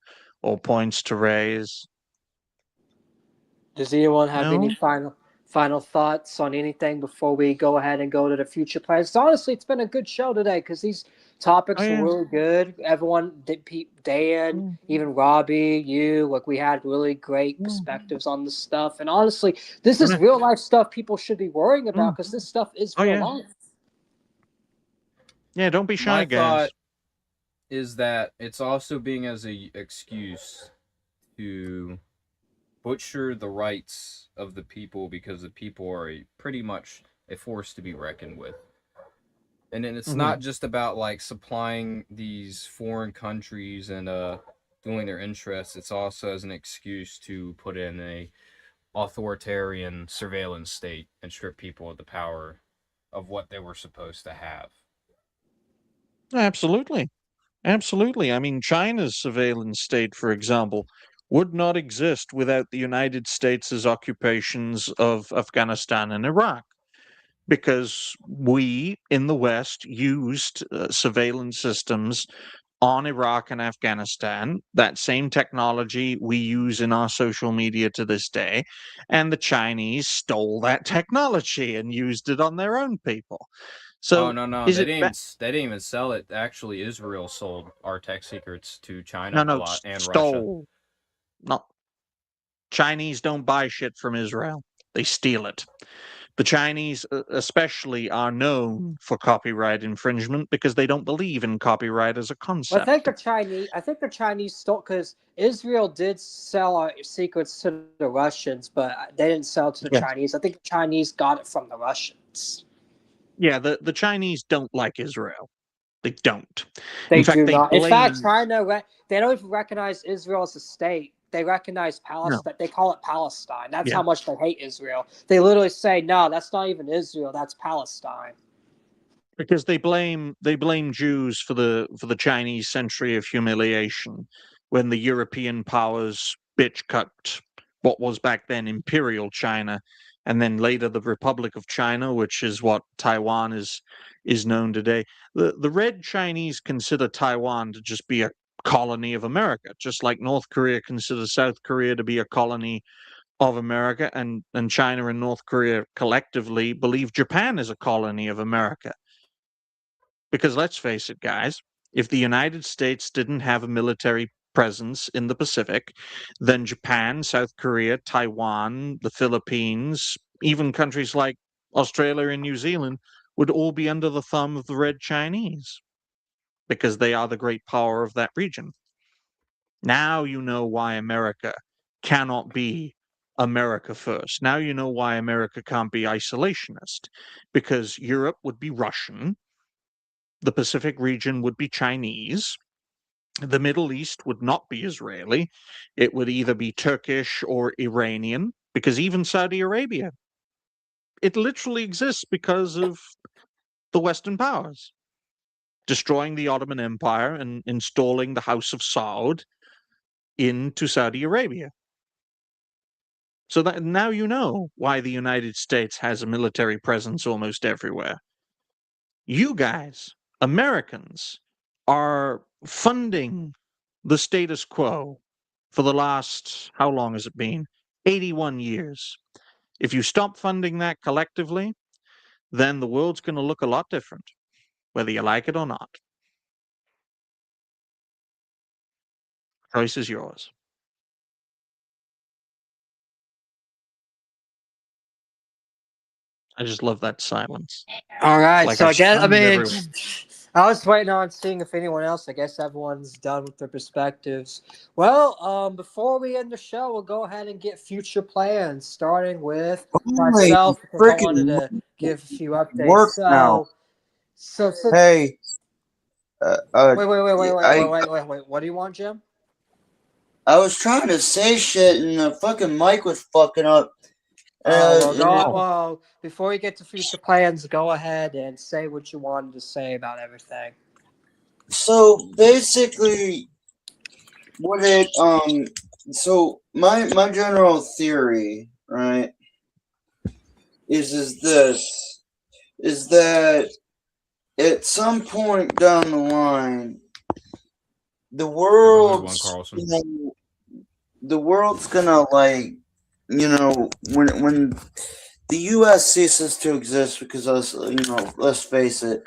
Speaker 2: points to raise.
Speaker 16: Does anyone have any final thoughts on anything before we go ahead and go to the future plans? Honestly, it's been a good show today because these topics are really good. Everyone, Dan, even Robbie, you, we had really great perspectives on this stuff. And honestly, this is real life stuff people should be worrying about because this stuff is real life.
Speaker 2: Yeah, don't be shy,
Speaker 11: My
Speaker 2: guys.
Speaker 11: thought is that it's also being as an excuse to butcher the rights of the people because the people are pretty much a force to be reckoned with. And then it's not just about supplying these foreign countries and doing their interests. It's also as an excuse to put in a authoritarian surveillance state and strip people of the power of what they were supposed to have.
Speaker 2: Absolutely. Absolutely. I mean, China's surveillance state, for example, would not exist without the United States' occupations of Afghanistan and Iraq, because we in the West used surveillance systems on Iraq and Afghanistan, that same technology we use in our social media to this day, and the Chinese stole that technology and used it on their own people. So
Speaker 11: no,
Speaker 2: is
Speaker 11: they
Speaker 2: it
Speaker 11: didn't even sell it. Actually, Israel sold our tech secrets to China
Speaker 2: no,
Speaker 11: a lot and
Speaker 2: stole.
Speaker 11: Russia.
Speaker 2: No, Chinese don't buy shit from Israel; they steal it. The Chinese, especially, are known for copyright infringement because they don't believe in copyright as a concept.
Speaker 16: I think the Chinese stole because Israel did sell our secrets to the Russians, but they didn't sell to the Chinese. I think the Chinese got it from the Russians.
Speaker 2: Yeah, the Chinese don't like Israel. They don't.
Speaker 16: They
Speaker 2: in fact,
Speaker 16: do
Speaker 2: they
Speaker 16: not.
Speaker 2: blame...
Speaker 16: In fact, China, they don't even recognize Israel as a state. They recognize Palestine. No. They call it Palestine. That's how much they hate Israel. They literally say, no, that's not even Israel. That's Palestine.
Speaker 2: Because they blame Jews for the Chinese century of humiliation when the European powers bitch-cucked what was back then Imperial China, and then later the Republic of China, which is what Taiwan is known today. The Red Chinese consider Taiwan to just be a colony of America, just like North Korea considers South Korea to be a colony of America, and China and North Korea collectively believe Japan is a colony of America. Because let's face it, guys, if the United States didn't have a military presence in the Pacific, then Japan, South Korea, Taiwan, the Philippines, even countries like Australia and New Zealand would all be under the thumb of the Red Chinese, because they are the great power of that region. Now you know why America cannot be America first. Now you know why America can't be isolationist, because Europe would be Russian, the Pacific region would be Chinese, the Middle East would not be Israeli, it would either be Turkish or Iranian, because even Saudi Arabia, it literally exists because of the Western powers destroying the Ottoman Empire and installing the House of Saud into Saudi Arabia. So that now you know why the United States has a military presence almost everywhere. You guys, Americans, are funding the status quo for the last, how long has it been? 81 years. If you stop funding that collectively, then the world's going to look a lot different, whether you like it or not. Choice is yours. I just love that silence.
Speaker 16: All right,
Speaker 2: like
Speaker 16: so I guess,
Speaker 2: everyone.
Speaker 16: I was waiting on seeing if anyone else, I guess everyone's done with their perspectives. Well, before we end the show, we'll go ahead and get future plans, starting with myself, because I wanted to give a few updates.
Speaker 3: Work now.
Speaker 16: So
Speaker 3: Hey,
Speaker 16: Wait. What do you want, Jim?
Speaker 3: I was trying to say shit and the fucking mic was fucking up.
Speaker 16: Well, before you get to future plans, go ahead and say what you wanted to say about everything.
Speaker 3: So basically, so my general theory, right, is that at some point down the line, the world's gonna when the U.S. ceases to exist, because let's face it,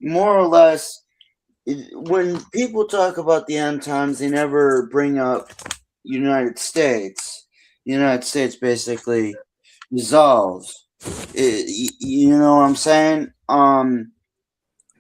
Speaker 3: more or less, when people talk about the end times, they never bring up United States. The United States basically dissolves. You know what I'm saying?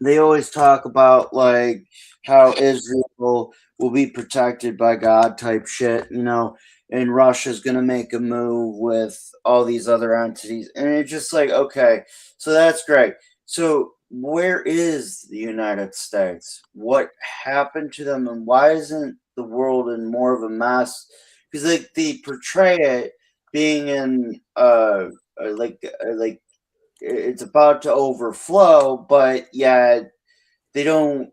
Speaker 3: They always talk about like how Israel will be protected by God type shit, and Russia's gonna make a move with all these other entities, and it's just like, okay, so that's great. So where is the United States? What happened to them, and why isn't the world in more of a mess? Because they portray it being in like it's about to overflow, but yeah, they don't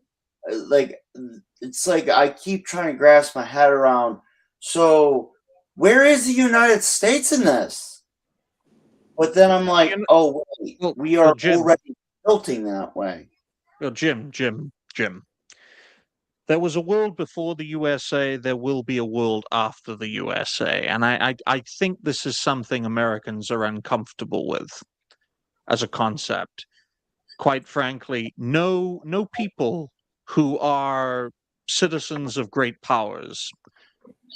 Speaker 3: it's like I keep trying to grasp my head around. So where is the United States in this? But then I'm like, oh wait, we are already tilting that way.
Speaker 2: Well, Jim. There was a world before the USA. There will be a world after the USA. And I think this is something Americans are uncomfortable with as a concept. Quite frankly, no people who are citizens of great powers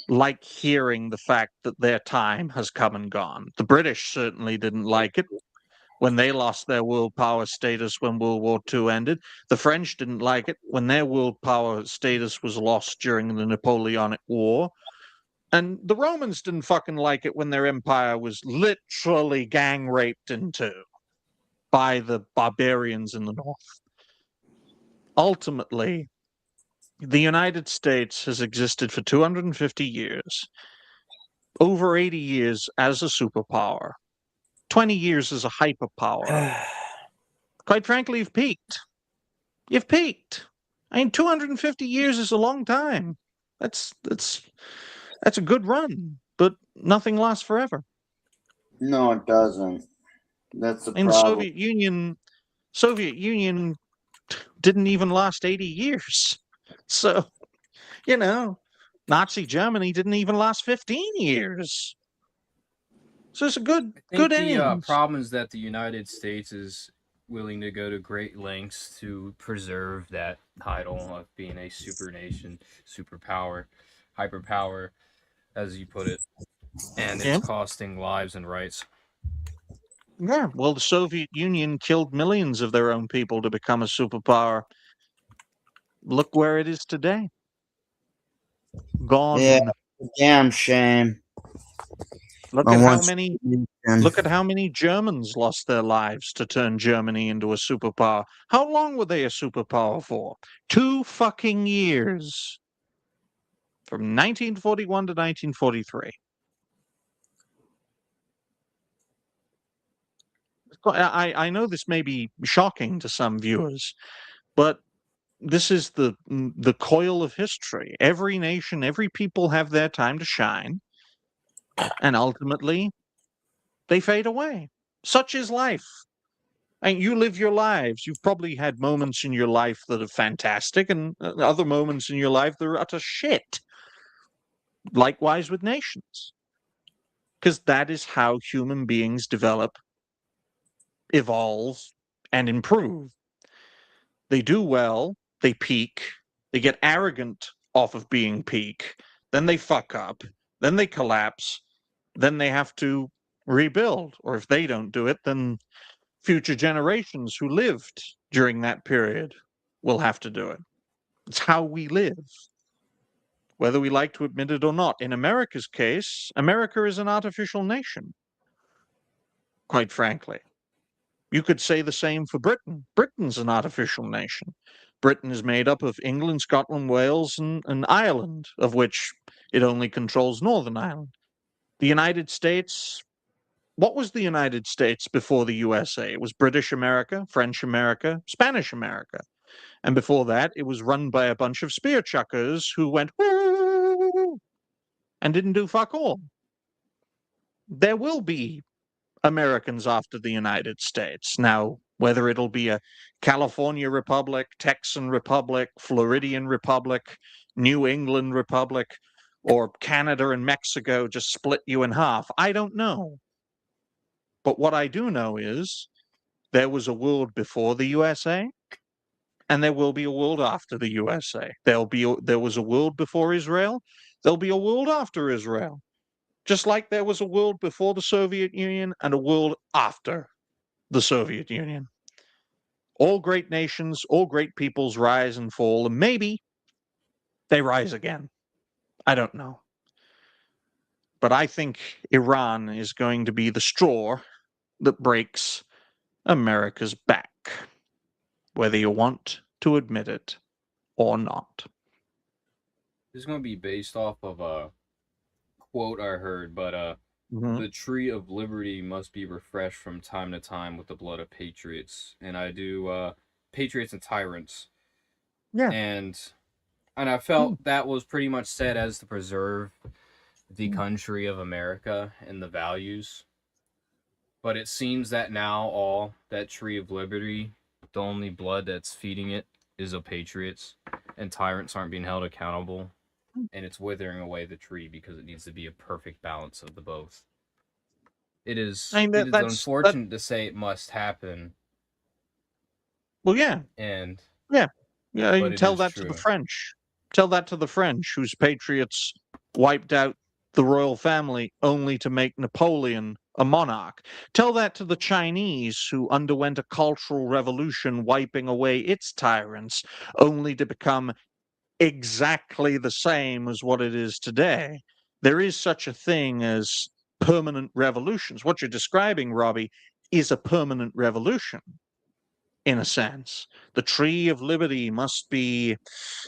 Speaker 2: like hearing the fact that their time has come and gone. The British certainly didn't like it when they lost their world power status when World War II ended. The French didn't like it when their world power status was lost during the Napoleonic War. And the Romans didn't fucking like it when their empire was literally gang raped in two by the barbarians in the north. Ultimately, the United States has existed for 250 years, over 80 years as a superpower, 20 years as a hyperpower. Quite frankly, you've peaked. You've peaked. I mean, 250 years is a long time. That's a good run, but nothing lasts forever.
Speaker 3: No, it doesn't. That's the
Speaker 2: In
Speaker 3: problem.
Speaker 2: the Soviet Union didn't even last 80 years. So, Nazi Germany didn't even last 15 years. So it's a good
Speaker 11: The problem is that the United States is willing to go to great lengths to preserve that title of being a super nation, superpower, hyperpower, as you put it, and it's costing lives and rights.
Speaker 2: Yeah, well, the Soviet Union killed millions of their own people to become a superpower. Look where it is today. Gone.
Speaker 3: Yeah, damn shame.
Speaker 2: Look at how many Germans lost their lives to turn Germany into a superpower. How long were they a superpower for? 2 fucking years. From 1941 to 1943. I know this may be shocking to some viewers, but this is the coil of history. Every nation, every people have their time to shine, and ultimately they fade away. Such is life. And you live your lives. You've probably had moments in your life that are fantastic and other moments in your life that are utter shit. Likewise with nations. Because that is how human beings develop, evolve, and improve. They do well, they peak, they get arrogant off of being peak, then they fuck up, then they collapse, then they have to rebuild. Or if they don't do it, then future generations who lived during that period will have to do it. It's how we live, whether we like to admit it or not. In America's case, America is an artificial nation, quite frankly. You could say the same for Britain. Britain's an artificial nation. Britain is made up of England, Scotland, Wales, and Ireland, of which it only controls Northern Ireland. The United States, what was the United States before the USA? It was British America, French America, Spanish America. And before that, it was run by a bunch of spear chuckers who went, woo, and didn't do fuck all. There will be Americans after the United States. Now, whether it'll be a California Republic, Texan Republic, Floridian Republic, New England Republic, or Canada and Mexico just split you in half, I don't know. But what I do know is there was a world before the USA, and there will be a world after the USA. There was a world before Israel, there'll be a world after Israel. Just like there was a world before the Soviet Union and a world after the Soviet Union. All great nations, all great peoples rise and fall, and maybe they rise again. I don't know. But I think Iran is going to be the straw that breaks America's back, whether you want to admit it or not.
Speaker 11: This is going to be based off of a quote I heard, but the tree of liberty must be refreshed from time to time with the blood of patriots. And I do patriots and tyrants.
Speaker 2: Yeah.
Speaker 11: And I felt that was pretty much said as to preserve the country of America and the values. But it seems that now all that tree of liberty, the only blood that's feeding it is of patriots, and tyrants aren't being held accountable. And it's withering away the tree because it needs to be a perfect balance of the both. It is unfortunate to say it must happen.
Speaker 2: Well, yeah.
Speaker 11: And
Speaker 2: you tell that to the French. Tell that to the French, whose patriots wiped out the royal family only to make Napoleon a monarch. Tell that to the Chinese, who underwent a cultural revolution wiping away its tyrants only to become exactly the same as what it is today. There is such a thing as permanent revolutions. What you're describing, Robbie, is a permanent revolution, in a sense. The tree of liberty must be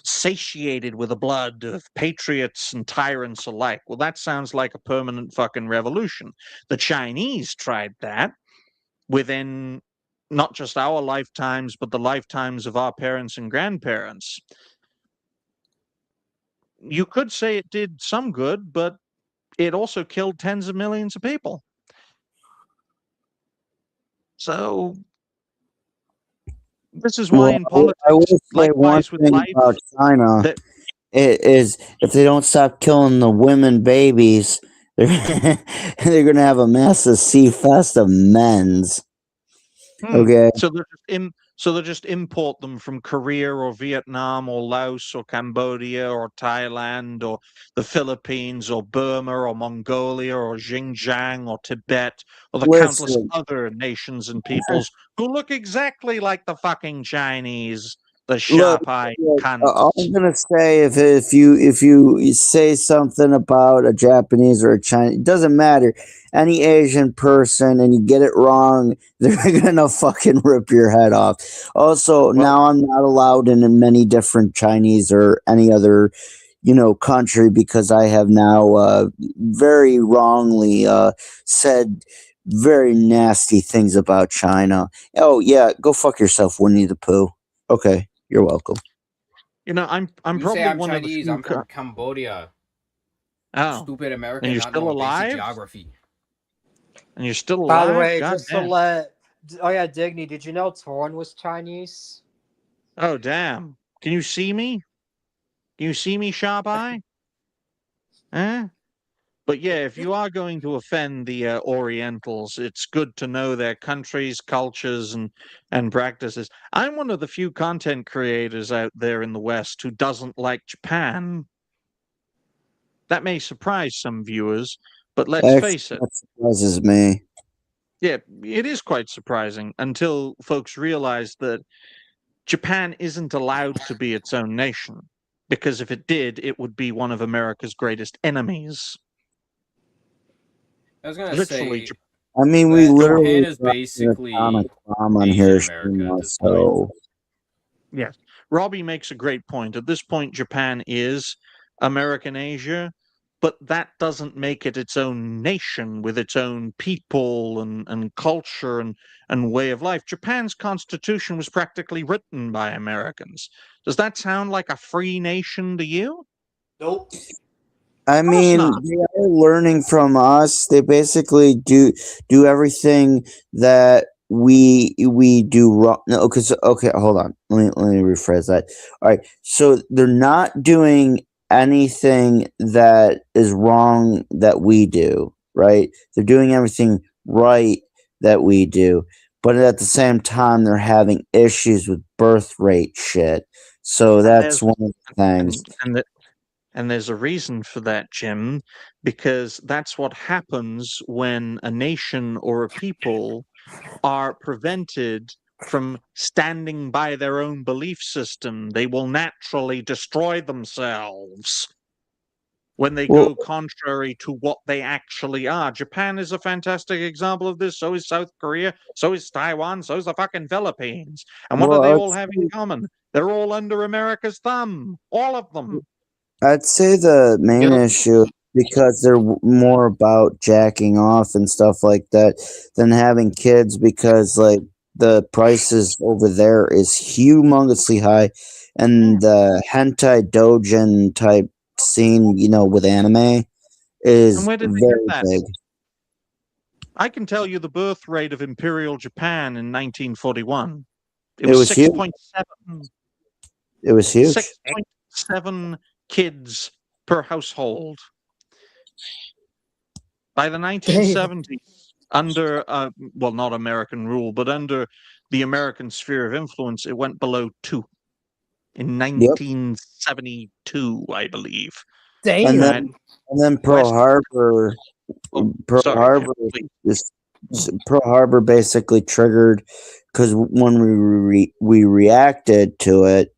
Speaker 2: satiated with the blood of patriots and tyrants alike. Well, that sounds like a permanent fucking revolution. The Chinese tried that within not just our lifetimes, but the lifetimes of our parents and grandparents. You could say it did some good, but it also killed tens of millions of people. So this is why in politics,
Speaker 3: I will say one
Speaker 2: likewise with
Speaker 3: thing
Speaker 2: life,
Speaker 3: about China is if they don't stop killing the women babies, they're going to have a massive sea fest of men's. Okay.
Speaker 2: So they'll just import them from Korea or Vietnam or Laos or Cambodia or Thailand or the Philippines or Burma or Mongolia or Xinjiang or Tibet or the countless other nations and peoples who look exactly like the fucking Chinese, the sharp-eyed cunts.
Speaker 3: All I'm gonna say, if you say something about a Japanese or a Chinese, it doesn't matter. Any Asian person, and you get it wrong, they're gonna fucking rip your head off. Also, now I'm not allowed in many different Chinese or any other, country because I have now very wrongly said very nasty things about China. Oh yeah, go fuck yourself, Winnie the Pooh. Okay. You're welcome.
Speaker 2: I'm
Speaker 11: You
Speaker 2: probably
Speaker 11: say I'm
Speaker 2: one
Speaker 11: Chinese,
Speaker 2: of the few.
Speaker 11: I'm from Cambodia.
Speaker 2: Oh,
Speaker 11: Stupid American,
Speaker 2: and you're
Speaker 11: not
Speaker 2: still
Speaker 11: knowing basic
Speaker 2: alive?
Speaker 11: geography.
Speaker 2: And you're still alive?
Speaker 16: By the way,
Speaker 2: God
Speaker 16: just
Speaker 2: damn.
Speaker 16: to let... Oh yeah, Digny, did you know Torn was Chinese?
Speaker 2: Oh, damn. Can you see me? Can you see me, sharp eye? Huh? But yeah, if you are going to offend the Orientals, it's good to know their countries, cultures, and practices. I'm one of the few content creators out there in the West who doesn't like Japan. That may surprise some viewers, but let's face it.
Speaker 3: That surprises me.
Speaker 2: Yeah, it is quite surprising until folks realize that Japan isn't allowed to be its own nation, because if it did, it would be one of America's greatest enemies.
Speaker 11: I was gonna
Speaker 2: Literally,
Speaker 11: say.
Speaker 3: I mean, we literally
Speaker 11: Japan is basically
Speaker 3: bomb on
Speaker 11: Asian
Speaker 3: Hiroshima,
Speaker 11: America at this
Speaker 3: so
Speaker 2: yes. Robbie makes a great point. At this point, Japan is American Asia, but that doesn't make it its own nation with its own people and culture and way of life. Japan's constitution was practically written by Americans. Does that sound like a free nation to you?
Speaker 16: Nope.
Speaker 3: I mean,
Speaker 2: not.
Speaker 3: they are learning from us. They basically do everything that we do wrong. No, because okay, hold on. Let me rephrase that. All right, so they're not doing anything that is wrong that we do, right? They're doing everything right that we do, but at the same time, they're having issues with birth rate shit. So that's one of the things.
Speaker 2: And there's a reason for that, Jim, because that's what happens when a nation or a people are prevented from standing by their own belief system. They will naturally destroy themselves when they go contrary to what they actually are. Japan is a fantastic example of this. So is South Korea. So is Taiwan. So is the fucking Philippines. And what do they all have in common? They're all under America's thumb. All of them.
Speaker 3: I'd say the main issue, because they're more about jacking off and stuff like that than having kids, because like the prices over there is humongously high, and the hentai doujin type scene, with anime is
Speaker 2: And where did they
Speaker 3: very
Speaker 2: get that?
Speaker 3: big.
Speaker 2: I can tell you the birth rate of Imperial Japan in 1941.
Speaker 3: It was huge.
Speaker 2: 6.7.
Speaker 3: It was huge.
Speaker 2: 6.7 kids per household. By the 1970s, under, well, not American rule, but under the American sphere of influence, it went below 2 in 1972, I believe.
Speaker 3: And then Pearl Harbor. Pearl Harbor basically triggered, because when we reacted to it,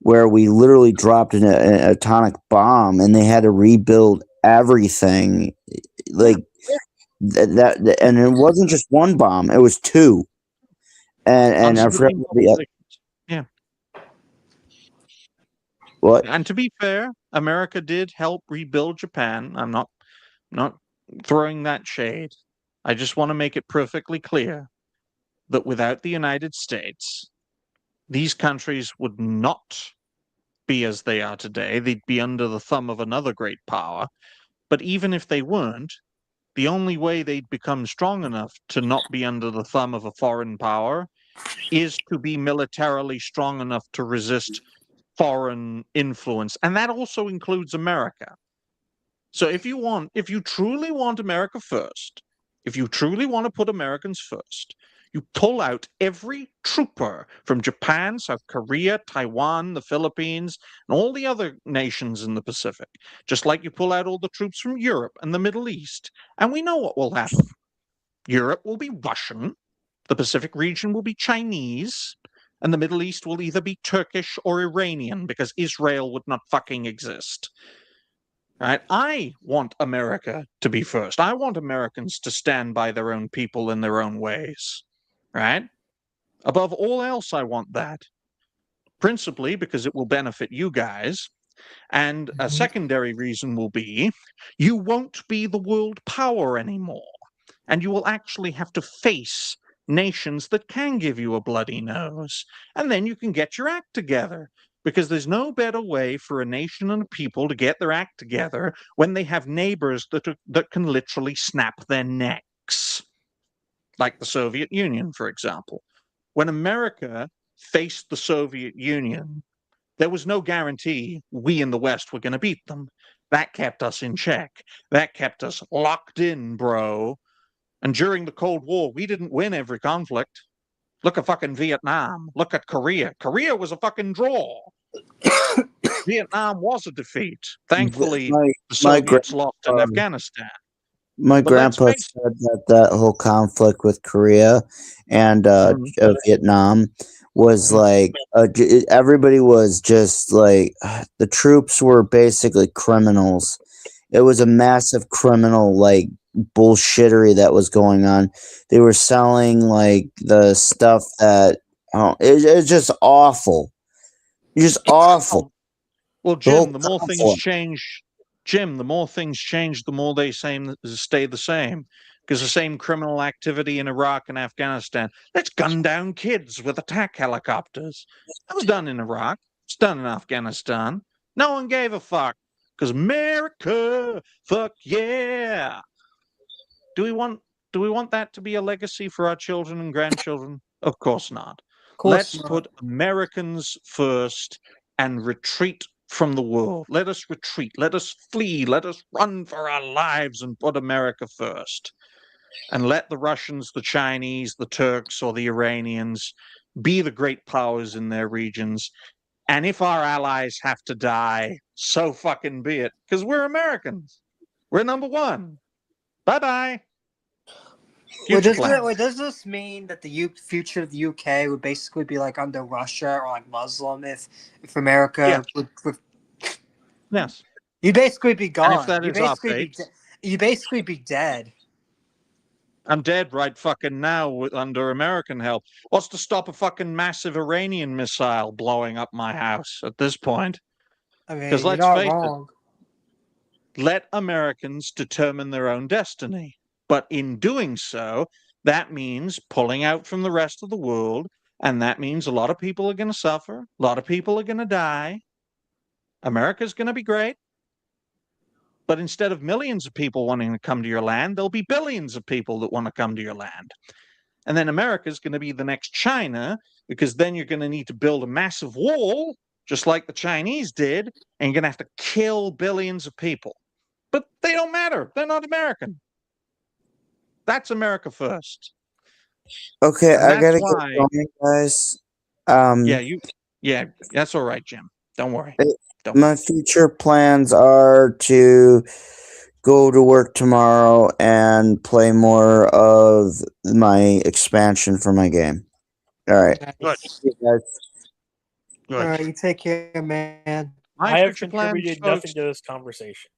Speaker 3: where we literally dropped an atomic bomb, and they had to rebuild everything, like that, and it wasn't just one bomb; it was 2. And I forgot the other.
Speaker 2: Yeah.
Speaker 3: What?
Speaker 2: And to be fair, America did help rebuild Japan. I'm not throwing that shade. I just want to make it perfectly clear that without the United States, these countries would not be as they are today. They'd be under the thumb of another great power. But even if they weren't, the only way they'd become strong enough to not be under the thumb of a foreign power is to be militarily strong enough to resist foreign influence. And that also includes America. So if you truly want America first, if you truly want to put Americans first, you pull out every trooper from Japan, South Korea, Taiwan, the Philippines, and all the other nations in the Pacific, just like you pull out all the troops from Europe and the Middle East. And we know what will happen. Europe will be Russian, the Pacific region will be Chinese, and the Middle East will either be Turkish or Iranian, because Israel would not fucking exist. Right? I want America to be first. I want Americans to stand by their own people in their own ways. Right? Above all else, I want that. Principally because it will benefit you guys. And a secondary reason will be you won't be the world power anymore. And you will actually have to face nations that can give you a bloody nose. And then you can get your act together. Because there's no better way for a nation and a people to get their act together when they have neighbors that can literally snap their necks. Like the Soviet Union, for example. When America faced the Soviet Union, there was no guarantee we in the West were going to beat them. That kept us in check. That kept us locked in, bro. And during the Cold War, we didn't win every conflict. Look at fucking Vietnam. Look at Korea. Korea was a fucking draw. Vietnam was a defeat. Thankfully, the Soviets lost in Afghanistan.
Speaker 3: My grandpa said that whole conflict with Korea and Vietnam was like everybody was just like the troops were basically criminals. It was a massive criminal like bullshittery that was going on. They were selling like the stuff that it was just awful. Just awful.
Speaker 2: Well,
Speaker 3: The whole
Speaker 2: Jim, the more things
Speaker 3: conflict.
Speaker 2: change, the more they stay the same. Because the same criminal activity in Iraq and Afghanistan. Let's gun down kids with attack helicopters. That was done in Iraq. It's done in Afghanistan. No one gave a fuck. Because America, fuck yeah. Do we want that to be a legacy for our children and grandchildren? Of course not.
Speaker 16: Of course
Speaker 2: Let's
Speaker 16: not.
Speaker 2: put Americans first and retreat from the world. Let us retreat. Let us flee. Let us run for our lives and put America first. And let the Russians, the Chinese, the Turks, or the Iranians be the great powers in their regions. And if our allies have to die, so fucking be it. Because we're Americans. We're number one. Bye-bye.
Speaker 16: Wait,
Speaker 2: Future plans.
Speaker 16: does this mean that the future of the UK would basically be like under Russia or like Muslim if America would
Speaker 2: Yes.
Speaker 16: you'd basically be gone.
Speaker 2: And if that is our fate,
Speaker 16: you'd basically be dead.
Speaker 2: I'm dead right fucking now under American help. What's to stop a fucking massive Iranian missile blowing up my house at this point?
Speaker 16: I mean,
Speaker 2: Because
Speaker 16: you're
Speaker 2: let's
Speaker 16: not
Speaker 2: face
Speaker 16: wrong.
Speaker 2: it, let Americans determine their own destiny. But in doing so, that means pulling out from the rest of the world, and that means a lot of people are going to suffer, a lot of people are going to die. America's going to be great. But instead of millions of people wanting to come to your land, there'll be billions of people that want to come to your land. And then America's going to be the next China, because then you're going to need to build a massive wall, just like the Chinese did, and you're going to have to kill billions of people. But they don't matter. They're not American. That's America first.
Speaker 3: Okay,
Speaker 2: And
Speaker 3: I gotta
Speaker 2: that's why,
Speaker 3: get going, guys.
Speaker 2: Yeah, that's all right, Jim. Don't worry.
Speaker 3: My future plans are to go to work tomorrow and play more of my expansion for my game. All right.
Speaker 2: Good.
Speaker 3: See you guys.
Speaker 2: Good.
Speaker 16: All right, you take care, man.
Speaker 4: I have contributed nothing to this conversation.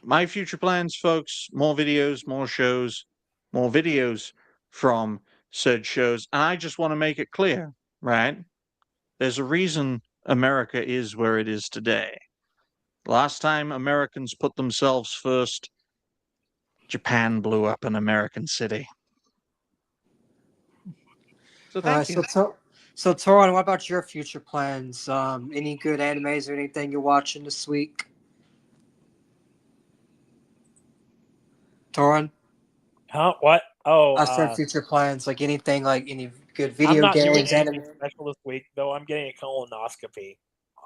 Speaker 2: My future plans, folks, more videos, more shows, more videos from said shows. And I just want to make it clear, right? There's a reason America is where it is today. Last time Americans put themselves first, Japan blew up an American city. So thank you.
Speaker 16: So Toron, what about your future plans? Any good animes or anything you're watching this week? Toron?
Speaker 4: Huh? What? Oh,
Speaker 16: I said future plans, like anything, like any good video
Speaker 4: I'm not doing
Speaker 16: games,
Speaker 4: anything
Speaker 16: anime.
Speaker 4: special this week, though. I'm getting a colonoscopy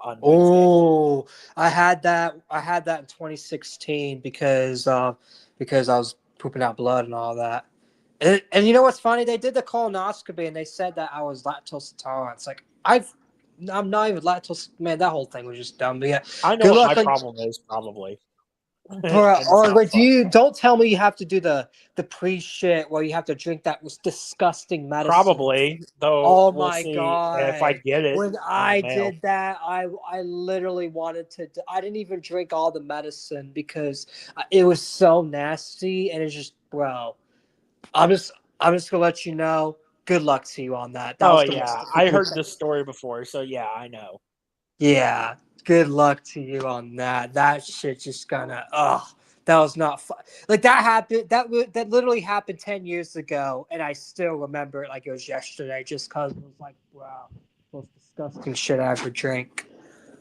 Speaker 4: on Wednesday.
Speaker 16: Oh, I had that in 2016 because I was pooping out blood and all that. And you know what's funny? They did the colonoscopy and they said that I was lactose intolerant. It's like I'm not even lactose. Man, that whole thing was just dumb. But yeah,
Speaker 4: I know what my problem is, probably.
Speaker 16: Bro, or wait, don't tell me you have to do the pre-shit where you have to drink that disgusting medicine.
Speaker 4: Probably, though.
Speaker 16: Oh
Speaker 4: we'll
Speaker 16: my
Speaker 4: see
Speaker 16: god!
Speaker 4: if I get it.
Speaker 16: When I did that, I literally wanted to. I didn't even drink all the medicine because it was so nasty, and it's just, bro. I'm just gonna let you know. Good luck to you on that. That was the most
Speaker 4: I heard this story before, so yeah, I know.
Speaker 16: Yeah, good luck to you on that. That shit just gonna, that was not fun. Like that happened. That literally happened 10 years ago, and I still remember it like it was yesterday. Just cause it was like, wow, most disgusting shit I ever drank.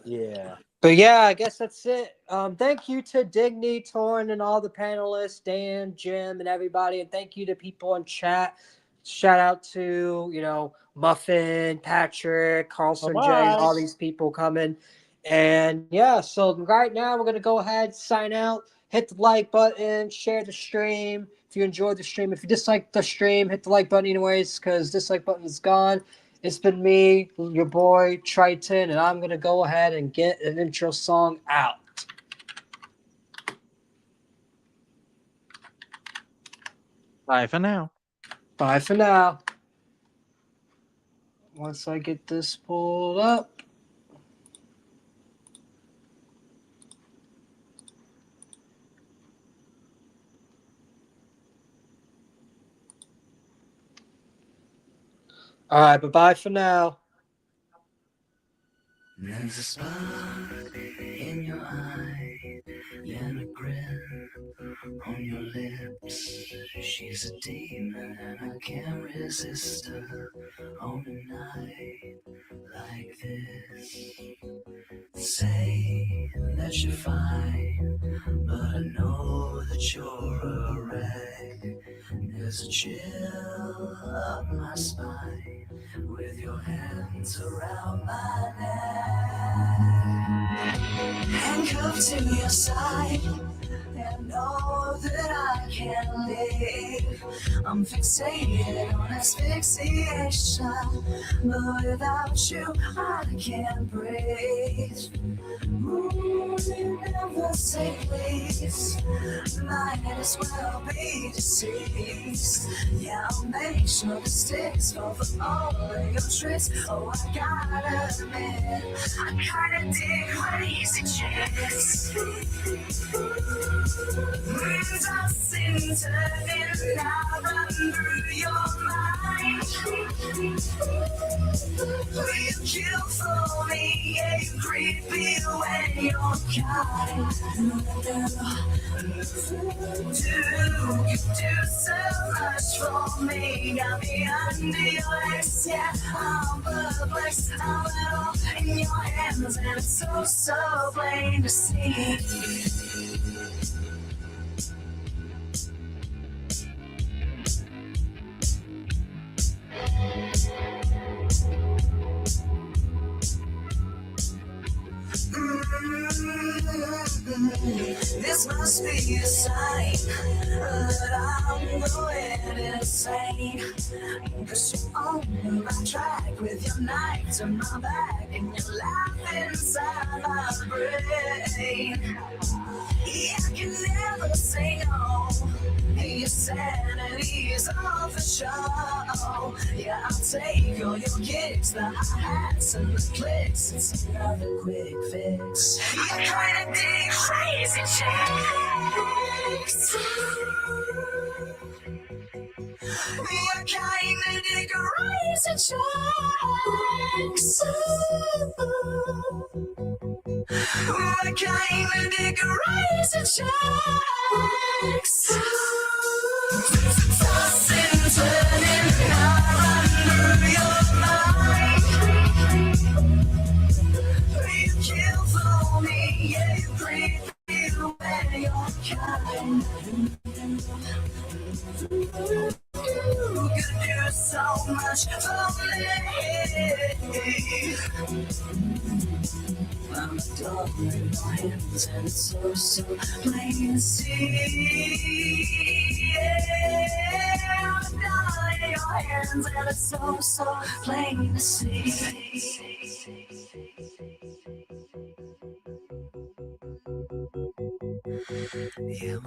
Speaker 4: Yeah.
Speaker 16: But yeah, I guess that's it. Thank you to Digny, Torn, and all the panelists, Dan, Jim, and everybody, and thank you to people in chat. Shout out to Muffin, Patrick, Carlson, Jay, all these people coming. And yeah, so right now we're gonna go ahead, sign out, hit the like button, share the stream if you enjoyed the stream. If you dislike the stream, hit the like button anyways, because dislike button is gone. It's been me, your boy Triton, and I'm gonna go ahead and get an intro song out.
Speaker 2: Bye for now.
Speaker 16: Bye for now. Once I get this pulled up. All right, bye-bye for now.
Speaker 17: There's a spark in your eye and a grin on your lips. She's a demon and I can't resist her on a night like this. Say that you're fine, but I know that you're a wreck. There's a chill up my spine with your hands around my neck. Handcuffed to your side, and know that I can't live. I'm fixated on asphyxiation, but without you I can't breathe. Ooh, you never say please. Might as well be deceased. Yeah, I'll make sure the sticks fall for all of your tricks. Oh, I gotta admit, I kinda dig crazy chicks. Tossing, turning, I run through your mind. You kill for me, yeah, you creepy when you're kind. You do so much for me, got me under your legs, yeah, I'm perplexed, I'm it all in your hands, and it's so plain to see. This must be a sign that I'm going insane. Cause you're on my track with your knife to my back and your laugh inside my brain. Yeah, I can never say no. Your sanity's off the show. Yeah, I'll take all your kicks, the hi-hats and the clicks. It's another quick fix. You're trying to dig crazy chicks. You're kind of dig crazy chicks. We're kind of dig crazy chicks. Tossing, turning, I'm under your mind. You kill for me, yeah, you breathe me when you're kind. You can do so much for me. I'm a dog in your hands and it's so plain to see. Yeah, I'm a dog in your hands and it's so plain to see. Yeah,